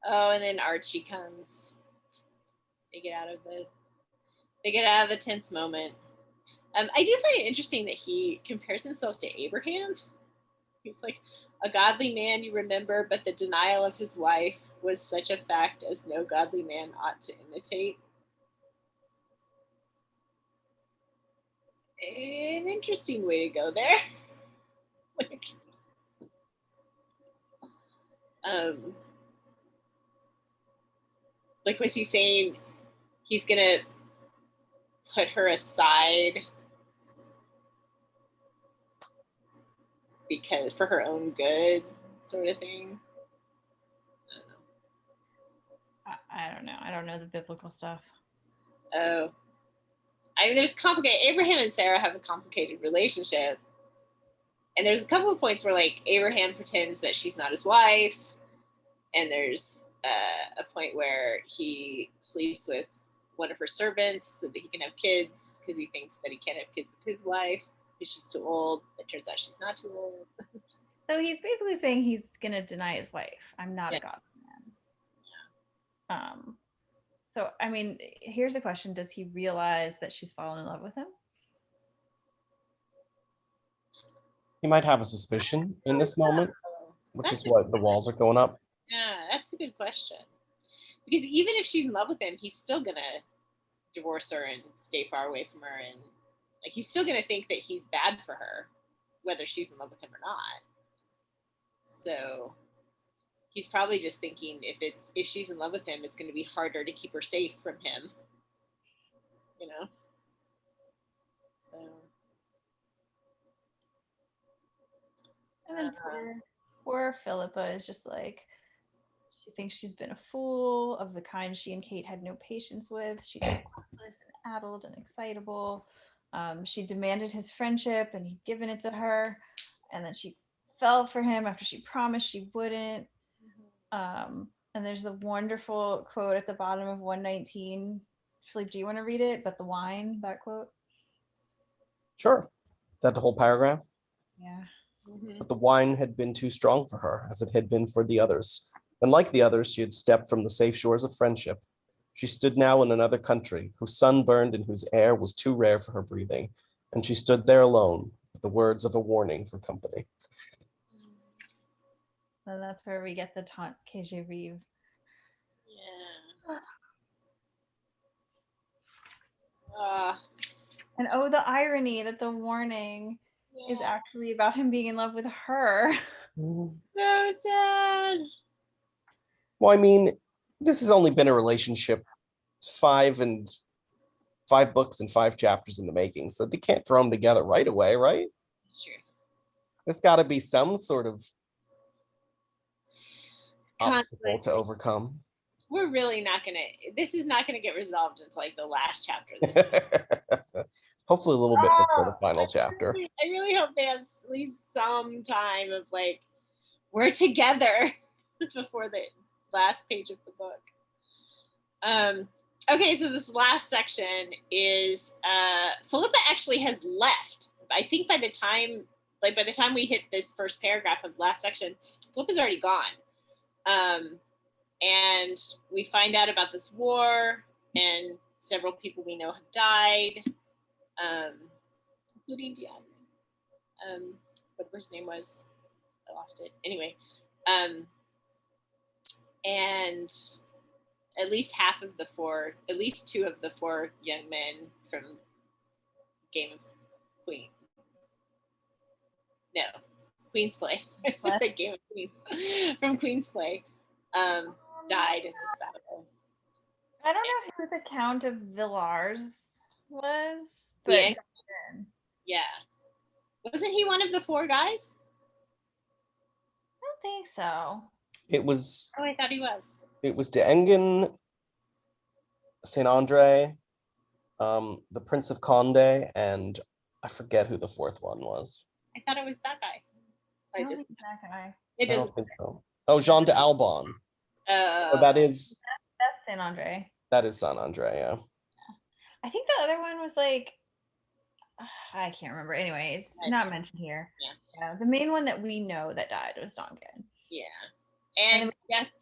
and then Archie comes. They get out of the tense moment. I do find it interesting that he compares himself to Abraham. He's like, a godly man you remember, but the denial of his wife was such a fact as no godly man ought to imitate. An interesting way to go there. Like, was he saying he's gonna put her aside because for her own good, sort of thing? I don't know. I don't know the biblical stuff. Oh, I mean, there's complicated. Abraham and Sarah have a complicated relationship, and there's a couple of points where like Abraham pretends that she's not his wife, and there's a point where he sleeps with one of her servants so that he can have kids because he thinks that he can't have kids with his wife because she's too old. It turns out she's not too old. So he's basically saying he's gonna deny his wife. I'm not a godly man. So I mean, here's a question: does he realize that she's fallen in love with him? He might have a suspicion in this moment, which is why the walls are going up. Yeah, that's a good question. Because even if she's in love with him, he's still gonna divorce her and stay far away from her, and like he's still gonna think that he's bad for her, whether she's in love with him or not. So he's probably just thinking if she's in love with him, it's gonna be harder to keep her safe from him. So And then poor Philippa is just like, she thinks she's been a fool of the kind she and Kate had no patience with. She's reckless and addled and excitable. She demanded his friendship and he'd given it to her. And then she fell for him after she promised she wouldn't. And there's a wonderful quote at the bottom of 119. Philippe, do you want to read it? But the wine, that quote? Sure. Is that the whole paragraph? Yeah. But the wine had been too strong for her, as it had been for the others. And like the others, she had stepped from the safe shores of friendship. She stood now in another country, whose sun burned and whose air was too rare for her breathing. And she stood there alone, with the words of a warning for company. And that's where we get the taunt que je vive. And oh, the irony that the warning is actually about him being in love with her. So sad. Well, I mean, this has only been a relationship 5 books and 5 chapters in the making, so they can't throw them together right away, right? That's true. There's got to be some sort of obstacle Conflict. to overcome. We're really not gonna. This is not gonna get resolved until like the last chapter of this. Hopefully, a little bit before the final chapter. I really hope they have at least some time of like we're together before the last page of the book. Okay, so this last section is Philippa actually has left. I think by the time we hit this first paragraph of the last section, Philippa's already gone. And we find out about this war, and several people we know have died, including Deanna. What his name was, I lost it. Anyway, and at least at least 2 of the 4 young men from Game of Queen. No, Queen's Play. I was going to say Game of Queens. From Queen's Play died in this battle. I don't know who the Count of Villars was, but yeah. Wasn't he one of the 4 guys? I don't think so. It was. Oh, I thought he was. It was D'Enghien, Saint Andre, the Prince of Condé, and I forget who the 4th one was. I thought it was that guy. I don't think that guy. It doesn't. I don't think so. Oh, Jean de Albon. So that is. That's Saint Andre. That is Saint Andre, yeah. I think the other one was like, I can't remember. Anyway, it's not mentioned here. Yeah. The main one that we know that died was Dongan. Yeah. And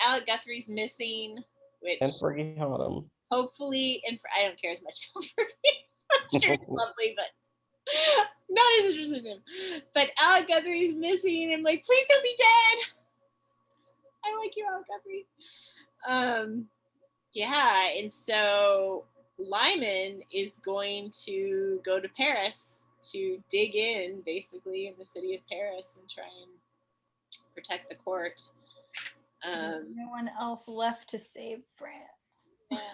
Alec Guthrie's missing, which and Fergie Autumn. Hopefully, and I don't care as much for Fergie. I'm sure he's lovely, but not as interested in him. But Alec Guthrie's missing. I'm like, please don't be dead. I like you, Alec Guthrie. Yeah, and so Lymond is going to go to Paris to dig in, basically, in the city of Paris and try and protect the court. No one else left to save France. Yeah.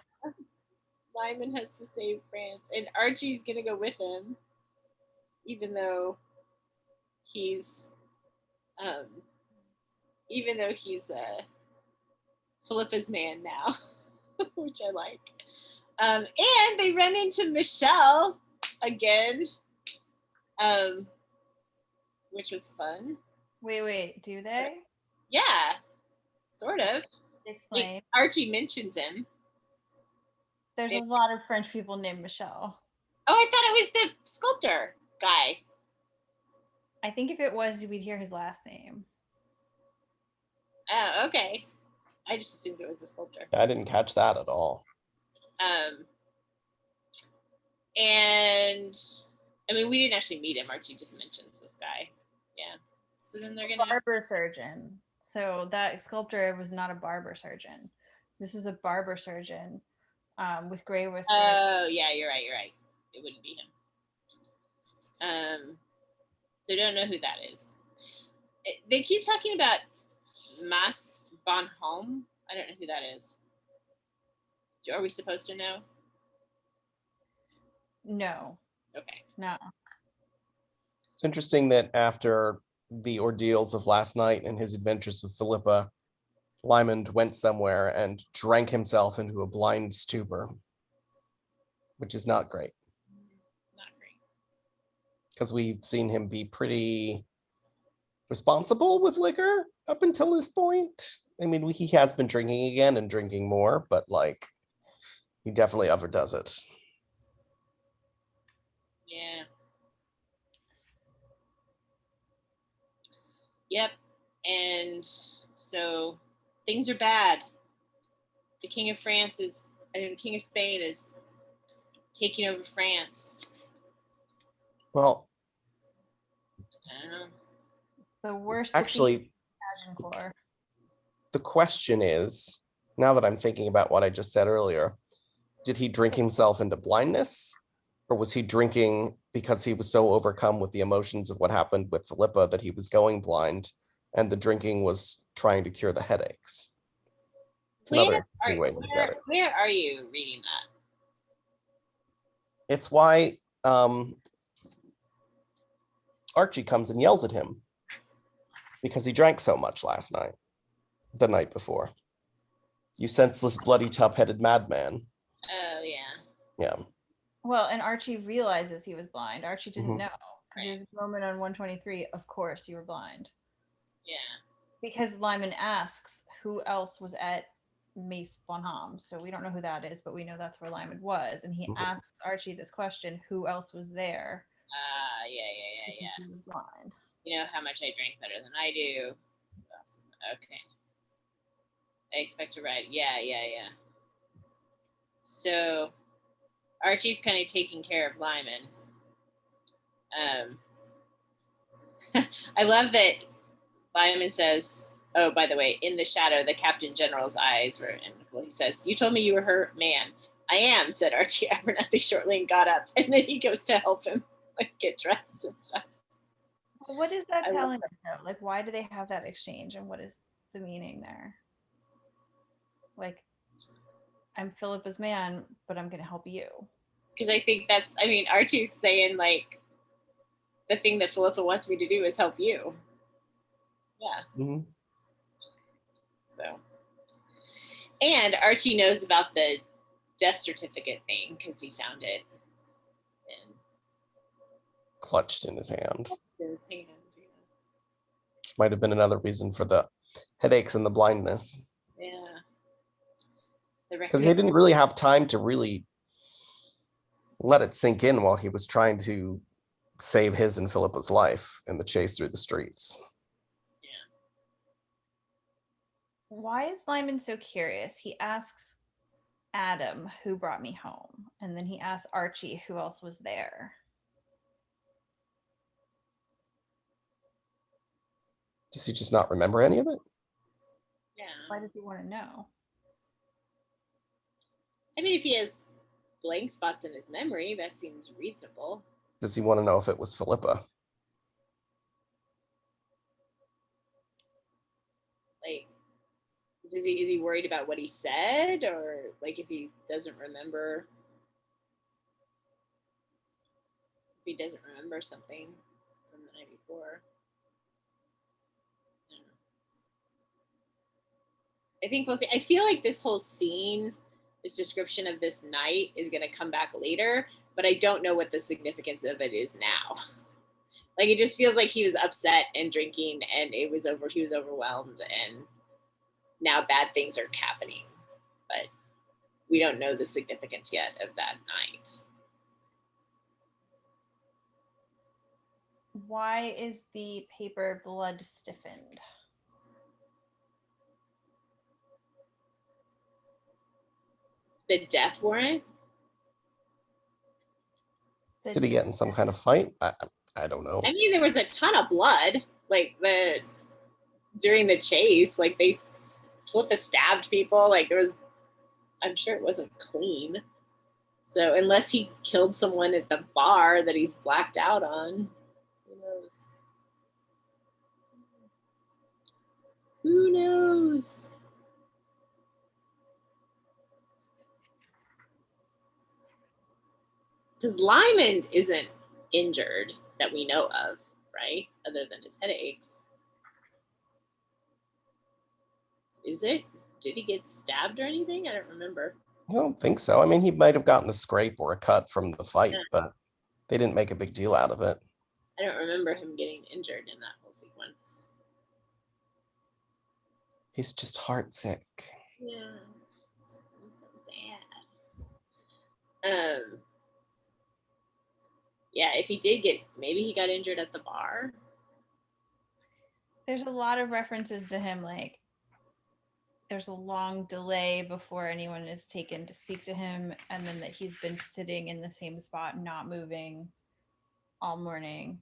Lymond has to save France, and Archie's gonna go with him, even though he's Philippa's man now, which I like. And they run into Michelle again, which was fun. Wait, do they? Yeah, sort of. Explain. Archie mentions him. There's a lot of French people named Michel. Oh, I thought it was the sculptor guy. I think if it was, we'd hear his last name. Oh, okay. I just assumed it was a sculptor. I didn't catch that at all. And I mean, we didn't actually meet him. Archie just mentions this guy. Yeah. So then they're gonna barber surgeon. So that sculptor was not a barber surgeon. This was a barber surgeon with gray whiskers. Oh yeah, you're right. It wouldn't be him. So I don't know who that is. They keep talking about Mas Bonhomme. I don't know who that is. Are we supposed to know? No. Okay. No. It's interesting that after the ordeals of last night and his adventures with Philippa, Lymond went somewhere and drank himself into a blind stupor, which is not great. Not great. Because we've seen him be pretty responsible with liquor up until this point. I mean, he has been drinking again and drinking more, but like, he definitely overdoes it. Yeah. Yep. And so things are bad. The King of Spain is taking over France. Well, I don't know. It's the worst. Actually, the question is, now that I'm thinking about what I just said earlier, did he drink himself into blindness? Or was he drinking because he was so overcome with the emotions of what happened with Philippa that he was going blind, and the drinking was trying to cure the headaches? It's another interesting way to look at it. Where are you reading that? It's why Archie comes and yells at him, because he drank so much the night before. You senseless, bloody, top-headed madman. Oh, yeah. Yeah. Well, and Archie realizes he was blind. Archie didn't know. Because Right. there's a moment on 123, of course you were blind. Yeah. Because Lymond asks who else was at Mace Bonham. So we don't know who that is, but we know that's where Lymond was. And he asks Archie this question, who else was there? Yeah. Because he was blind. You know how much I drank better than I do. Okay. I expect to write. Yeah. So Archie's kind of taking care of Lymond. I love that Lymond says, oh, by the way, in the shadow, the Captain General's eyes were inimical. He says, you told me you were her man. I am, said Archie Abernathy shortly, and got up. And then he goes to help him get dressed and stuff. What is that telling us, though? Like, why do they have that exchange, and what is the meaning there? Like, I'm Philippa's man, but I'm going to help you. Because I think Archie's saying, like, the thing that Philippa wants me to do is help you. Yeah. Mm-hmm. So, and Archie knows about the death certificate thing because he found it and clutched in his hand. Yeah. Which might have been another reason for the headaches and the blindness. Yeah. Because he didn't really have time to really let it sink in while he was trying to save his and Philippa's life in the chase through the streets. Why is Lymond so curious? He asks Adam who brought me home, and then he asks Archie who else was there. Does he just not remember any of it? Yeah. Why does he want to know? I mean, if he has blank spots in his memory, that seems reasonable. Does he want to know if it was Philippa? Like, is he worried about what he said, or like if he doesn't remember? If he doesn't remember something from the night before. I think we'll see. I feel like this whole scene, this description of this night, is going to come back later, but I don't know what the significance of it is now. Like, it just feels like he was upset and drinking, and he was overwhelmed, and now bad things are happening, but we don't know the significance yet of that night. Why is the paper blood stiffened? The death warrant? Did he get in some kind of fight? I don't know. I mean, there was a ton of blood, like during the chase, like they Philippa stabbed people. Like I'm sure it wasn't clean. So unless he killed someone at the bar that he's blacked out on, who knows? Who knows? Because Lymond isn't injured that we know of, right? Other than his headaches. Is it? Did he get stabbed or anything? I don't remember. I don't think so. I mean, he might have gotten a scrape or a cut from the fight, but they didn't make a big deal out of it. I don't remember him getting injured in that whole sequence. He's just heartsick. Yeah. That's so sad. Yeah, if he did maybe he got injured at the bar. There's a lot of references to him, like there's a long delay before anyone is taken to speak to him, and then that he's been sitting in the same spot, not moving all morning,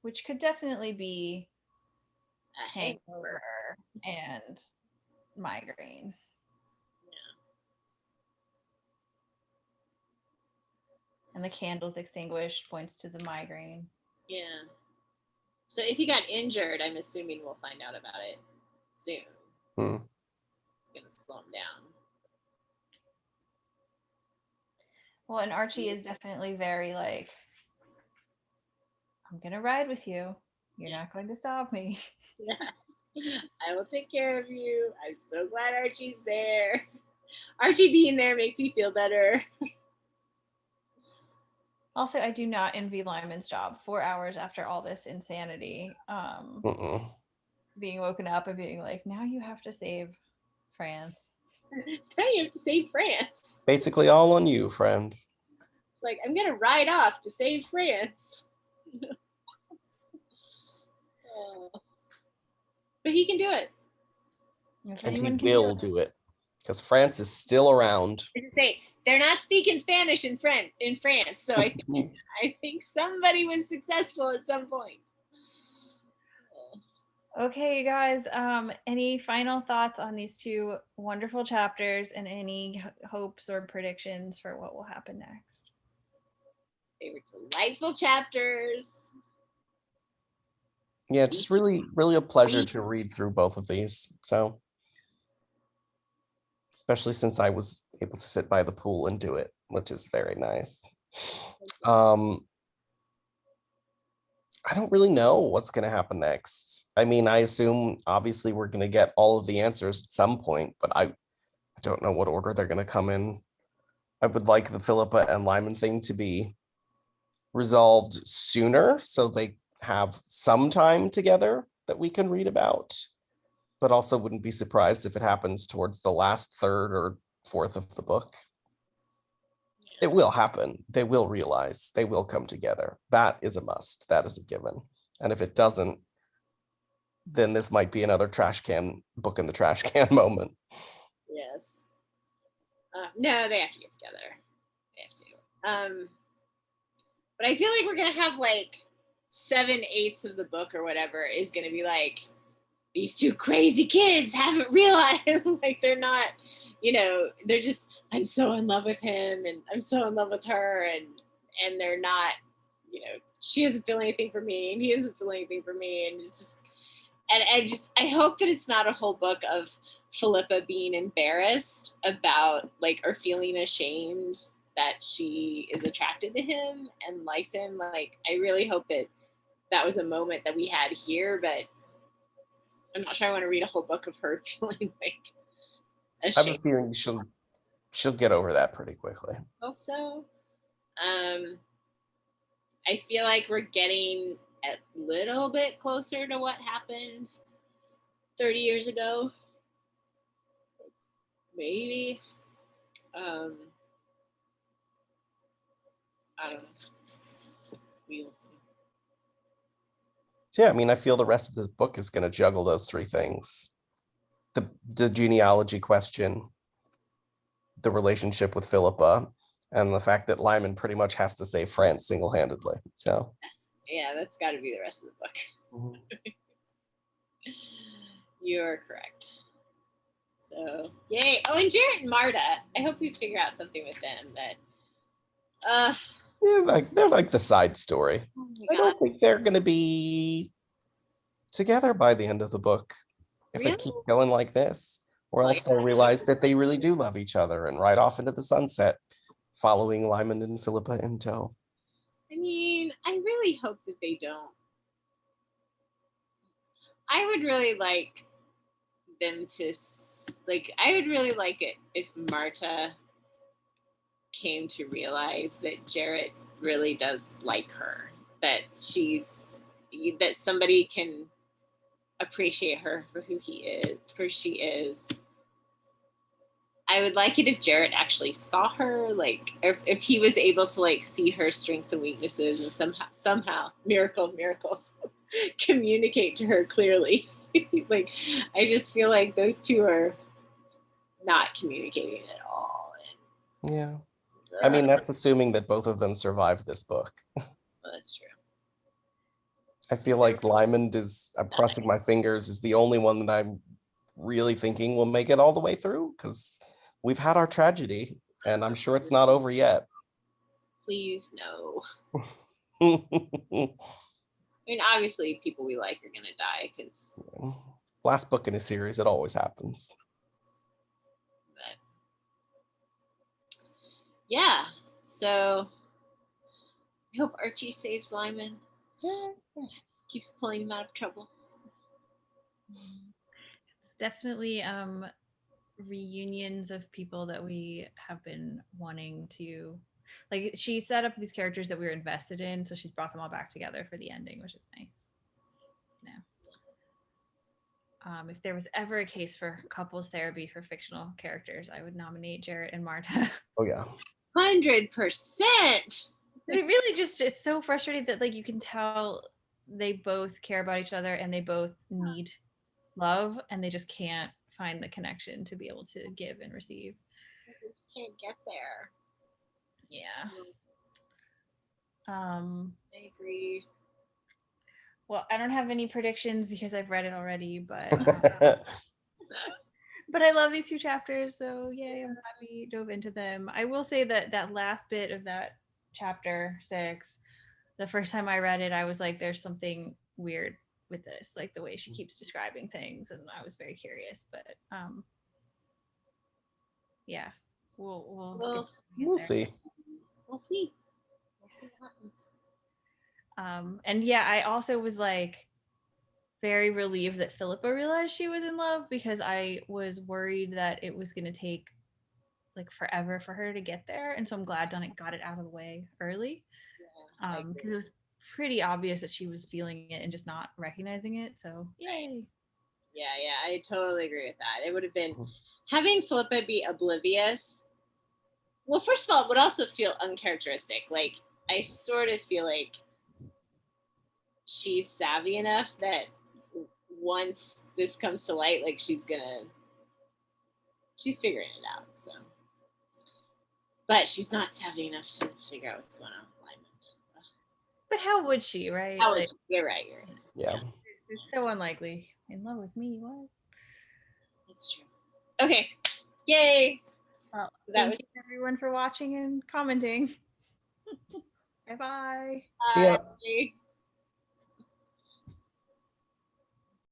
which could definitely be a hangover and migraine. And the candles extinguished points to the migraine. Yeah. So if he got injured, I'm assuming we'll find out about it soon. It's gonna slow him down. Well, and Archie is definitely very like, I'm gonna ride with you. You're not going to stop me. Yeah. I will take care of you. I'm so glad Archie's there. Archie being there makes me feel better. Also, I do not envy Lyman's job. 4 hours after all this insanity, being woken up and being like, now you have to save France. Now you have to save France. Basically all on you, friend. Like, I'm gonna ride off to save France. But he can do it. If And he anyone can will do it. Because France is still around. Say they're not speaking Spanish in France, so I think somebody was successful at some point. Okay, you guys. Any final thoughts on these two wonderful chapters, and any hopes or predictions for what will happen next? They were delightful chapters. Yeah, just really, really a pleasure to read through both of these. So, especially since I was able to sit by the pool and do it, which is very nice. I don't really know what's going to happen next. I mean, I assume obviously we're going to get all of the answers at some point, but I don't know what order they're going to come in. I would like the Philippa and Lymond thing to be resolved sooner so they have some time together that we can read about, but also wouldn't be surprised if it happens towards the last third or fourth of the book. It will happen. They will realize. They will come together. That is a must. That is a given. And if it doesn't, then this might be another trash can book in the trash can moment. Yes. No, they have to get together. They have to. But I feel like we're gonna have like 7/8 of the book or whatever is gonna be like, these two crazy kids haven't realized like they're not, they're just, I'm so in love with him and I'm so in love with her, and they're not, she doesn't feel anything for me and he doesn't feel anything for me, and it's just, and I hope that it's not a whole book of Philippa being embarrassed about like, or feeling ashamed that she is attracted to him and likes him. Like, I really hope that was a moment that we had here, but I'm not sure I want to read a whole book of her feeling like ashamed. I have a feeling she'll get over that pretty quickly. Hope so. I feel like we're getting a little bit closer to what happened 30 years ago. Maybe. I don't know. We will see. So yeah, I mean, I feel the rest of this book is going to juggle those three things. The genealogy question, the relationship with Philippa, and the fact that Lymond pretty much has to save France single-handedly. So yeah, that's got to be the rest of the book. You're correct. So yay! Oh, and Jarrett and Marta. I hope we figure out something with them that. Yeah, they're like the side story. I don't think they're going to be together by the end of the book if it keeps going like this, or else they'll realize that they really do love each other and ride off into the sunset, following Lymond and Philippa in tow. I mean, I really hope that they don't. I would really like them to, like, I would really like it if Marta came to realize that Jarrett really does like her, that somebody can appreciate her for who she is. I would like it if Jarrett actually saw her, like, if he was able to like see her strengths and weaknesses and somehow miracles communicate to her clearly. Like, I just feel like those two are not communicating at all. Yeah. I mean, that's assuming that both of them survive this book. Well, that's true. I feel like Lymond is, I'm crossing my fingers, is the only one that I'm really thinking we'll make it all the way through, because we've had our tragedy and I'm sure it's not over yet. Please no. Last I mean, obviously people we like are gonna die because book in a series, it always happens. yeah. So I hope Archie saves Lymond. Keeps pulling him out of trouble. It's definitely reunions of people that we have been wanting to, like, she set up these characters that we were invested in, so she's brought them all back together for the ending, which is nice. If there was ever a case for couples therapy for fictional characters, I would nominate Jarrett and Marta. Oh yeah. 100%. It really just, it's so frustrating that like you can tell they both care about each other and they both need love and they just can't find the connection to be able to give and receive. They just can't get there. Yeah. I agree. Well, I don't have any predictions because I've read it already, but but I love these two chapters, so yay, I'm glad we dove into them. I will say that that last bit of that chapter 6, the first time I read it, I was like, there's something weird with this, like the way she keeps describing things, and I was very curious, but yeah, we'll see. We'll see. We'll see what happens. And yeah, I also was like very relieved that Philippa realized she was in love, because I was worried that it was going to take like forever for her to get there, and so I'm glad Dunnett got it out of the way early, because it was pretty obvious that she was feeling it and just not recognizing it. So yay. Yeah, I totally agree with that. It would have been having Philippa be oblivious. Well, first of all, it would also feel uncharacteristic. Like, I sort of feel like she's savvy enough that once this comes to light, like she's figuring it out. So, but she's not savvy enough to figure out what's going on with Lymond. But how would she, right? How would she? You're right. Yeah. It's so unlikely. In love with me, what? That's true. Okay. Yay. Well, thank you everyone for watching and commenting. Bye-bye. Bye.